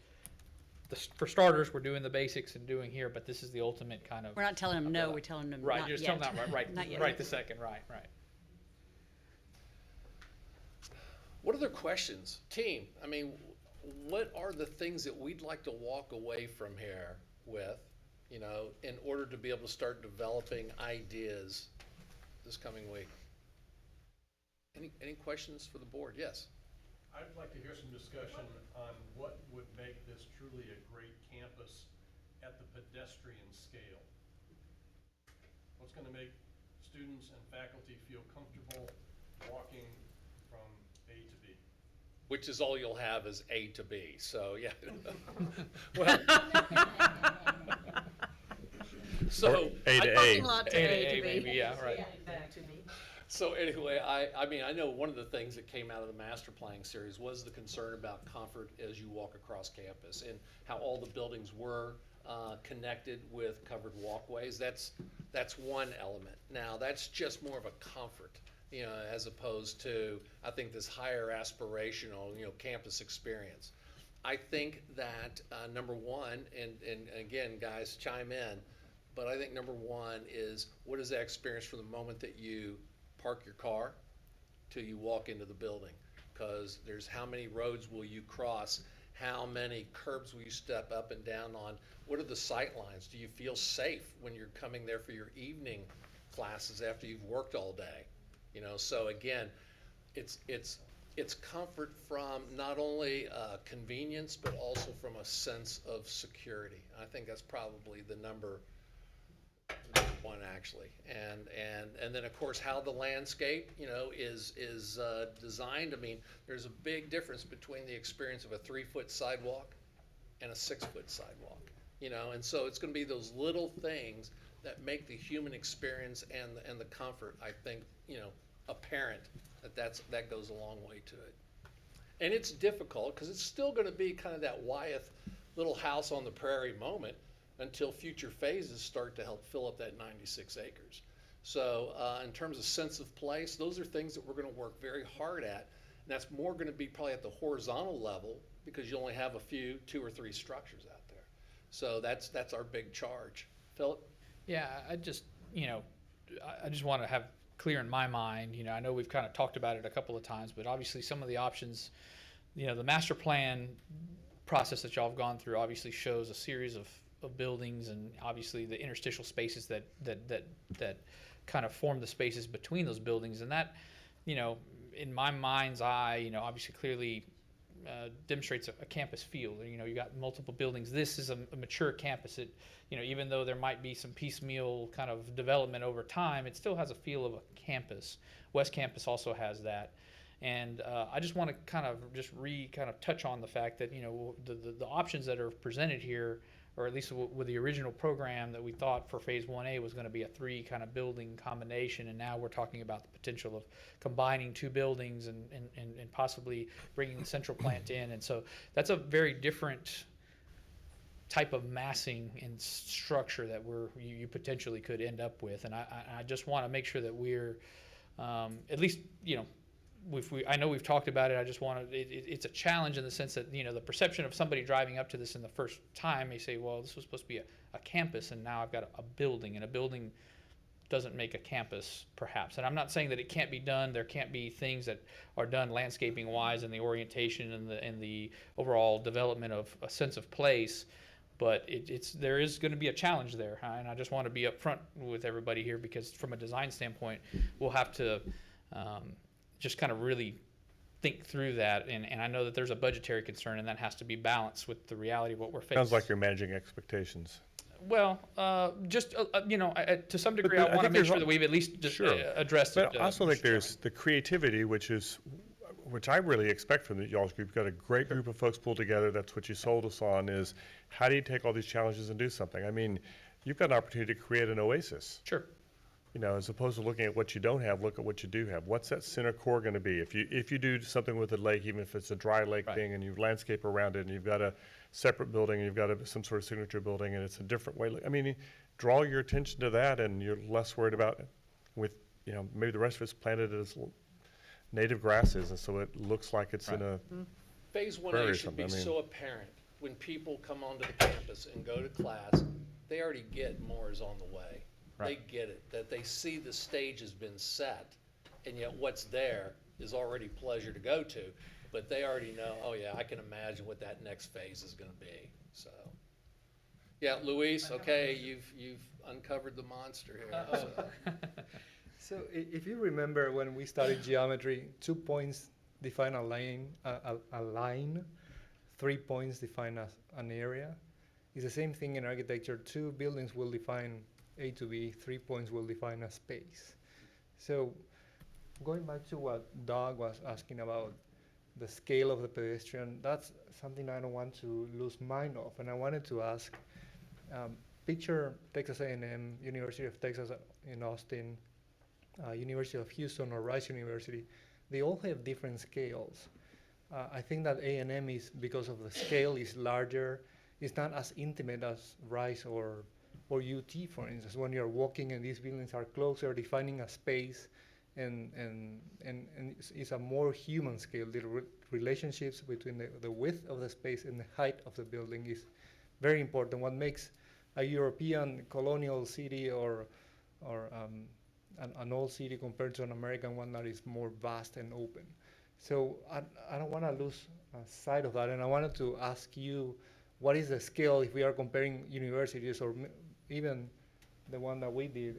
for starters, we're doing the basics and doing here, but this is the ultimate kind of. We're not telling them no, we're telling them right. Not You're just yet. telling them right Not yet. right the second, right. What other questions? Team, I mean, what are the things that we'd like to walk away from here with, in order to be able to start developing ideas this coming week? Any questions for the board? Yes. I'd like to hear some discussion on what would make this truly a great campus at the pedestrian scale. What's going to make students and faculty feel comfortable walking from A to B? Which is all you'll have is A to B, so yeah. Well, so A to A. Parking lot to A A to to B. maybe, yeah, right. So anyway, I mean, I know one of the things that came out of the master planning series was the concern about comfort as you walk across campus, and how all the buildings were connected with covered walkways. That's one element. Now, that's just more of a comfort, as opposed to, I think, this higher aspirational, campus experience. I think that number one, and again, guys, chime in, but I think number one is, what is that experience from the moment that you park your car till you walk into the building? Because there's how many roads will you cross? How many curbs will you step up and down on? What are the sight lines? Do you feel safe when you're coming there for your evening classes after you've worked all day? So again, it's comfort from not only convenience, but also from a sense of security. I think that's probably the number one actually. And then, of course, how the landscape, is designed. I mean, there's a big difference between the experience of a 3-foot sidewalk and a 6-foot sidewalk, and so it's going to be those little things that make the human experience and the comfort, I think, apparent that goes a long way to it. And it's difficult because it's still going to be kind of that Wyeth little house on the prairie moment until future phases start to help fill up that 96 acres. So in terms of sense of place, those are things that we're going to work very hard at. And that's more going to be probably at the horizontal level because you only have a few, 2 or 3 structures out there. So that's our big charge. Philip? Yeah, I just want to have clear in my mind, I know we've kind of talked about it a couple of times, but obviously some of the options, the master plan process that y'all have gone through obviously shows a series of buildings and obviously the interstitial spaces that kind of form the spaces between those buildings. And that, in my mind's eye, obviously clearly demonstrates a campus feel. You got multiple buildings. This is a mature campus. It, even though there might be some piecemeal kind of development over time, it still has a feel of a campus. West Campus also has that. And I just want to kind of touch on the fact that, the options that are presented here, or at least with the original program that we thought for Phase 1A was going to be a 3 kind of building combination, and now we're talking about the potential of combining 2 buildings and possibly bringing the central plant in. And so that's a very different type of massing and structure that you potentially could end up with. And I just want to make sure that we're at least, I know we've talked about it. I just want to. It's a challenge in the sense that the perception of somebody driving up to this in the first time may say, "Well, this was supposed to be a campus, and now I've got a building, and a building doesn't make a campus, perhaps." And I'm not saying that it can't be done. There can't be things that are done landscaping wise, and the orientation and the overall development of a sense of place. But there is going to be a challenge there, and I just want to be upfront with everybody here because from a design standpoint, we'll have to. Just kind of really think through that, and I know that there's a budgetary concern, and that has to be balanced with the reality of what we're facing. Sounds like you're managing expectations. Well, to some degree, I want to make sure that we've at least addressed it. But I also think there's the creativity, which I really expect from y'all's group. You've got a great group of folks pulled together. That's what you sold us on, is how do you take all these challenges and do something? I mean, you've got an opportunity to create an oasis. Sure. As opposed to looking at what you don't have, look at what you do have. What's that center core going to be? If you do something with a lake, even if it's a dry lake thing, and you landscape around it, and you've got a separate building, and you've got some sort of signature building, and it's a different way. I mean, draw your attention to that, and you're less worried about maybe the rest of it's planted as native grasses, and so it looks like it's in a Phase 1A should be so apparent when people come onto the campus and go to class. They already get more is on the way. They get it, that they see the stage has been set, and yet what's there is already pleasure to go to. But they already know, oh yeah, I can imagine what that next phase is going to be. So, yeah, Luis, okay, you've uncovered the monster here. So if you remember when we studied geometry, 2 points define a line, 3 points define an area. It's the same thing in architecture. 2 buildings will define A to B, 3 points will define a space. So going back to what Doug was asking about the scale of the pedestrian, that's something I don't want to lose mind of. And I wanted to ask, picture Texas A&M, University of Texas in Austin, University of Houston or Rice University. They all have different scales. I think that A&M is, because of the scale, is larger. It's not as intimate as Rice or UT, for instance, when you're walking and these buildings are closer, defining a space, and it's a more human scale. The relationships between the width of the space and the height of the building is very important. What makes a European colonial city or an old city compared to an American one that is more vast and open. So I don't want to lose sight of that, and I wanted to ask you, what is the scale if we are comparing universities or even the one that we did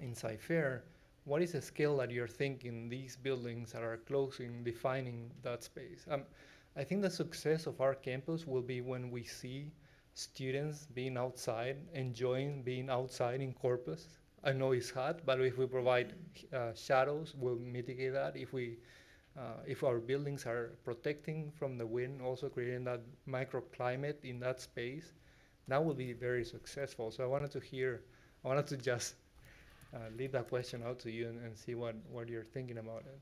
in Sci-Fair? What is the scale that you're thinking these buildings that are closing, defining that space? I think the success of our campus will be when we see students being outside, enjoying being outside in Corpus. I know it's hot, but if we provide shadows, we'll mitigate that. If our buildings are protecting from the wind, also creating that microclimate in that space, that will be very successful. So I wanted to just leave that question out to you and see what you're thinking about it.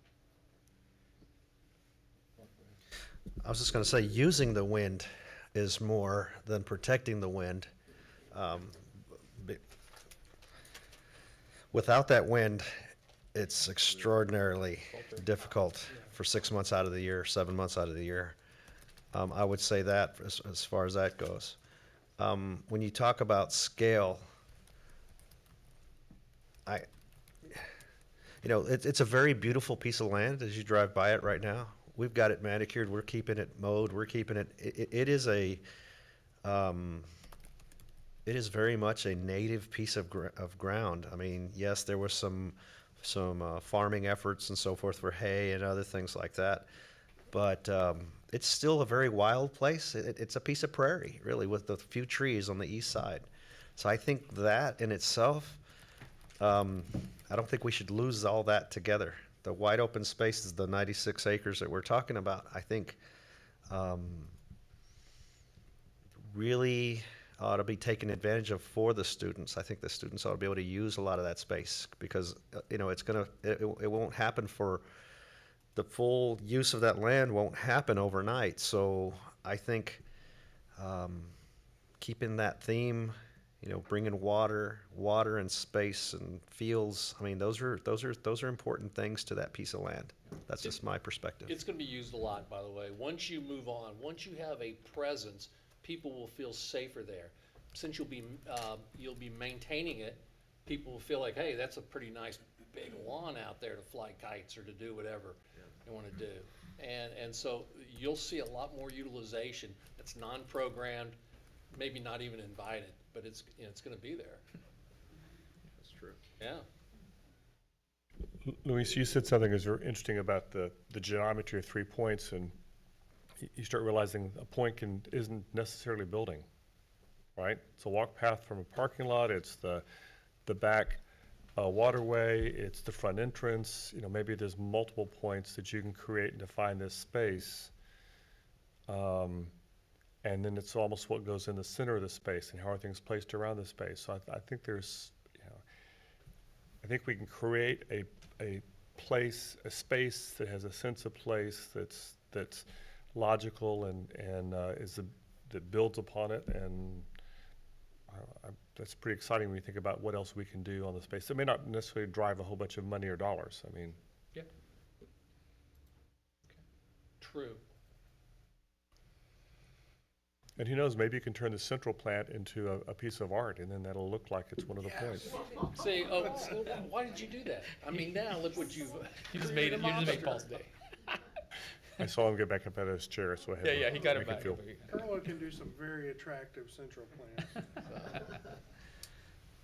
I was just going to say, using the wind is more than protecting the wind. Without that wind, it's extraordinarily difficult for 6 months out of the year, 7 months out of the year. I would say that as far as that goes. When you talk about scale, it's a very beautiful piece of land as you drive by it right now. We've got it manicured. We're keeping it mowed. We're keeping it. It is very much a native piece of ground. I mean, yes, there was some farming efforts and so forth for hay and other things like that, but it's still a very wild place. It's a piece of prairie, really, with a few trees on the east side. So I think that in itself, I don't think we should lose all that together. The wide open spaces, the 96 acres that we're talking about, I think really ought to be taken advantage of for the students. I think the students ought to be able to use a lot of that space because, it won't happen for the full use of that land won't happen overnight. So I think keeping that theme, bringing water and space and fields. I mean, those are important things to that piece of land. That's just my perspective. It's going to be used a lot, by the way. Once you move on, once you have a presence, people will feel safer there. Since you'll be maintaining it, people will feel like, hey, that's a pretty nice big lawn out there to fly kites or to do whatever you want to do. And so you'll see a lot more utilization that's non-programmed, maybe not even invited, but it's going to be there. That's true. Yeah. Luis, you said something that's very interesting about the geometry of 3 points, and you start realizing a point isn't necessarily a building, right? It's a walk path from a parking lot. It's the back waterway. It's the front entrance. Maybe there's multiple points that you can create and define this space. And then it's almost what goes in the center of the space and how are things placed around the space. So I think I think we can create a place, a space that has a sense of place that's logical and that builds upon it, and that's pretty exciting when you think about what else we can do on the space. It may not necessarily drive a whole bunch of money or dollars. I mean, yeah. True. And who knows, maybe you can turn the central plant into a piece of art, and then that'll look like it's one of the points. See, why did you do that? I mean, now look what you just made Paul's day. I saw him get back up out of his chair, so I had Yeah, he got it make back. feel. Carla can do some very attractive central plants.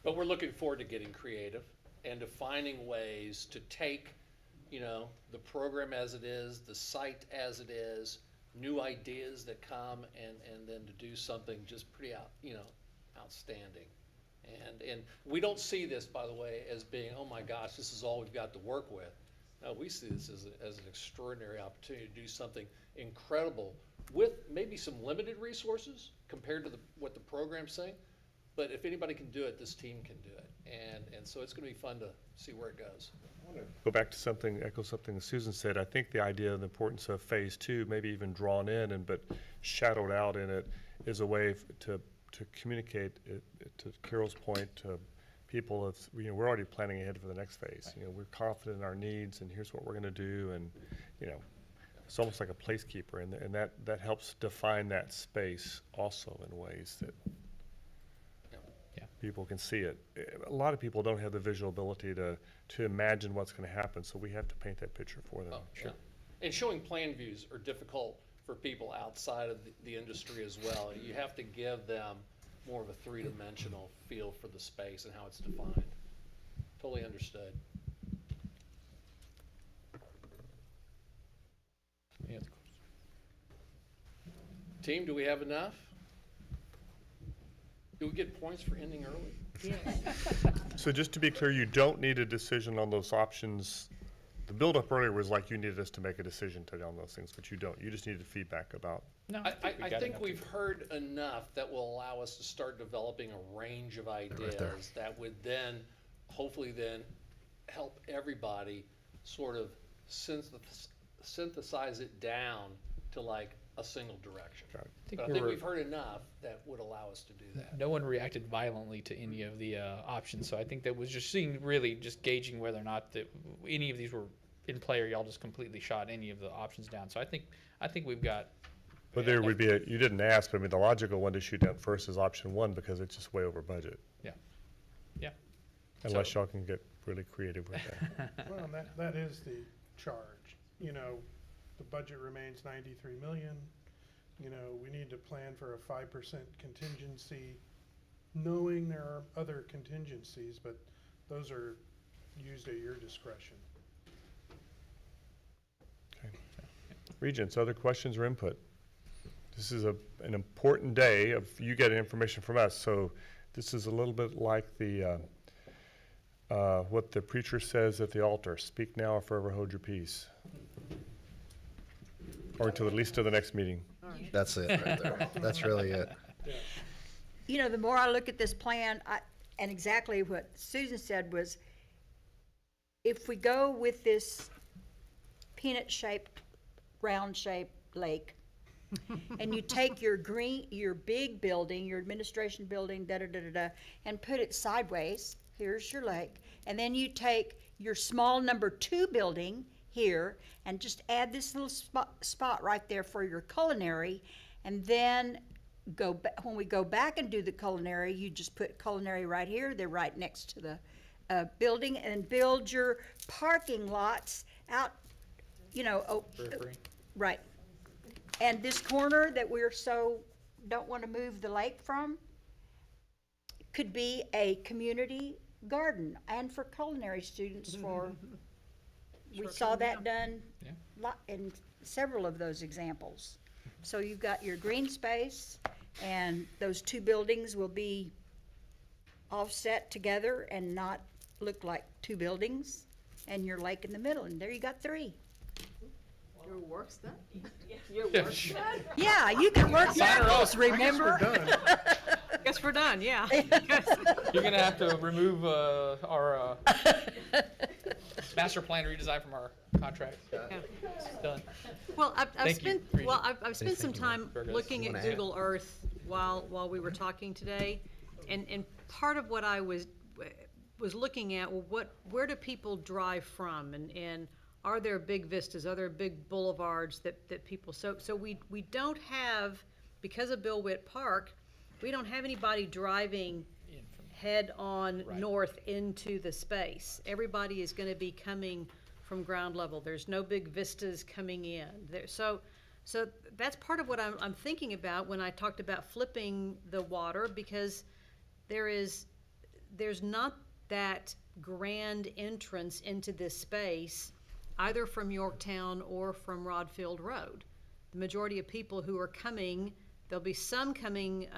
But we're looking forward to getting creative and to finding ways to take, the program as it is, the site as it is, new ideas that come, and then to do something just pretty outstanding. And we don't see this, by the way, as being, oh my gosh, this is all we've got to work with. No, we see this as an extraordinary opportunity to do something incredible with maybe some limited resources compared to what the program's saying. But if anybody can do it, this team can do it. And so it's going to be fun to see where it goes. Go back to echo something Susan said. I think the idea of the importance of phase 2, maybe even drawn in but shadowed out in it, is a way to communicate it, to Carol's point, to people. We're already planning ahead for the next phase. We're confident in our needs, and here's what we're going to do, and it's almost like a placekeeper, and that helps define that space also in ways that people can see it. A lot of people don't have the visual ability to imagine what's going to happen, so we have to paint that picture for them. Oh, sure. Yeah. And showing plan views are difficult for people outside of the industry as well. You have to give them more of a three-dimensional feel for the space and how it's defined. Totally understood. Team, do we have enough? Do we get points for ending early? So just to be clear, you don't need a decision on those options. The build-up earlier was like you needed us to make a decision today on those things, but you don't. You just needed feedback about. No, I think we've heard enough that will allow us to start developing a range of ideas that would then, hopefully then, help everybody sort of synthesize it down to like a single direction. But I think we've heard enough that would allow us to do that. No one reacted violently to any of the options, so I think that was just seeing, really just gauging whether or not that any of these were in play, or y'all just completely shot any of the options down. So I think we've got. But there would be you didn't ask, but I mean, the logical one to shoot down first is option one because it's just way over budget. Yeah. Yeah. Unless y'all can get really creative with that. Well, that is the charge. You know, the budget remains 93 million. You know, we need to plan for a 5% contingency, knowing there are other contingencies, but those are used at your discretion. Okay. Regents, other questions or input? This is an important day of you getting information from us, so this is a little bit like the what the preacher says at the altar: "Speak now, or forever hold your peace," or until at least to the next meeting. That's it right there. That's really it. You know, the more I look at this plan, and exactly what Susan said was, if we go with this peanut-shaped, round-shaped lake, and you take your big building, your administration building, and put it sideways, here's your lake, and then you take your small number 2 building here and just add this little spot right there for your culinary, and then when we go back and do the culinary, you just put culinary right here. They're right next to the building, and build your parking lots out, you know, right. And this corner that we're don't want to move the lake from could be a community garden, and for culinary students we saw that done in several of those examples. So you've got your green space, and those 2 buildings will be offset together and not look like 2 buildings, and your lake in the middle, and there you got 3. Your work's done? Your work's done? Yeah, you can work circles, remember? Guess we're done, yeah. You're gonna have to remove our master plan redesign from our contract. It's done. Well, I've Thank you, spent, I've spent some time Very good. looking at Google Earth while we were talking today, and part of what I was looking at, well, where do people drive from, and are there big vistas, are there big boulevards that people, so we don't have, because of Bill Witt Park, we don't have anybody driving head on north into the space. Everybody is going to be coming from ground level. There's no big vistas coming in there. So that's part of what I'm thinking about when I talked about flipping the water, because there's not that grand entrance into this space either from Yorktown or from Rodfield Road. The majority of people who are coming, there'll be some coming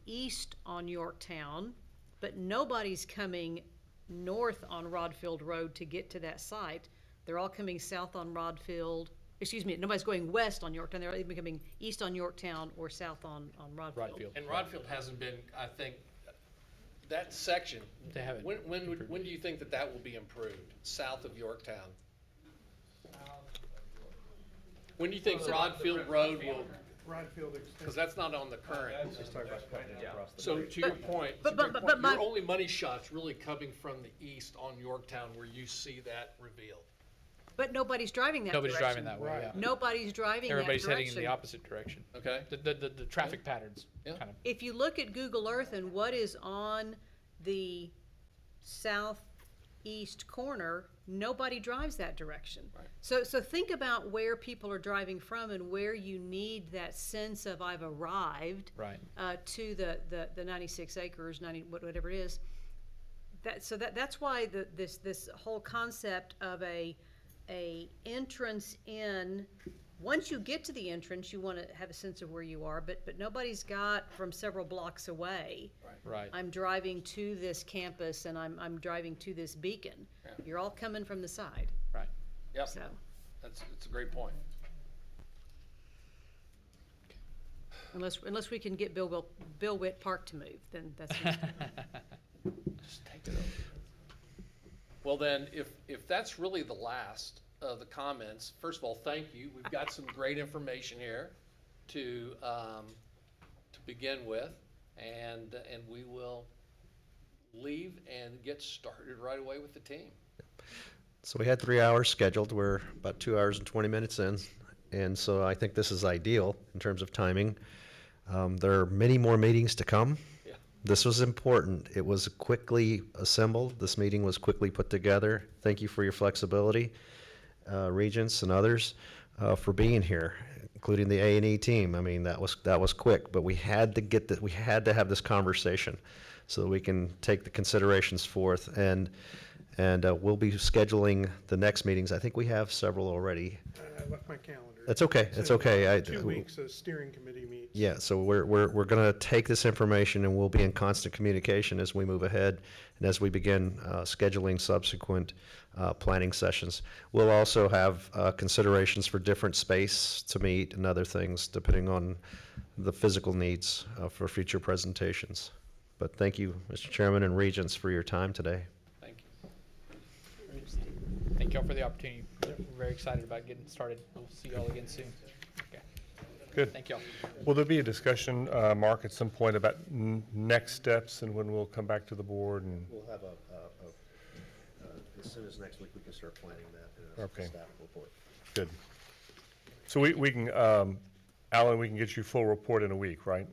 east on Yorktown, but nobody's coming north on Rodfield Road to get to that site. They're all coming south on Rodfield. Excuse me, nobody's going west on Yorktown. They're either coming east on Yorktown or south on Rodfield. And Rodfield hasn't been, I think, that section. They haven't. When do you think that will be improved, south of Yorktown? When do you think Rodfield Road will? Because that's not on the current. So to your point, your only money shot's really coming from the east on Yorktown, where you see that revealed. But nobody's driving that Nobody's direction. driving that way, yeah. Nobody's driving Everybody's that direction. heading in the opposite direction. Okay. The traffic patterns, kind of. If you look at Google Earth and what is on the southeast corner, nobody drives that direction. Right. So think about where people are driving from and where you need that sense of I've arrived to the 96 acres, 90 whatever it is. That's why this whole concept of a entrance in once you get to the entrance, you want to have a sense of where you are, but nobody's got from several blocks away. Right. I'm driving to this campus and I'm driving to this beacon. Yeah. You're all coming from the side. Right. Yep, So, that's a great point. unless we can get Bill Witt Park to move, then that's. Just take it over. Well then, if that's really the last of the comments, first of all, thank you. We've got some great information here to begin with, and we will leave and get started right away with the team. So we had 3 hours scheduled. We're about 2 hours and 20 minutes in. And so I think this is ideal in terms of timing. There are many more meetings to come. Yeah. This was important. It was quickly assembled. This meeting was quickly put together. Thank you for your flexibility, Regents and others, for being here, including the A&E team. I mean, that was quick, but we had to get that. We had to have this conversation so that we can take the considerations forth. And we'll be scheduling the next meetings. I think we have several already. I left my calendar. That's okay. It's okay. 2 weeks, a steering committee meets. Yeah, so we're going to take this information and we'll be in constant communication as we move ahead and as we begin scheduling subsequent planning sessions. We'll also have considerations for different space to meet and other things depending on the physical needs for future presentations. But thank you, Mr. Chairman and Regents, for your time today. Thank you. Thank y'all for the opportunity. We're very excited about getting started. We'll see y'all again soon. Okay. Good. Thank y'all. Will there be a discussion, Mark, at some point about next steps and when we'll come back to the board? And We'll have as soon as next week we can start planning that in Okay. a staff report. Good. So we can, Alan, we can get you full report in a week, right?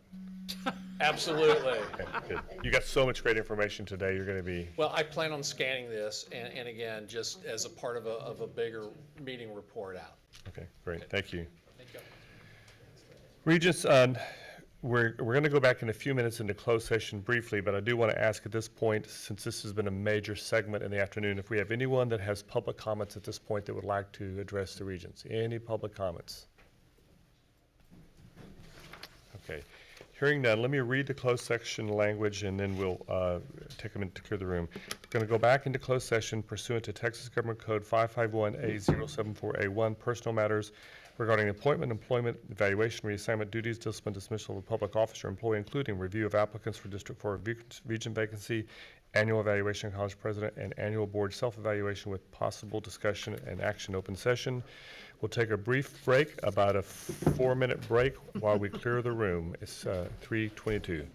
Absolutely. Okay, good. You got so much great information today. You're going to be. Well, I plan on scanning this and again, just as a part of a bigger meeting report out. Okay, great. Thank you. Thank you. Regents, we're going to go back in a few minutes into closed session briefly, but I do want to ask at this point, since this has been a major segment in the afternoon, if we have anyone that has public comments at this point that would like to address the Regents. Any public comments? Okay. Hearing none, let me read the closed section language and then we'll take a minute to clear the room. We're going to go back into closed session pursuant to Texas Government Code 551A074A1, personal matters regarding appointment, employment, evaluation, reassignment, duties, discipline, dismissal of a public officer or employee, including review of applicants for District 4 region vacancy, annual evaluation of college president, and annual board self-evaluation with possible discussion and action open session. We'll take a brief break, about a 4-minute break while we clear the room. It's 3:22.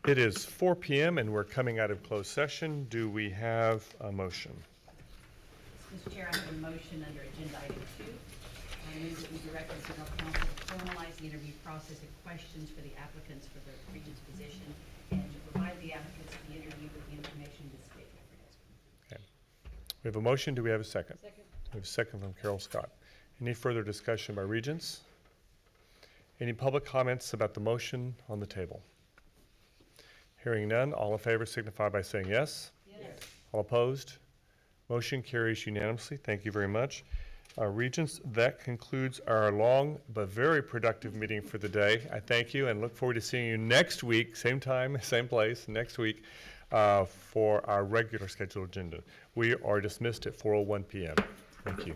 It is 4 p.m. and we're coming out of closed session. Do we have a motion? Mr. Chair, I have a motion under agenda item 2. I move that we direct the General Counsel to formalize the interview process and questions for the applicants for the Regents position and to provide the applicants for the interview with the information displayed. Okay. We have a motion. Do we have a second? Second. We have a second from Carol Scott. Any further discussion by Regents? Any public comments about the motion on the table? Hearing none, all in favor signify by saying yes. Yes. All opposed? Motion carries unanimously. Thank you very much. Regents, that concludes our long but very productive meeting for the day. I thank you and look forward to seeing you next week, same time, same place, next week, for our regular scheduled agenda. We are dismissed at 4:01 p.m. Thank you.